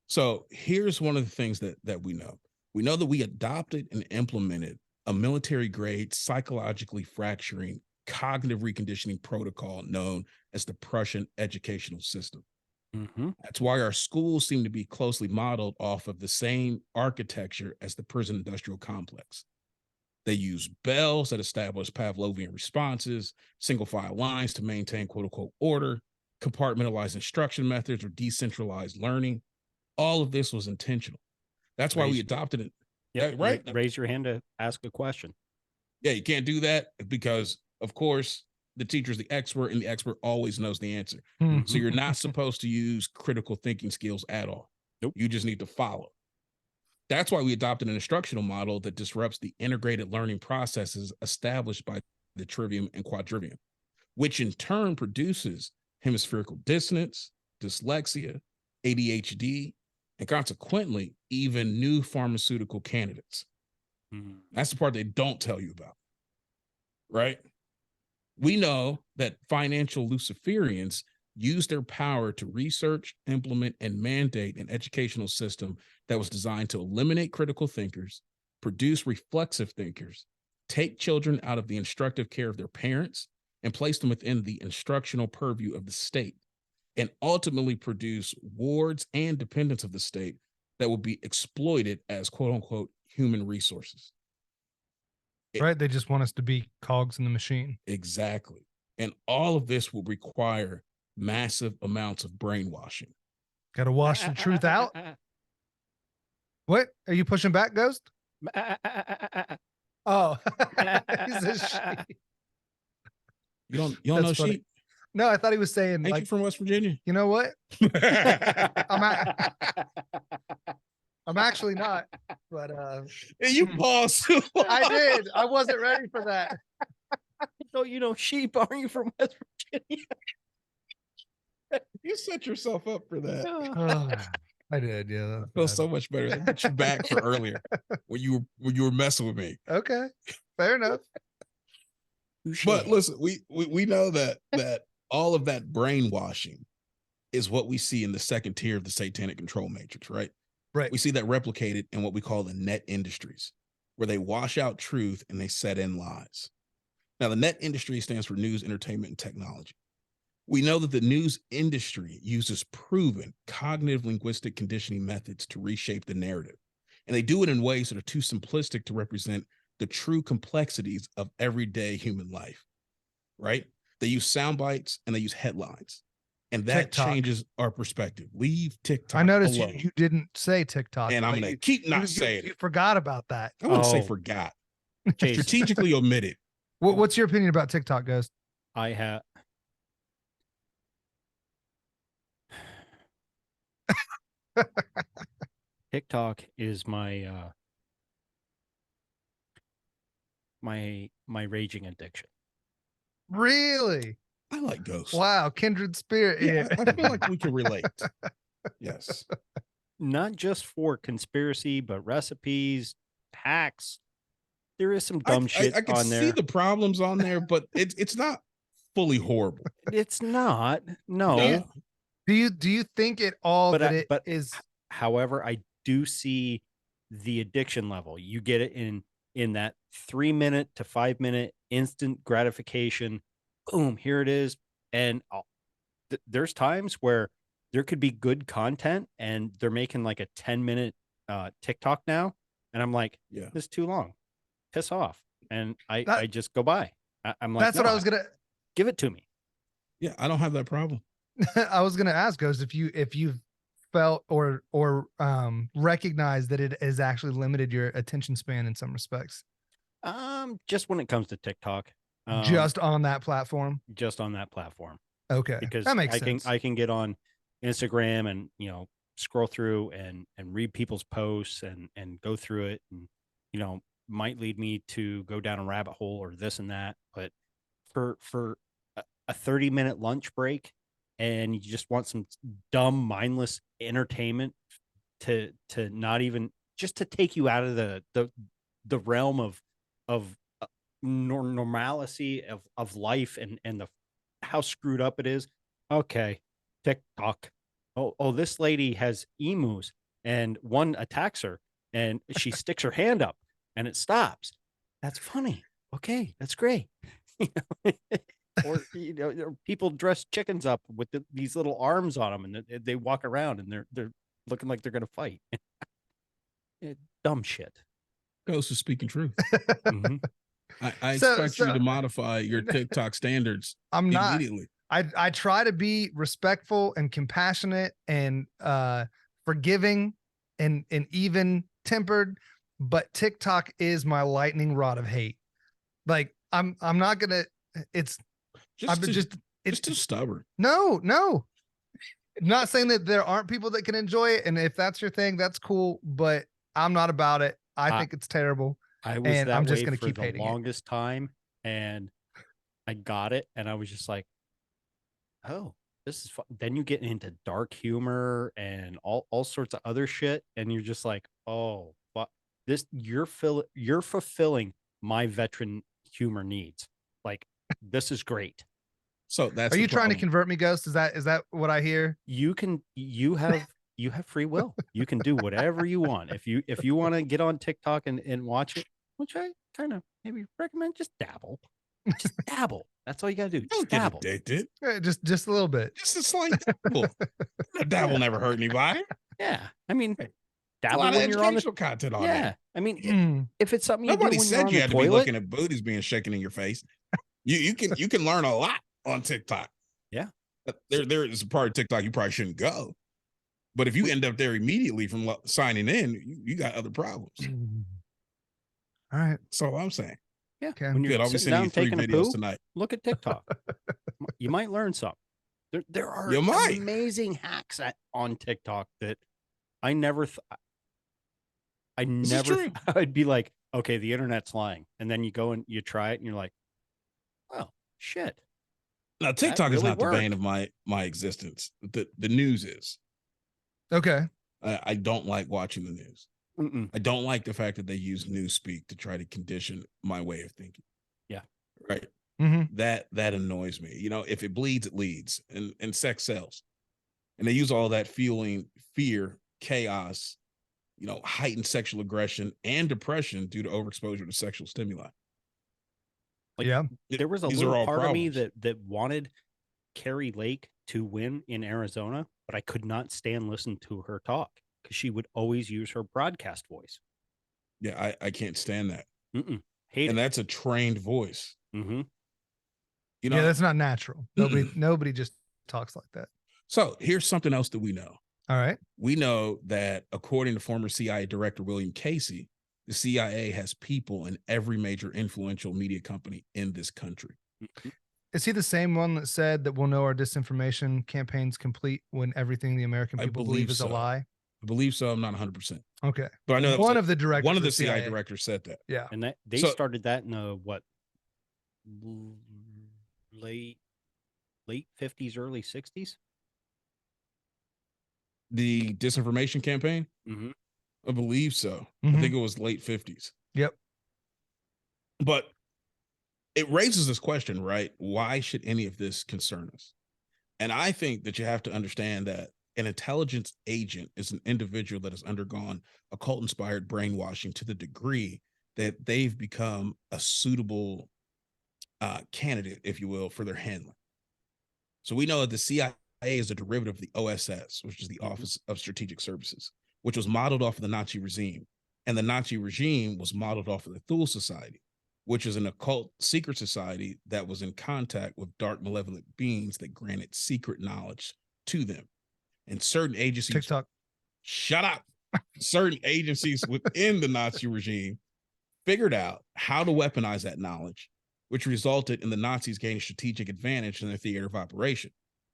So here's one of the things that we know. We know that we adopted and implemented a military grade, psychologically fracturing, cognitive reconditioning protocol known as the Prussian educational system. Mm-hmm. That's why our schools seem to be closely modeled off of the same architecture as the prison industrial complex. They use bells that establish Pavlovian responses, single file lines to maintain quote unquote order, compartmentalized instruction methods, or decentralized learning. All of this was intentional. That's why we adopted it. Yeah, right. Raise your hand to ask a question. Yeah, you can't do that because, of course, the teacher's the expert, and the expert always knows the answer. Mhm. So you're not supposed to use critical thinking skills at all. Nope. You just need to follow. That's why we adopted an instructional model that disrupts the integrated learning processes established by the trivium and quadrivium, which in turn produces hemispherical dissonance, dyslexia, ADHD, and consequently, even new pharmaceutical candidates. Mm-hmm. That's the part they don't tell you about, right? We know that financial Luciferians use their power to research, implement, and mandate an educational system that was designed to eliminate critical thinkers, produce reflexive thinkers, take children out of the instructive care of their parents, and place them within the instructional purview of the state, and ultimately produce wards and dependents of the state that will be exploited as quote unquote human resources. Right. They just want us to be cogs in the machine. Exactly. And all of this will require massive amounts of brainwashing. Got to wash the truth out. What? Are you pushing back, Ghost? Oh, he's a sheep. You don't know funny. sheep? No, I thought he was saying, Ain't like, you from West Virginia? you know what? I'm actually not, but you paused. I did. I wasn't ready for that. So, you know, sheep, are you from West Virginia? You set yourself up for that. Oh, I did, yeah. I feel so much better. I put you back for earlier when you were messing with me. Okay, fair enough. But listen, we know that all of that brainwashing is what we see in the second tier of the satanic control matrix, right? Right. We see that replicated in what we call the net industries, where they wash out truth and they set in lies. Now, the net industry stands for news, entertainment, and technology. We know that the news industry uses proven cognitive linguistic conditioning methods to reshape the narrative. And they do it in ways that are too simplistic to represent the true complexities of everyday human life, right? They use sound bites and they use headlines. And that TikTok changes our perspective. Leave TikTok I noticed alone. you didn't say TikTok. And I'm going to keep not saying you it. forgot about that. I wouldn't say forgot. Jason. Strategically omitted. What's your opinion about TikTok, Ghost? I have. TikTok is my my raging addiction. Really? I like ghosts. Wow, kindred spirit. Yeah, I feel like we can relate. Yes. Not just for conspiracy, but recipes, hacks. There is some dumb shit I can on there. see the problems on there, but it's not fully horrible. It's not. No. Do you think it all is? However, I do see the addiction level. You get it in that 3-minute to 5-minute instant gratification. Boom, here it is. And there's times where there could be good content and they're making like a 10-minute TikTok now. And I'm like, yeah, this is too long. piss off, and I That- just go by. I'm like, That's what "No, I was gonna. give it to me." Yeah, I don't have that problem. I was gonna ask, Ghost, if you felt or recognized that it has actually limited your attention span in some respects, Just when it comes to TikTok, just on that platform. just on that platform, Okay, because that makes I can sense. I can get on Instagram and scroll through and read people's posts and go through it, and might lead me to go down a rabbit hole or this and that. But for a 30-minute lunch break, and you just want some dumb, mindless entertainment to not even just to take you out of the realm of normalcy of life and the how screwed up it is. Okay, TikTok. Oh, this lady has emus, and one attacks her, and she sticks her hand up, and it stops. That's funny. Okay, that's great. You know? Or people dress chickens up with these little arms on them, and they walk around, and they're looking like they're gonna fight. Dumb shit. Ghost is speaking truth. Mhm. I expect you to modify your TikTok standards I'm not. immediately. I try to be respectful and compassionate and forgiving and even tempered, but TikTok is my lightning rod of hate. Like I'm not gonna. It's Just too stubborn. No. I'm not saying that there aren't people that can enjoy it, and if that's your thing, that's cool. But I'm not about it. I think it's terrible. I was and that I'm way just gonna for keep the hating it. longest time, and I got it, and I was just like, "Oh, this is fun." Then you get into dark humor and all sorts of other shit, and you're just like, "Oh, fuck. This you're fulfilling my veteran humor needs. Like, this is great." So that's Are the you trying to problem. convert me, Ghost? Is that what I hear? You have free will. You can do whatever you want. If you want to get on TikTok and watch it, which I kind of maybe recommend, just dabble. Just dabble. That's all you gotta do. Just Don't get dabble. addicted. Just a little bit. Just a slight dabble. A dabble never hurt anybody. Yeah. I mean, Hey, a dabble lot of when you're on the educational content on yeah. there. I mean, Mm. if it's something you Nobody do when you're said on you the had to be toilet, looking at booties being shaken in your face. You can learn a lot on TikTok. Yeah. There is a part of TikTok you probably shouldn't go. But if you end up there immediately from signing in, you got other problems. All right. That's all I'm saying. yeah. Okay. When you're Good. I'll be sitting sending down you 3 taking a videos poo, tonight. look at TikTok. You might learn something. There are You might. amazing hacks on TikTok that I never This is true. I'd be like, okay, the internet's lying. And then you go and you try it and you're like, oh shit. Now TikTok is really not the bane worked. of my existence. The news is. Okay. I don't like watching the news. Mm-mm. I don't like the fact that they use newspeak to try to condition my way of thinking. Yeah. Right. Mm-hmm. That annoys me. If it bleeds, it leads, and sex sells. And they use all that fueling fear, chaos, heightened sexual aggression and depression due to overexposure to sexual stimuli. Like, Yeah. there was a These are little all part problems. of me that wanted Carrie Lake to win in Arizona, but I could not stand listening to her talk because she would always use her broadcast voice. Yeah, I can't stand that. Hate And it. that's a trained voice. Mm-hmm. Yeah, that's not natural. Nobody just talks like that. So here's something else that we know. All right. We know that according to former CIA Director William Casey, the CIA has people in every major influential media company in this country. Is he the same one that said that we'll know our disinformation campaign's complete when everything the American people believe is a lie? I believe so. I'm not 100%. Okay. But I know one of the directors, one of the CIA directors said that. Yeah. And they started that in the late 50s, early 60s. The disinformation campaign? Mm-hmm. I believe so. Mm-hmm. I think it was late 50s. Yep. But it raises this question, right? Why should any of this concern us? And I think that you have to understand that an intelligence agent is an individual that has undergone occult-inspired brainwashing to the degree that they've become a suitable candidate, if you will, for their handling. So we know that the CIA is a derivative of the OSS, which is the Office of Strategic Services, which was modeled off of the Nazi regime. And the Nazi regime was modeled off of the Thule Society, which is an occult secret society that was in contact with dark malevolent beings that granted secret knowledge to them. And certain agencies, TikTok. shut up. Certain agencies within the Nazi regime figured out how to weaponize that knowledge, which resulted in the Nazis gaining strategic advantage in their theater of operation.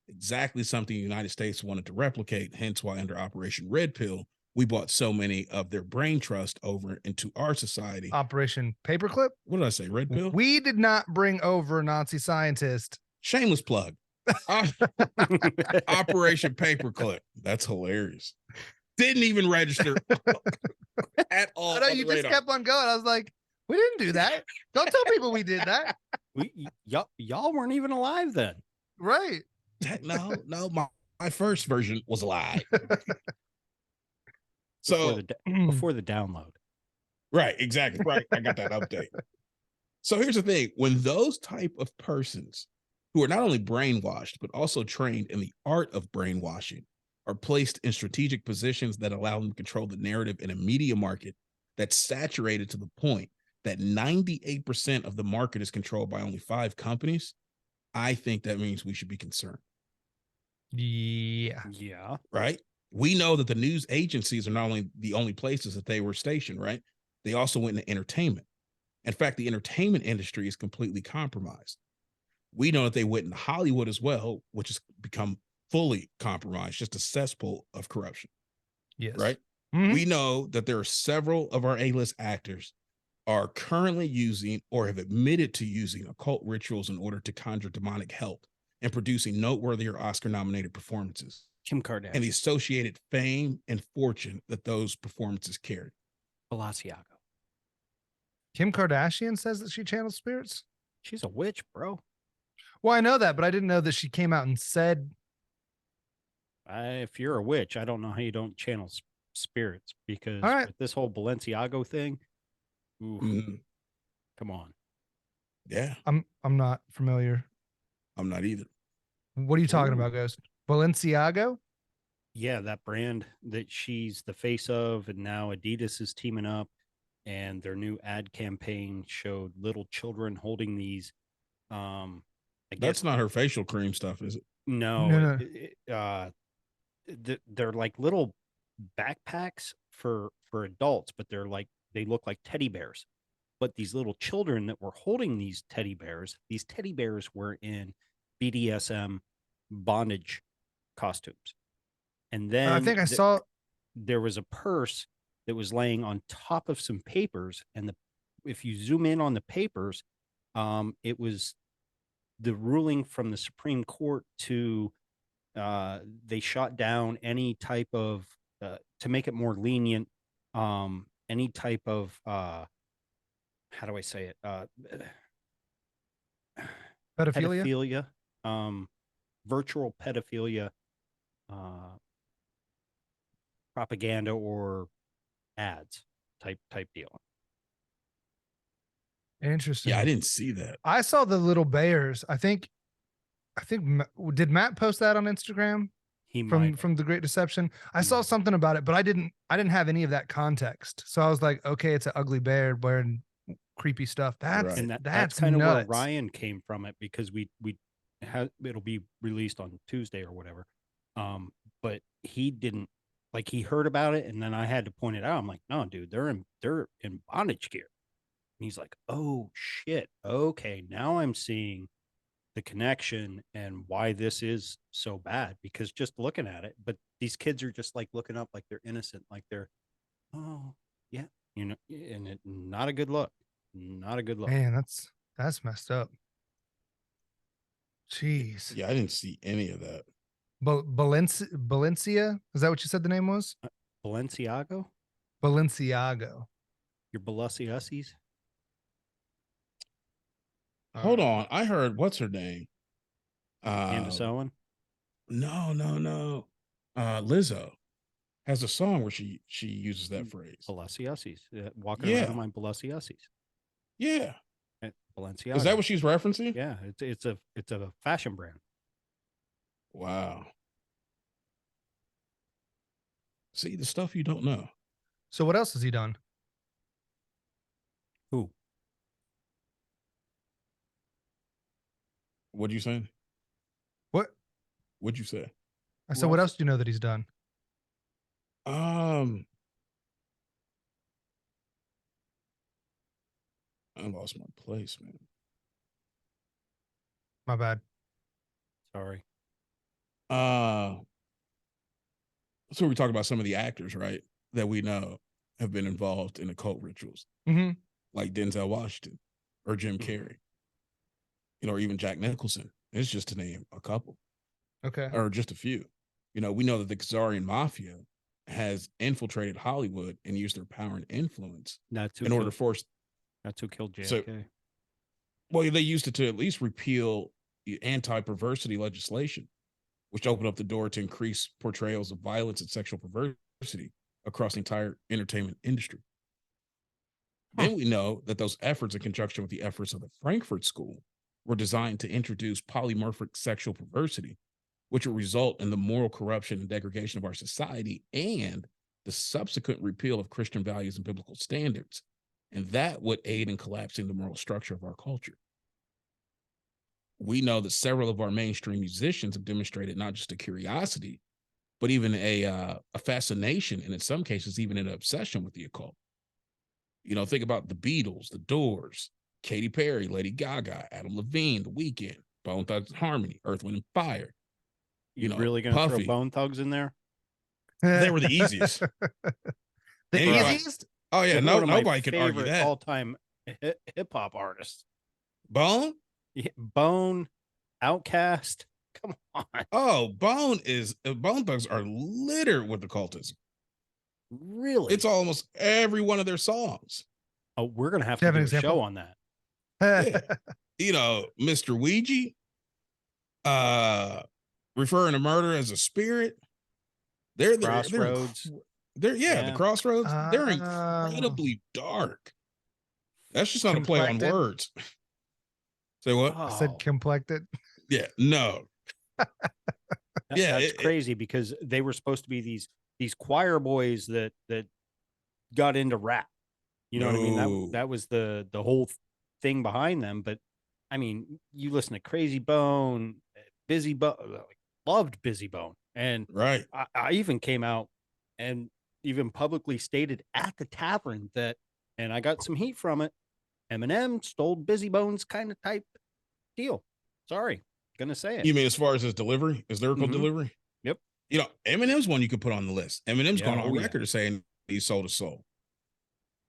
Exactly something the United States wanted to replicate, hence why under Operation Red Pill, we brought so many of their brain trust over into our society. Operation Paperclip? What did I say? Red Pill? We did not bring over Nazi scientists. Shameless plug. Operation Paperclip. That's hilarious. Didn't even register at all. I know you just kept on going. I was like, we didn't do that. Don't tell people we did that. Y'all weren't even alive then. Right. No, my first version was a lie. So before the download. Right, exactly. Right. I got that update. So here's the thing. When those type of persons who are not only brainwashed, but also trained in the art of brainwashing are placed in strategic positions that allow them to control the narrative in a media market that's saturated to the point that 98% of the market is controlled by only 5 companies, I think that means we should be concerned. Yeah. Yeah. Right? We know that the news agencies are not only the only places that they were stationed, right? They also went into entertainment. In fact, the entertainment industry is completely compromised. We know that they went into Hollywood as well, which has become fully compromised, just a cesspool of corruption. Yes. Right? Mm-hmm. We know that there are several of our A-list actors are currently using or have admitted to using occult rituals in order to conjure demonic help and producing noteworthy or Oscar-nominated performances. Kim Kardashian. And the associated fame and fortune that those performances carry. Balenciaga. Kim Kardashian says that she channels spirits? She's a witch, bro. Well, I know that, but I didn't know that she came out and said. If you're a witch, I don't know how you don't channel spirits, because all right, with this whole Balenciaga thing, come on. Yeah. I'm not familiar. I'm not either. What are you talking about, Ghost? Balenciaga? Yeah, that brand that she's the face of, and now Adidas is teaming up, and their new ad campaign showed little children holding these. That's not her facial cream stuff, is it? No. They're like little backpacks for adults, but they look like teddy bears. But these little children that were holding these teddy bears were in BDSM bondage costumes. And then I think I saw there was a purse that was laying on top of some papers, and if you zoom in on the papers, it was the ruling from the Supreme Court to they shot down any type of to make it more lenient, any type of how do I say it? Pedophilia, virtual pedophilia, propaganda or ads type deal. Interesting. Yeah, I didn't see that. I saw the little bears. I think did Matt post that on Instagram? From the Great Deception. I saw something about it, but I didn't have any of that context. So I was like, okay, it's an ugly bear wearing creepy stuff. That's kind of where nuts. Ryan came from it, because it'll be released on Tuesday or whatever. But he didn't, like, he heard about it, and then I had to point it out. I'm like, no, dude, they're in bondage gear. And he's like, oh shit, okay, now I'm seeing the connection and why this is so bad, because just looking at it, but these kids are just like looking up like they're innocent, like they're, oh yeah, and not a good look. Man, that's messed up. Jeez. Yeah, I didn't see any of that. Balencia, is that what you said the name was? Balenciago. Your Balenciagas. Hold on, I heard what's her name? Candace Owen. No. Lizzo has a song where she uses that phrase. Balenciagas. Walking around in my Balenciagas. Yeah. Balenciaga. Is that what she's referencing? Yeah, it's a fashion brand. Wow. See, the stuff you don't know. So what else has he done? What'd you say? What? What'd you say? So what else do you know that he's done? I lost my place, man. My bad. Sorry. So we talk about some of the actors, right, that we know have been involved in occult rituals, like Denzel Washington or Jim Carrey, or even Jack Nicholson. It's just to name a couple. Okay. Or just a few. We know that the Khazarian mafia has infiltrated Hollywood and used their power and influence in order to force. That's who killed JFK. So, well, they used it to at least repeal anti-perversity legislation, which opened up the door to increase portrayals of violence and sexual perversity across the entire entertainment industry. Then we know that those efforts, in conjunction with the efforts of the Frankfurt School, were designed to introduce polymorphic sexual perversity, which will result in the moral corruption and degradation of our society and the subsequent repeal of Christian values and biblical standards. And that would aid in collapsing the moral structure of our culture. We know that several of our mainstream musicians have demonstrated not just a curiosity, but even a fascination, and in some cases, even an obsession with the occult. Think about the Beatles, the Doors, Katy Perry, Lady Gaga, Adam Levine, The Weeknd, Bone Thugs and Harmony, Earth, Wind, and Fire. You really going to throw Bone Thugs in there? They were the easiest. The easiest? Oh yeah, nobody could argue that. All-time hip hop artists. Bone? Yeah, Bone, Outkast. Come on. Oh, Bone Thugs are littered with occultism. Really? It's almost every one of their songs. Oh, we're gonna have to do a show on that. Yeah. Mr. Ouija, referring to murder as a spirit. They're Crossroads. The Crossroads. They're incredibly dark. That's just not a play on words. Say what? I said complected. Yeah, no. That's crazy because they were supposed to be these choir boys that got into rap. You know what I mean? That was the whole thing behind them. But I mean, you listen to Crazy Bone, Busy Bone, loved Busy Bone, and right. I even came out and even publicly stated at the tavern that, and I got some heat from it, Eminem stole Busy Bone's kind of type deal. Sorry, gonna say it. You mean as far as his delivery, his lyrical delivery? Yep. Eminem's one you could put on the list. Eminem's gone on record as saying he sold his soul.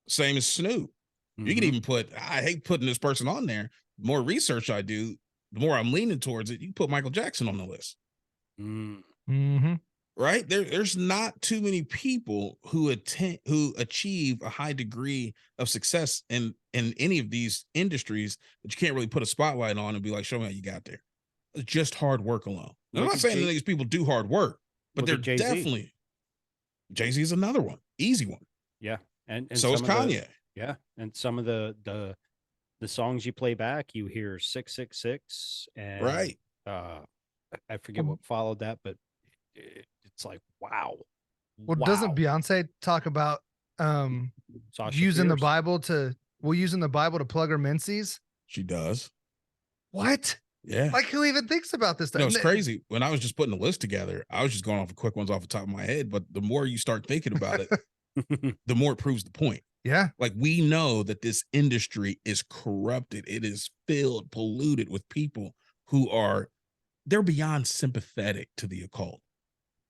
Same as Snoop. You can even put, I hate putting this person on there. The more research I do, the more I'm leaning towards it. You can put Michael Jackson on the list. Right? There's not too many people who achieve a high degree of success in any of these industries that you can't really put a spotlight on and be like, show me how you got there. It's just hard work alone. I'm not saying that these people do hard work, but they're definitely. Jay-Z is another one, easy one. Yeah, and so is Kanye. Yeah, and some of the songs you play back, you hear 666, and right. I forget what followed that, but it's like wow. Well, doesn't Beyonce talk about using the Bible to plug her menses? She does. What? Yeah. Like, who even thinks about this stuff? It's crazy. When I was just putting the list together, I was just going off the quick ones off the top of my head. But the more you start thinking about it, the more it proves the point. Yeah. Like, we know that this industry is corrupted. It is filled, polluted with people who they're beyond sympathetic to the occult.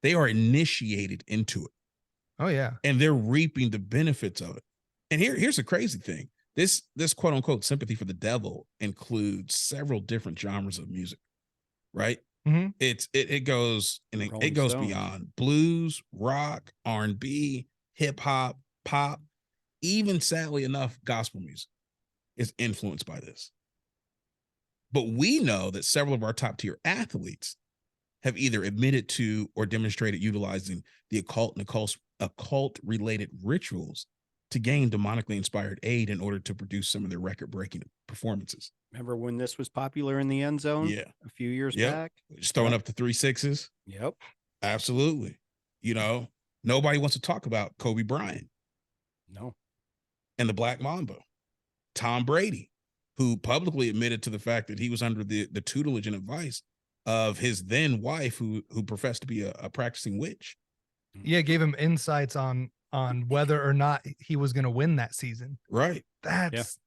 They are initiated into it. Oh, yeah. And they're reaping the benefits of it. And here's the crazy thing. This quote unquote sympathy for the devil includes several different genres of music, right? It goes beyond blues, rock, R&B, hip hop, pop, even sadly enough, gospel music is influenced by this. But we know that several of our top tier athletes have either admitted to or demonstrated utilizing the occult and occult related rituals to gain demonically inspired aid in order to produce some of their record-breaking performances. Remember when this was popular in the end zone? Yeah. A few years back? Just throwing up the 3 6s. Yep. Absolutely. Nobody wants to talk about Kobe Bryant. No. And the Black Mamba. Tom Brady, who publicly admitted to the fact that he was under the tutelage and advice of his then wife, who professed to be a practicing witch. Yeah, gave him insights on whether or not he was going to win that season. Right. That's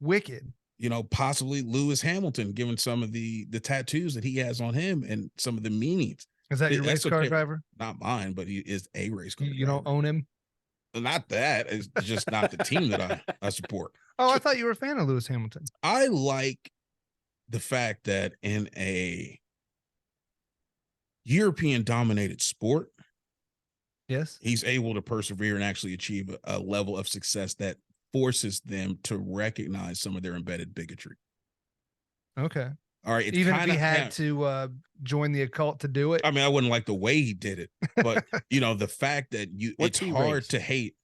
wicked. You know, possibly Lewis Hamilton, given some of the tattoos that he has on him and some of the meanings. Is that your race car okay. driver? Not mine, but he is a race car. You don't own him? Not that. It's just not the team that I support. Oh, I thought you were a fan of Lewis Hamilton. I like the fact that in a European dominated sport, yes, he's able to persevere and actually achieve a level of success that forces them to recognize some of their embedded bigotry. Okay. All right. It's even if he had to join the occult to do it. I mean, I wouldn't like the way he did it, but you know, the fact that it's hard to hate.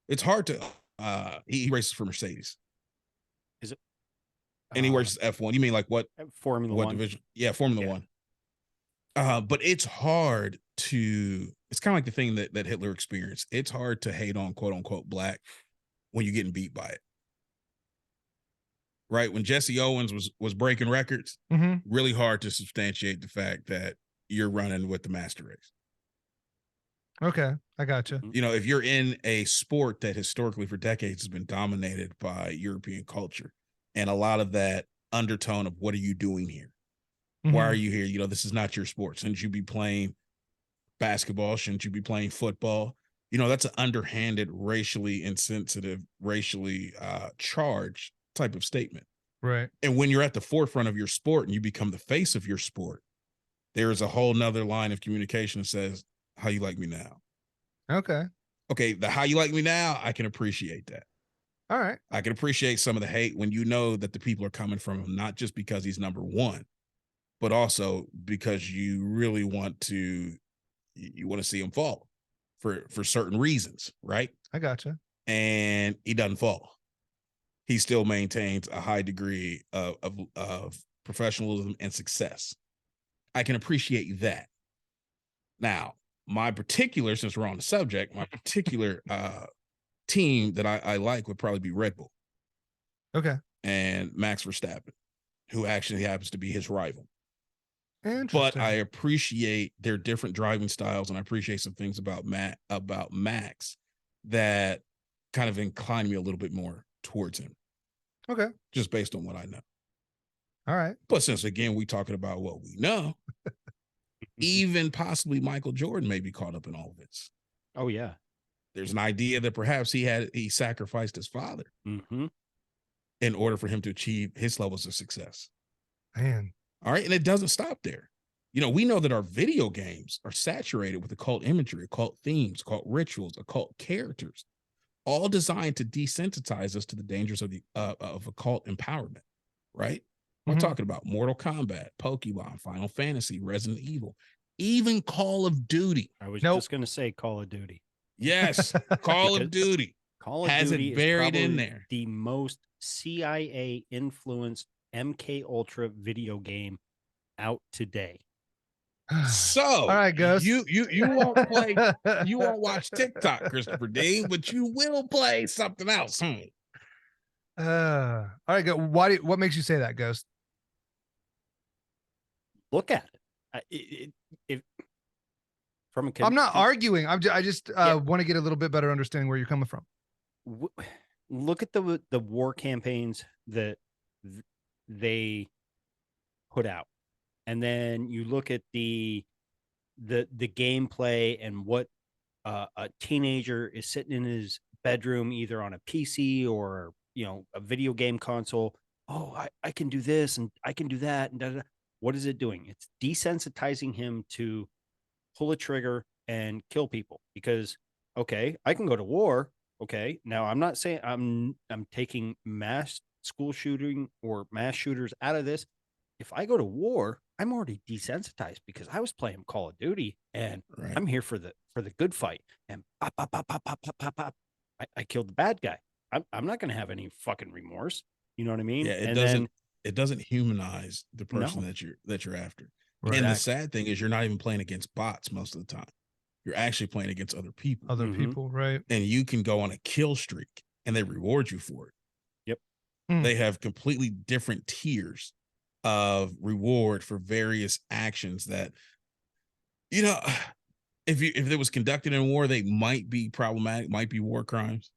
It's hard to he races for Mercedes. Is it? And he races F1. You mean like what? Formula One division? Yeah, Formula One. But it's hard to, it's kind of like the thing that Hitler experienced. It's hard to hate on quote unquote black when you're getting beat by it. Right? When Jesse Owens was breaking records, really hard to substantiate the fact that you're running with the master race. Okay, I gotcha. You know, if you're in a sport that historically for decades has been dominated by European culture and a lot of that undertone of what are you doing here? Why are you here? You know, this is not your sport. Shouldn't you be playing basketball? Shouldn't you be playing football? You know, that's an underhanded, racially insensitive, racially charged type of statement. Right. And when you're at the forefront of your sport and you become the face of your sport, there is a whole nother line of communication that says, how you like me now? Okay. Okay, the how you like me now, I can appreciate that. All right. I can appreciate some of the hate when you know that the people are coming from him, not just because he's number one, but also because you really want to see him fall for certain reasons, right? I gotcha. And he doesn't fall. He still maintains a high degree of professionalism and success. I can appreciate that. Now, my particular, since we're on the subject, my particular team that I like would probably be Red Bull. Okay. And Max Verstappen, who actually happens to be his rival. Interesting. But I appreciate their different driving styles, and I appreciate some things about Max that kind of incline me a little bit more towards him. Okay. Just based on what I know. All right. But since, again, we talking about what we know, even possibly Michael Jordan may be caught up in all of this. Oh, yeah. There's an idea that perhaps he sacrificed his father in order for him to achieve his levels of success. Man. All right. And it doesn't stop there. You know, we know that our video games are saturated with occult imagery, occult themes, occult rituals, occult characters, all designed to desensitize us to the dangers of occult empowerment, right? I'm talking about Mortal Kombat, Pokemon, Final Fantasy, Resident Evil, even Call of Duty. I was just going to say Call of Duty. Yes, Call of Duty. Call of has Duty it buried is in there. The most CIA influenced MK Ultra video game out today. So, all right, Ghost. You won't play. You won't watch TikTok, Christopher Dean, but you will play something else. All right, go. What makes you say that, Ghost? Look at it. From I'm not arguing. I just want to get a little bit better understanding where you're coming from. Look at the war campaigns that they put out, and then you look at the gameplay and what a teenager is sitting in his bedroom, either on a PC or a video game console. Oh, I can do this and I can do that, and da-da-da. What is it doing? It's desensitizing him to pull a trigger and kill people, because okay, I can go to war. Okay, now I'm not saying I'm taking mass school shooting or mass shooters out of this. If I go to war, I'm already desensitized because I was playing Call of Duty and I'm here for the good fight, and pop, pop, pop, pop, pop, pop, pop, pop. I killed the bad guy. I'm not going to have any fucking remorse. You know what I mean? Yeah, it doesn't humanize the person that you're after. Right. And the sad thing is, you're not even playing against bots most of the time. You're actually playing against other people. People, right? And you can go on a kill streak and they reward you for it. Yep. They have completely different tiers of reward for various actions that, you know, if it was conducted in war, they might be problematic, might be war crimes.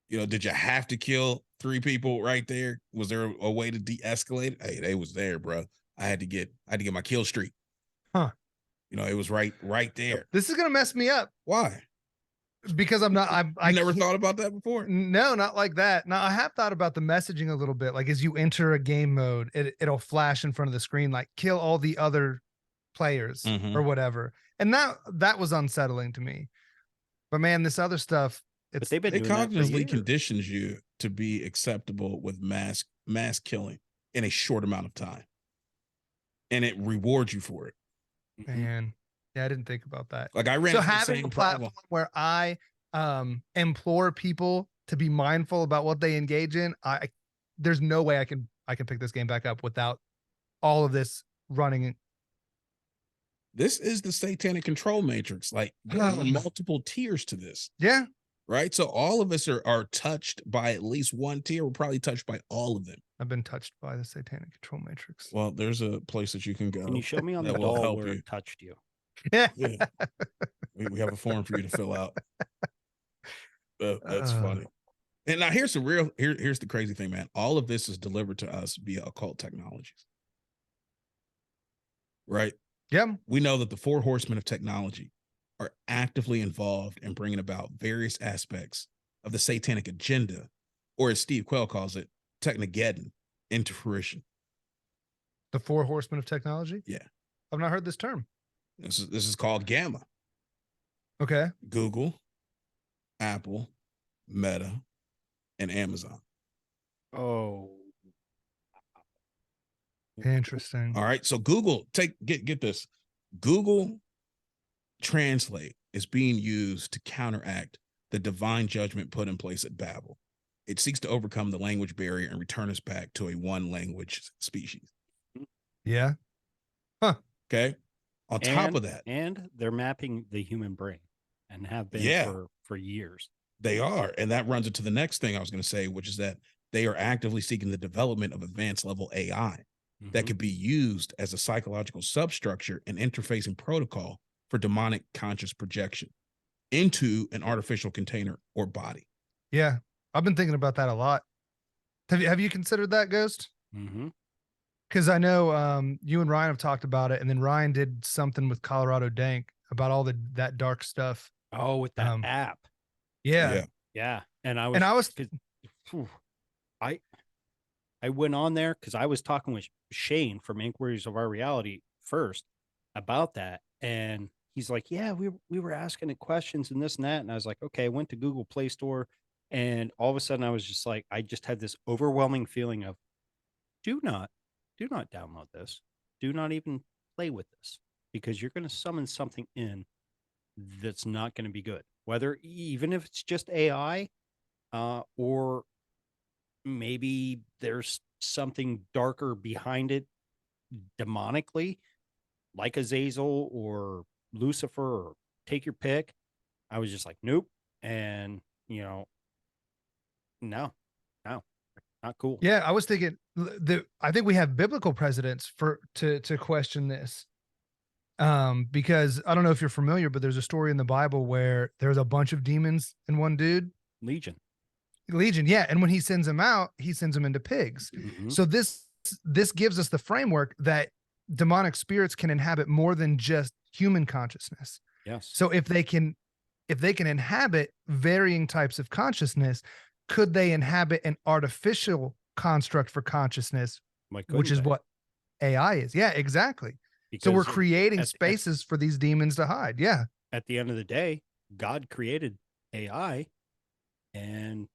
You know, did you have to kill 3 people right there? Was there a way to de-escalate it? Hey, they was there, bro. I had to get my kill streak. Huh. You know, it was right there. This is gonna mess me up. Why? Because I never thought about that before. No, not like that. Now I have thought about the messaging a little bit. Like as you enter a game mode, it'll flash in front of the screen, like kill all the other players or whatever. And that was unsettling to me. But man, this other stuff, but they've been it doing that for cognitively years. conditions you to be acceptable with mass killing in a short amount of time, and it rewards you for it. Man, yeah, I didn't think about that. Like I ran so into the having same a platform problem. where I implore people to be mindful about what they engage in, there's no way I can pick this game back up without all of this running. This is the satanic control matrix. Like there are multiple tiers to this. Yeah. Right. So all of us are touched by at least one tier. We're probably touched by all of them. I've been touched by the satanic control matrix. Well, there's a place that you can go. Can you show me on the doll where it touched you? Yeah. We have a form for you to fill out. That's funny. And now here's the crazy thing, man. All of this is delivered to us via occult technologies. Right? Yeah. We know that the 4 horsemen of technology are actively involved in bringing about various aspects of the satanic agenda, or as Steve Quayle calls it, Technogeddon, into fruition. The 4 horsemen of technology? Yeah. I've not heard this term. This is called Gamma. Okay. Google, Apple, Meta, and Amazon. Oh. Interesting. All right. So Google, get this. Google Translate is being used to counteract the divine judgment put in place at Babel. It seeks to overcome the language barrier and return us back to a one language species. Yeah. Huh. Okay. On top of that. And they're mapping the human brain and have been for years. They are. And that runs into the next thing I was going to say, which is that they are actively seeking the development of advanced level AI that could be used as a psychological substructure and interfacing protocol for demonic conscious projection into an artificial container or body. Yeah. I've been thinking about that a lot. Have you considered that, Ghost? Because I know you and Ryan have talked about it, and then Ryan did something with Colorado Dank about all that dark stuff. Oh, with that app. Yeah. And I went on there because I was talking with Shane from Inquiries of Our Reality first about that, and he's like, yeah, we were asking it questions and this and that, and I was like, okay. I went to Google Play Store, and all of a sudden I was just like, I just had this overwhelming feeling of do not download this, do not even play with this, because you're going to summon something in that's not going to be good, whether even if it's just AI, or maybe there's something darker behind it demonically, like Azazel or Lucifer, or take your pick. I was just like, nope. And no, not cool. Yeah, I was thinking I think we have biblical precedents to question this. Because I don't know if you're familiar, but there's a story in the Bible where there's a bunch of demons in one dude. Legion, yeah. And when he sends them out, he sends them into pigs. So this gives us the framework that demonic spirits can inhabit more than just human consciousness. Yes. So if they can inhabit varying types of consciousness, could they inhabit an artificial construct for consciousness, which is what AI is? Yeah, exactly. Because so we're creating spaces for these demons to hide. Yeah. At the end of the day, God created AI, and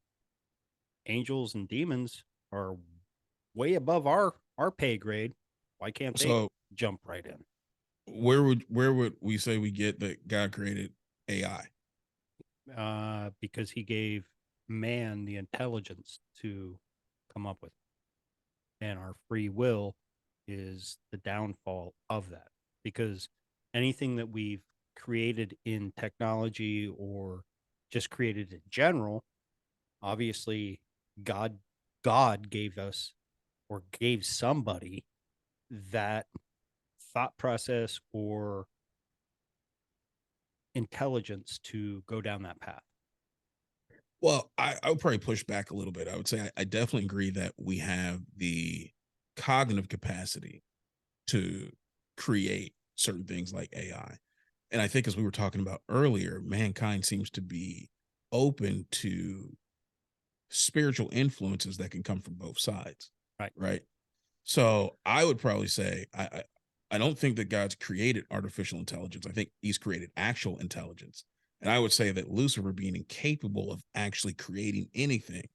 angels and demons are way above our pay grade. Why can't they jump right in? Where would we say we get that God created AI? Because he gave man the intelligence to come up with it. And our free will is the downfall of that, because anything that we've created in technology or just created in general, obviously God God gave us or gave somebody that thought process or intelligence to go down that path. Well, I would probably push back a little bit. I would say I definitely agree that we have the cognitive capacity to create certain things like AI. And I think, as we were talking about earlier, mankind seems to be open to spiritual influences that can come from both sides. Right. Right. So I would probably say I don't think that God's created artificial intelligence. I think he's created actual intelligence. And I would say that Lucifer, being incapable of actually creating anything,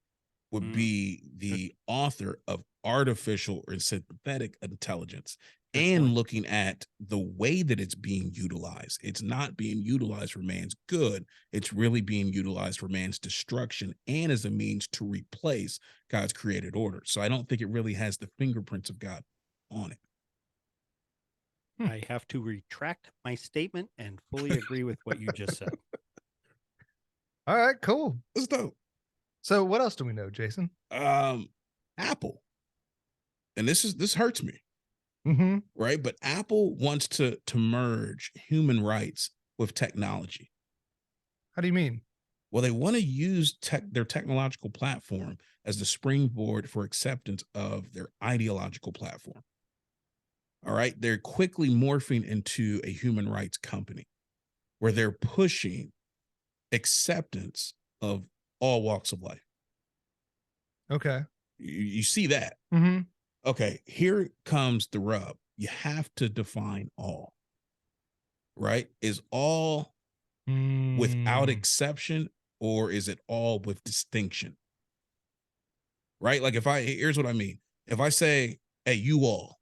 would be the author of artificial or synthetic intelligence. Good And point. looking at the way that it's being utilized, it's not being utilized for man's good. It's really being utilized for man's destruction and as a means to replace God's created order. So I don't think it really has the fingerprints of God on it. I have to retract my statement and fully agree with what you just said. All right, cool. That's dope. So what else do we know, Jason? Apple. And this hurts me. Mm-hmm. Right. But Apple wants to merge human rights with technology. How do you mean? Well, they want to use their technological platform as the springboard for acceptance of their ideological platform. All right. They're quickly morphing into a human rights company where they're pushing acceptance of all walks of life. Okay. You see that? Mm-hmm. Okay, here comes the rub. You have to define all. Right? Is all without exception, or is it all with distinction? Right? Like, here's what I mean. If I say, hey, you all,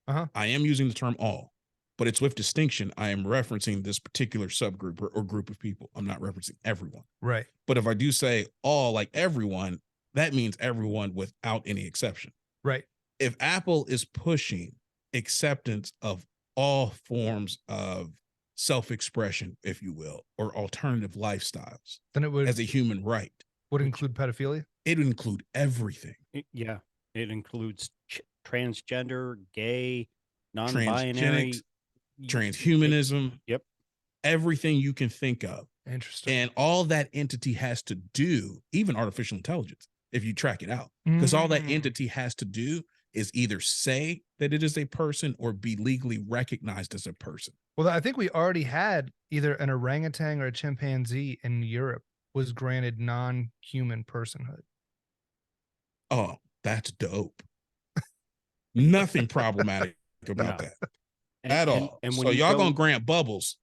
I am using the term all, but it's with distinction. I am referencing this particular subgroup or group of people. I'm not referencing everyone. Right. But if I do say all, like everyone, that means everyone without any exception. Right. If Apple is pushing acceptance of all forms of self-expression, if you will, or alternative lifestyles, then it would, as a human right, would include pedophilia. It would include everything. Yeah, it includes transgender, gay, non-binary, transhumanism. Yep, everything you can think of. Interesting. And all that entity has to do, even artificial intelligence, if you track it out, because all that entity has to do is either say that it is a person or be legally recognized as a person. Well, I think we already had either an orangutan or a chimpanzee in Europe was granted non-human personhood. Oh, that's dope. Nothing problematic about that at all. And so y'all gonna grant Bubbles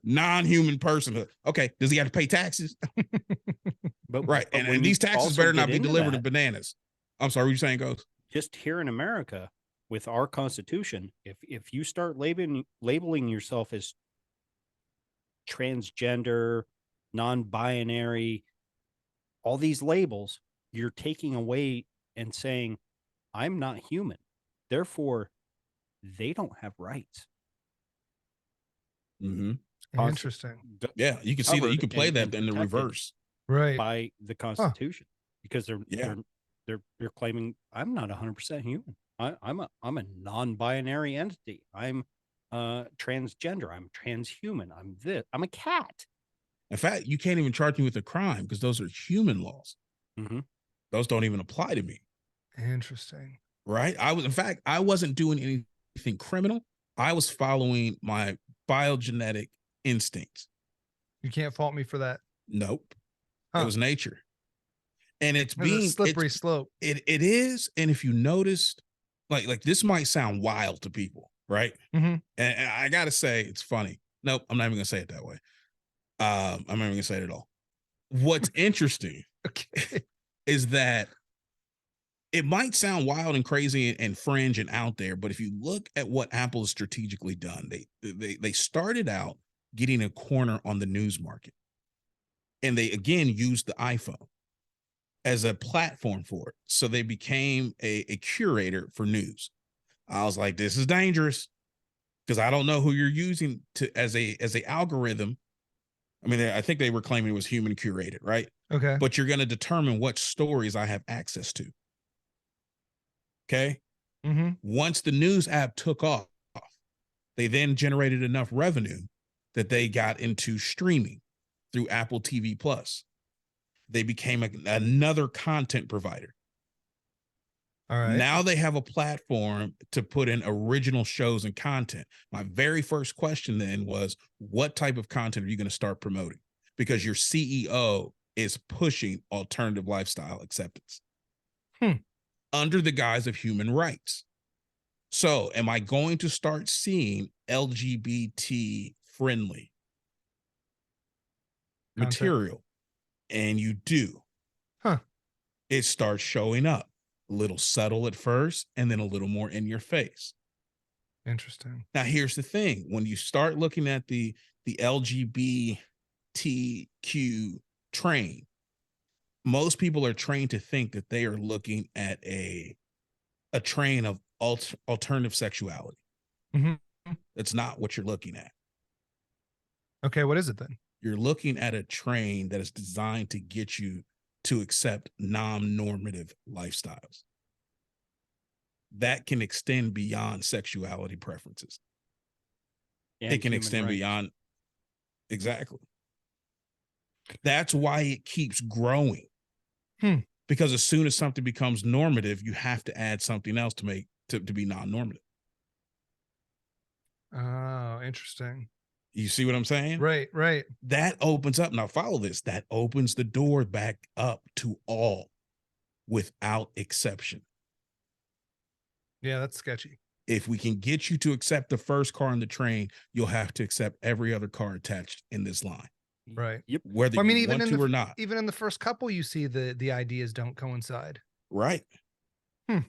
non-human personhood. Okay, does he have to pay taxes? Right. And these taxes better not be delivered in bananas. I'm sorry, what you saying, Ghost? Just here in America, with our Constitution, if you start labeling yourself as transgender, non-binary, all these labels, you're taking away and saying, I'm not human. Therefore, they don't have rights. Mm-hmm. Interesting. Yeah, you can see that. You can play that in the reverse, right? By the Constitution, because they're claiming I'm not 100% human. I'm a non-binary entity. I'm transgender. I'm transhuman. I'm this. I'm a cat. In fact, you can't even charge me with a crime because those are human laws. Mm-hmm. Those don't even apply to me. Interesting. Right? I wasn't doing anything criminal. I was following my biogenetic instincts. You can't fault me for that. Nope. It was nature. And it's being a slippery slope. It is. And if you noticed, like this might sound wild to people, right? Mm-hmm. And I gotta say, it's funny. Nope, I'm not even gonna say it that way. I'm not even gonna say it at all. What's interesting is that it might sound wild and crazy and fringe and out there, but if you look at what Apple has strategically done, they started out getting a corner on the news market. And they again used the iPhone as a platform for it. So they became a curator for news. I was like, this is dangerous because I don't know who you're using as a algorithm I mean, I think they were claiming it was human curated, right? Okay. But you're going to determine what stories I have access to. Okay. Mm-hmm. Once the news app took off, they then generated enough revenue that they got into streaming through Apple TV Plus. They became another content provider. All right. Now they have a platform to put in original shows and content. My very first question then was, what type of content are you going to start promoting? Because your CEO is pushing alternative lifestyle acceptance under the guise of human rights. So am I going to start seeing LGBT friendly material? And you do. It starts showing up, a little subtle at first, and then a little more in your face. Interesting. Now, here's the thing. When you start looking at the LGBTQ train, most people are trained to think that they are looking at a train of alternative sexuality. Mm-hmm. That's not what you're looking at. Okay, what is it then? You're looking at a train that is designed to get you to accept non-normative lifestyles that can extend beyond sexuality preferences. And it can human extend rights. beyond. Exactly. That's why it keeps growing. Because as soon as something becomes normative, you have to add something else to make to be non-normative. Oh, interesting. You see what I'm saying? Right. That opens up. Now follow this. That opens the door back up to all without exception. Yeah, that's sketchy. If we can get you to accept the first car on the train, you'll have to accept every other car attached in this line. Right. Yep. Whether Well, I mean, you even want in to or not. even in the first couple, you see the ideas don't coincide. Right. All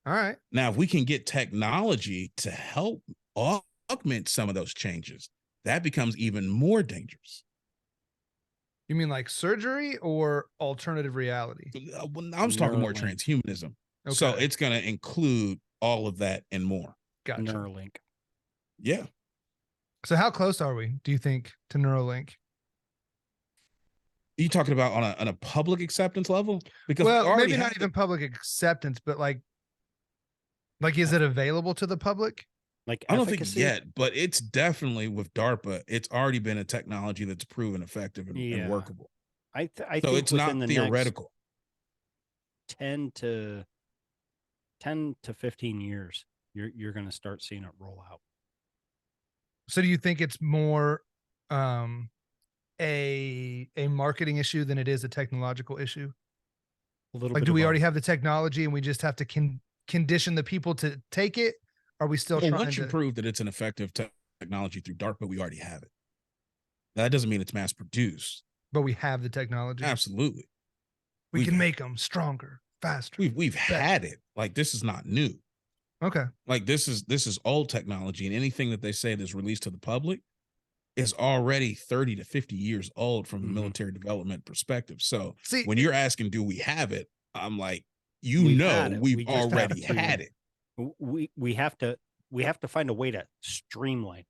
right. Now, if we can get technology to help augment some of those changes, that becomes even more dangerous. You mean like surgery or alternative reality? I was talking more Neuralink. transhumanism. Okay. So it's going to include all of that and more. Gotcha. Neuralink. Yeah. So how close are we, do you think, to Neuralink? Are you talking about on a public acceptance level? Because Well, maybe not even public acceptance, but like is it available to the public? Like I don't efficacy? think yet, but it's definitely with DARPA. It's already been a technology that's proven effective and workable. I so think it's within not the theoretical. Next 10 to 15 years, you're going to start seeing it roll out. So do you think it's more a marketing issue than it is a technological issue? A little like, bit do we of already both. have the technology and we just have to condition the people to take it? Are we still Well, trying once you to prove that it's an effective technology through DARPA, we already have it. That doesn't mean it's mass produced. but we have the technology? Absolutely. We can make them stronger, faster. We've had it. Like, this is not new. Okay. Like, this is old technology, and anything that they say that's released to the public is already 30 to 50 years old from a military development perspective. So See, when you're asking, do we have it? I'm like, We've had it. we've We just have already to- had it. We have to find a way to streamline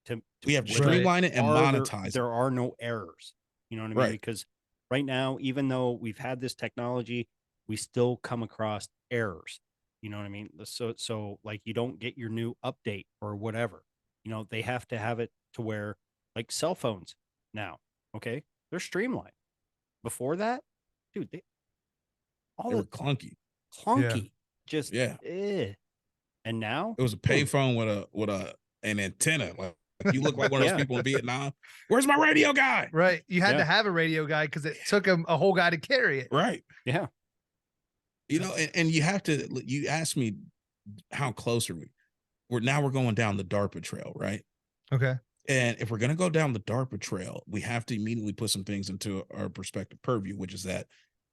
it. We have to where there streamline it and monetize it. There are no errors. You know what I mean? Right. Because right now, even though we've had this technology, we still come across errors. You know what I mean? So like, you don't get your new update or whatever. You know, they have to have it to where, like, cell phones now, okay, they're streamlined. Before that, dude, they were clunky. Just Yeah. And now It was a payphone with an antenna. Like, you look like one of those people in Vietnam. Where's my radio guy? Right. You had to have a radio guy because it took a whole guy to carry it. Right. Yeah. You know, and you have to, you asked me, how close are we? We're going down the DARPA trail, right? Okay. And if we're going to go down the DARPA trail, we have to immediately put some things into our perspective purview, which is that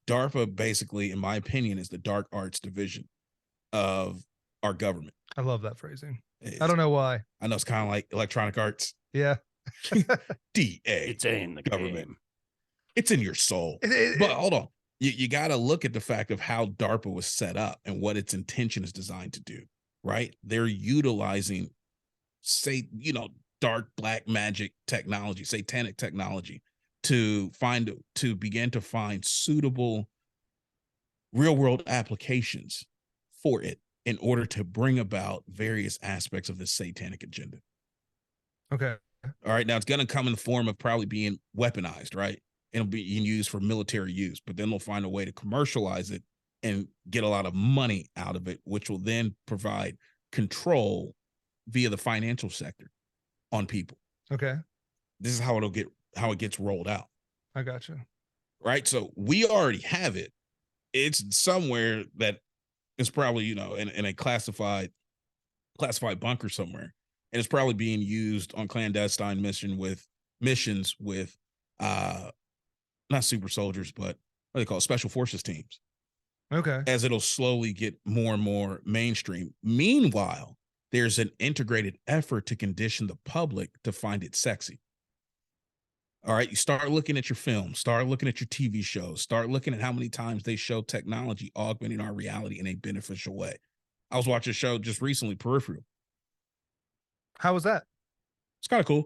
DARPA basically, in my opinion, is the dark arts division of our government. I love that phrasing. I don't know why. I know it's kind of like electronic arts. Yeah. DA. It's in the government. game. It's in your soul. But hold on. You got to look at the fact of how DARPA was set up and what its intention is designed to do, right? They're utilizing, dark black magic technology, satanic technology, to begin to find suitable real world applications for it in order to bring about various aspects of this satanic agenda. Okay. All right. Now it's going to come in the form of probably being weaponized, right? It'll be used for military use, but then they'll find a way to commercialize it and get a lot of money out of it, which will then provide control via the financial sector on people. Okay. This is how it gets rolled out. I got you. Right. So we already have it. It's somewhere that is probably, you know, in a classified bunker somewhere. And it's probably being used on clandestine missions with not super soldiers, but what they call special forces teams. Okay. As it'll slowly get more and more mainstream. Meanwhile, there's an integrated effort to condition the public to find it sexy. All right, you start looking at your films, start looking at your TV shows, start looking at how many times they show technology augmenting our reality in a beneficial way. I was watching a show just recently, Peripheral. How was that? It's kind of cool.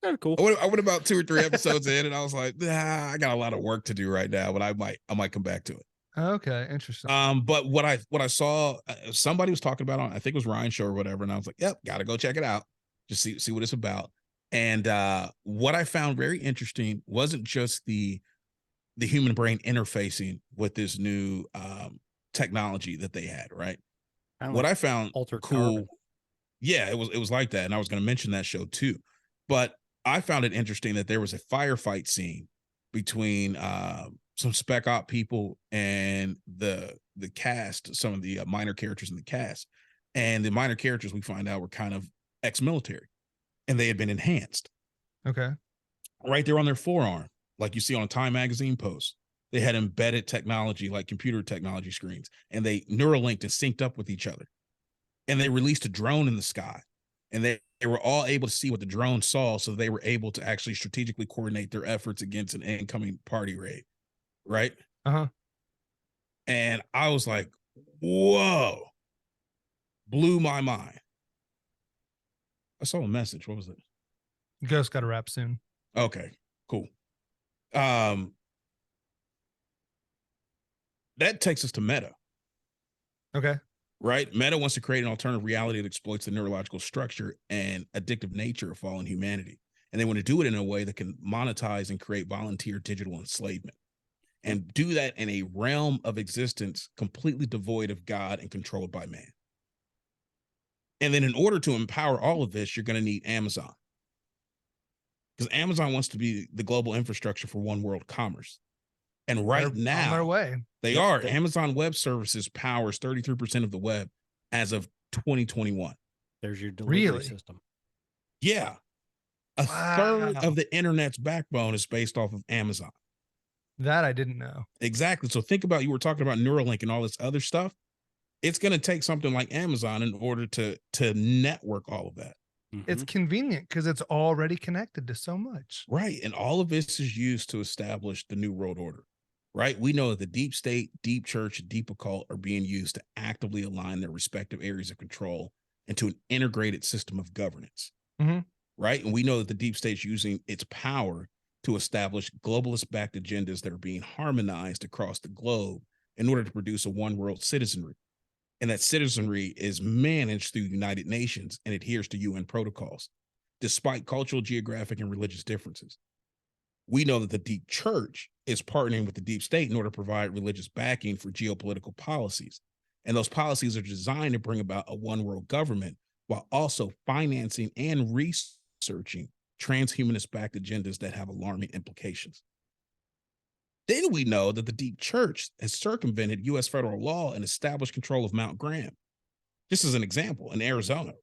Kind of cool. I went about 2 or 3 episodes in, and I was like, I got a lot of work to do right now, but I might come back to it. Okay, interesting. But what I saw, somebody was talking about on, I think it was Ryan's show or whatever, and I was like, yep, gotta go check it out, just see what it's about. And what I found very interesting wasn't just the human brain interfacing with this new technology that they had, right? What I found Altered cool, Carbon. yeah, it was like that, and I was going to mention that show too. But I found it interesting that there was a firefight scene between some spec op people and the cast, some of the minor characters in the cast. And the minor characters, we find out, were kind of ex-military, and they had been enhanced. Okay. Right there on their forearm, like you see on a Time magazine post, they had embedded technology, like computer technology screens, and they neuralinked and synced up with each other. And they released a drone in the sky, and they were all able to see what the drone saw, so they were able to actually strategically coordinate their efforts against an incoming party raid, right? Uh-huh. And I was like, whoa, blew my mind. I saw a message. What was it? Ghost got to wrap soon. Okay, cool. That takes us to Meta. Okay. Right? Meta wants to create an alternative reality that exploits the neurological structure and addictive nature of fallen humanity. And they want to do it in a way that can monetize and create volunteer digital enslavement, and do that in a realm of existence completely devoid of God and controlled by man. And then in order to empower all of this, you're going to need Amazon. Because Amazon wants to be the global infrastructure for one world commerce. And right now, on their way. They are. Amazon Web Services powers 33% of the web as of 2021. There's your delivery Really? system. Yeah. A third of the internet's backbone is based off of Amazon. That I didn't know. Exactly. So think about, you were talking about Neuralink and all this other stuff. It's going to take something like Amazon in order to network all of that. It's convenient because it's already connected to so much. Right. And all of this is used to establish the new world order. Right. We know that the deep state, deep church, deep occult are being used to actively align their respective areas of control into an integrated system of governance. Right. And we know that the deep state's using its power to establish globalist backed agendas that are being harmonized across the globe in order to produce a one world citizenry. And that citizenry is managed through the United Nations and adheres to UN protocols, despite cultural, geographic, and religious differences. We know that the deep church is partnering with the deep state in order to provide religious backing for geopolitical policies. And those policies are designed to bring about a one world government while also financing and researching transhumanist backed agendas that have alarming implications. Then we know that the deep church has circumvented U.S. federal law and established control of Mount Graham. Just as an example, in Arizona,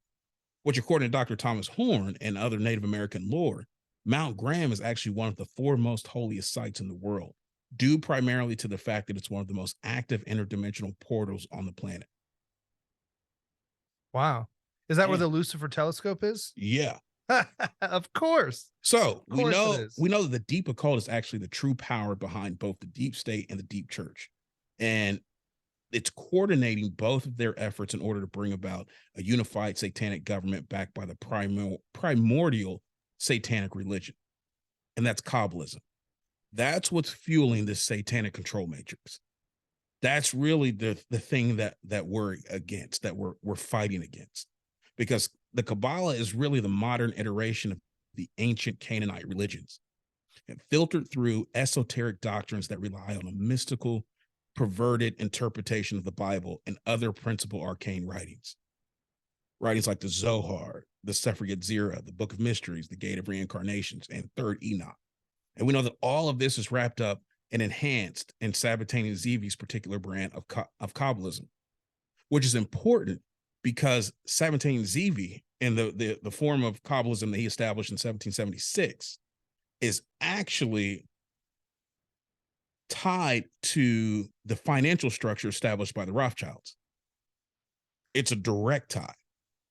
which according to Dr. Thomas Horn and other Native American lore, Mount Graham is actually one of the 4 most holiest sites in the world, due primarily to the fact that it's one of the most active interdimensional portals on the planet. Wow. Is that where the Lucifer telescope is? Yeah. Of course. So we know that the deep occult is actually the true power behind both the deep state and the deep church. And it's coordinating both of their efforts in order to bring about a unified satanic government backed by the primordial satanic religion, and that's Kabbalism. That's what's fueling this satanic control matrix. That's really the thing that we're against, that we're fighting against, because the Kabbalah is really the modern iteration of the ancient Canaanite religions, and filtered through esoteric doctrines that rely on a mystical, perverted interpretation of the Bible and other principal arcane writings. Writings like the Zohar, the Sefer Yetzirah, the Book of Mysteries, the Gate of Reincarnations, and Third Enoch. And we know that all of this is wrapped up and enhanced in Sabbatanian Zevi's particular brand of Kabbalism, which is important because Sabbatanian Zevi, in the form of Kabbalism that he established in 1776, is actually tied to the financial structure established by the Rothschilds. It's a direct tie.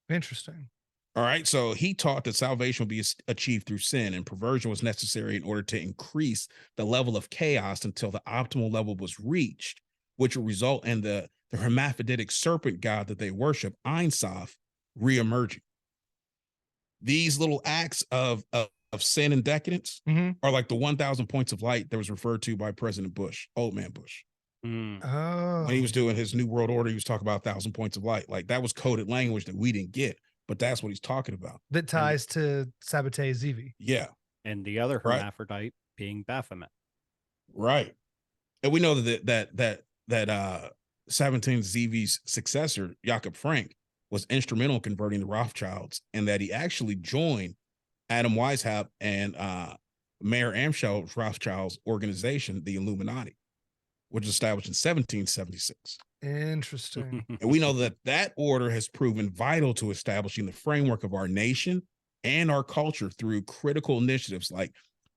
Interesting. All right. So he taught that salvation would be achieved through sin, and perversion was necessary in order to increase the level of chaos until the optimal level was reached, which will result in the hermaphroditic serpent god that they worship, Ein Sof, reemerging. These little acts of sin and decadence are like the 1,000 points of light that was referred to by President Bush, old man Bush. Oh. When he was doing his New World Order, he was talking about 1,000 points of light. Like, that was coded language that we didn't get, but that's what he's talking about. That ties to Sabbatai Zevi. Yeah. And the other hermaphrodite being Baphomet. Right. And we know that Sabbatai Zevi's successor, Jakob Frank, was instrumental in converting the Rothschilds, and that he actually joined Adam Weishaupt and Mayer Amschel Rothschild's organization, the Illuminati, which was established in 1776. Interesting. And we know that order has proven vital to establishing the framework of our nation and our culture through critical initiatives like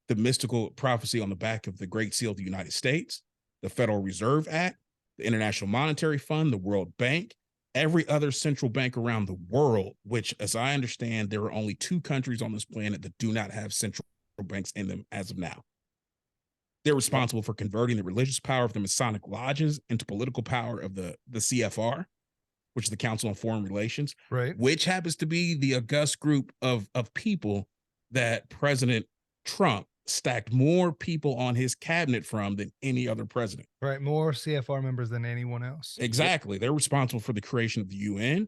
the mystical prophecy on the back of the Great Seal of the United States, the Federal Reserve Act, the International Monetary Fund, the World Bank, every other central bank around the world, which, as I understand, there are only 2 countries on this planet that do not have central banks in them as of now. They're responsible for converting the religious power of the Masonic lodges into political power of the CFR, which is the Council on Foreign Relations, right? Which happens to be the august group of people that President Trump stacked more people on his cabinet from than any other president. Right. More CFR members than anyone else. Exactly. Yep. They're responsible for the creation of the UN.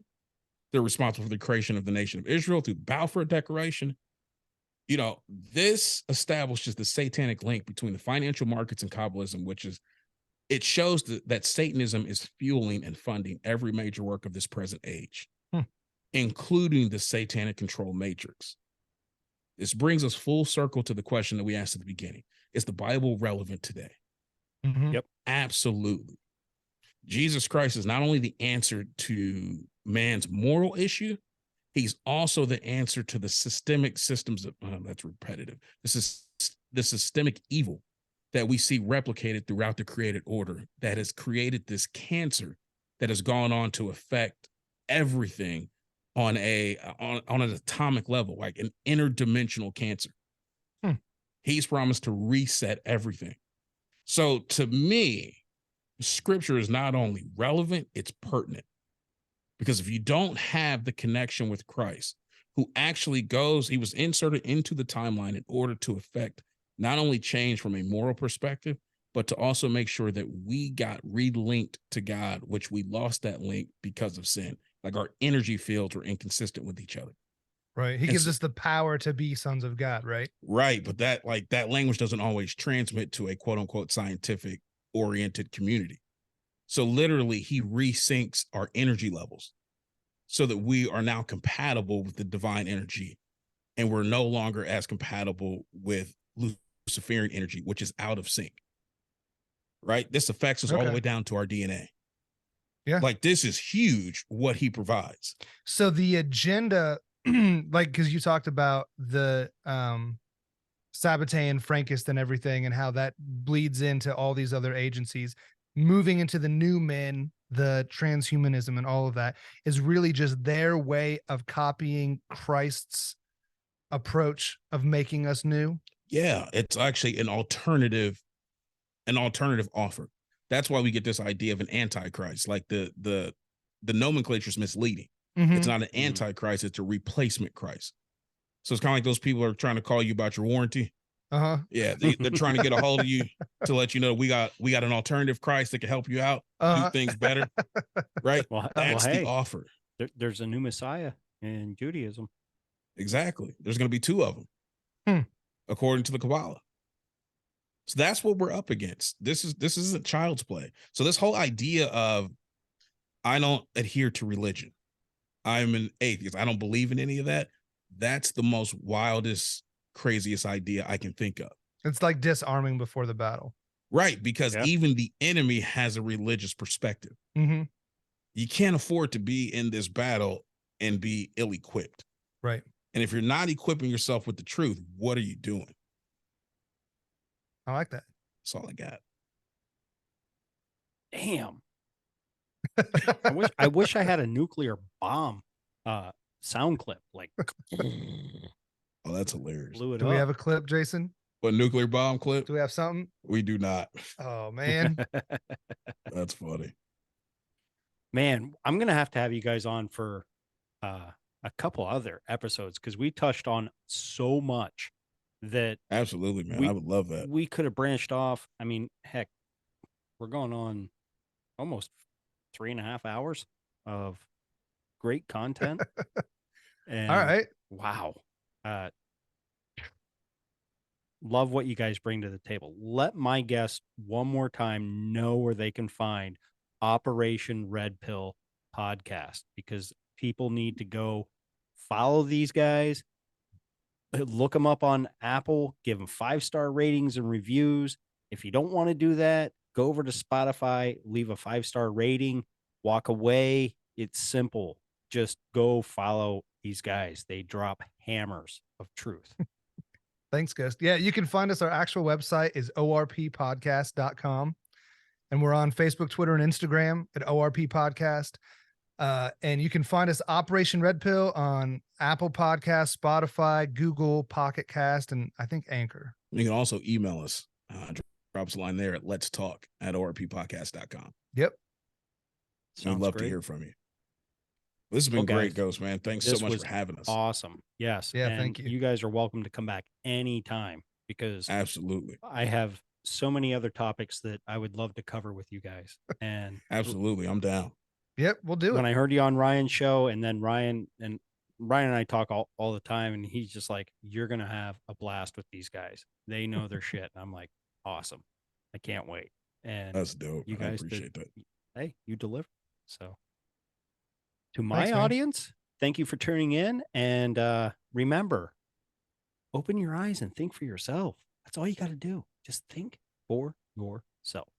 They're responsible for the creation of the nation of Israel through the Balfour Declaration. You know, this establishes the satanic link between the financial markets and Kabbalism, which is, it shows that Satanism is fueling and funding every major work of this present age, including the satanic control matrix. This brings us full circle to the question that we asked at the beginning. Is the Bible relevant today? Yep. Absolutely. Jesus Christ is not only the answer to man's moral issue, he's also the answer to the systemic systems of, that's repetitive. This is the systemic evil that we see replicated throughout the created order that has created this cancer that has gone on to affect everything on an atomic level, like an interdimensional cancer. He's promised to reset everything. So to me, scripture is not only relevant, it's pertinent. Because if you don't have the connection with Christ, who actually he was inserted into the timeline in order to affect not only change from a moral perspective, but to also make sure that we got relinked to God, which we lost that link because of sin. Like, our energy fields were inconsistent with each other. Right. He gives us the power to be sons of God, right? Right. But that language doesn't always transmit to a quote unquote scientific oriented community. So literally he resyncs our energy levels so that we are now compatible with the divine energy, and we're no longer as compatible with Luciferian energy, which is out of sync. Right. This affects us all the way down to our DNA. Yeah. Like, this is huge what he provides. So the agenda, like, because you talked about the Sabbatai, Frankist, and everything, and how that bleeds into all these other agencies, moving into the new men, the transhumanism, and all of that is really just their way of copying Christ's approach of making us new. Yeah, it's actually an alternative offer. That's why we get this idea of an antichrist. Like the nomenclature is misleading. Mhm. It's not an antichrist, it's a replacement Christ. So it's kind of like those people are trying to call you about your warranty. Uh-huh. Yeah, they're trying to get a hold of you to let you know we got an alternative Christ that can help you out, do things better. Right? That's the hey, offer. there's a new Messiah in Judaism. Exactly. There's going to be two of them, according to the Kabbalah. So that's what we're up against. This isn't child's play. So this whole idea of I don't adhere to religion, I'm an atheist, I don't believe in any of that. That's the most wildest, craziest idea I can think of. It's like disarming before the battle. Right, because even the enemy has a religious perspective. Mm-hmm. You can't afford to be in this battle and be ill-equipped. Right. And if you're not equipping yourself with the truth, what are you doing? I like that. That's all I got. Damn. I wish I had a nuclear bomb sound clip. Like, oh, that's hilarious. Blew it Do up. we have a clip, Jason? What, nuclear bomb clip? Do we have something? We do not. Oh man. That's funny. Man, I'm gonna have to have you guys on for a couple other episodes because we touched on so much that absolutely, man. I would love that. We could have branched off. I mean, heck, we're going on almost 3.5 hours of great content. And all right. Wow. Love what you guys bring to the table. Let my guests one more time know where they can find Operation Red Pill podcast, because people need to go follow these guys, look them up on Apple, give them 5-star ratings and reviews. If you don't want to do that, go over to Spotify, leave a 5-star rating, walk away. It's simple. Just go follow these guys. They drop hammers of truth. Thanks, Ghost. Yeah, you can find us. Our actual website is orppodcast.com. And we're on Facebook, Twitter, and Instagram at ORP Podcast. And you can find us Operation Red Pill on Apple Podcasts, Spotify, Google, Pocket Cast, and I think Anchor. You can also email us. Drop us a line there at letstalk@orppodcast.com. Yep. We'd love to hear from you. This has been great, Ghost, man. Thanks so much for having us. Awesome. Yes. Yeah, thank you. You guys are welcome to come back anytime, because absolutely, I have so many other topics that I would love to cover with you guys. And absolutely, I'm down. Yep, we'll do it. When I heard you on Ryan's show, and then Ryan and I talk all the time, and he's just like, you're going to have a blast with these guys. They know their shit. And I'm like, awesome. I can't wait. And that's dope. You guys I appreciate that. Hey, you deliver. So to my audience, thank you for tuning in. And remember, open your eyes and think for yourself. That's all you got to do. Just think for yourself.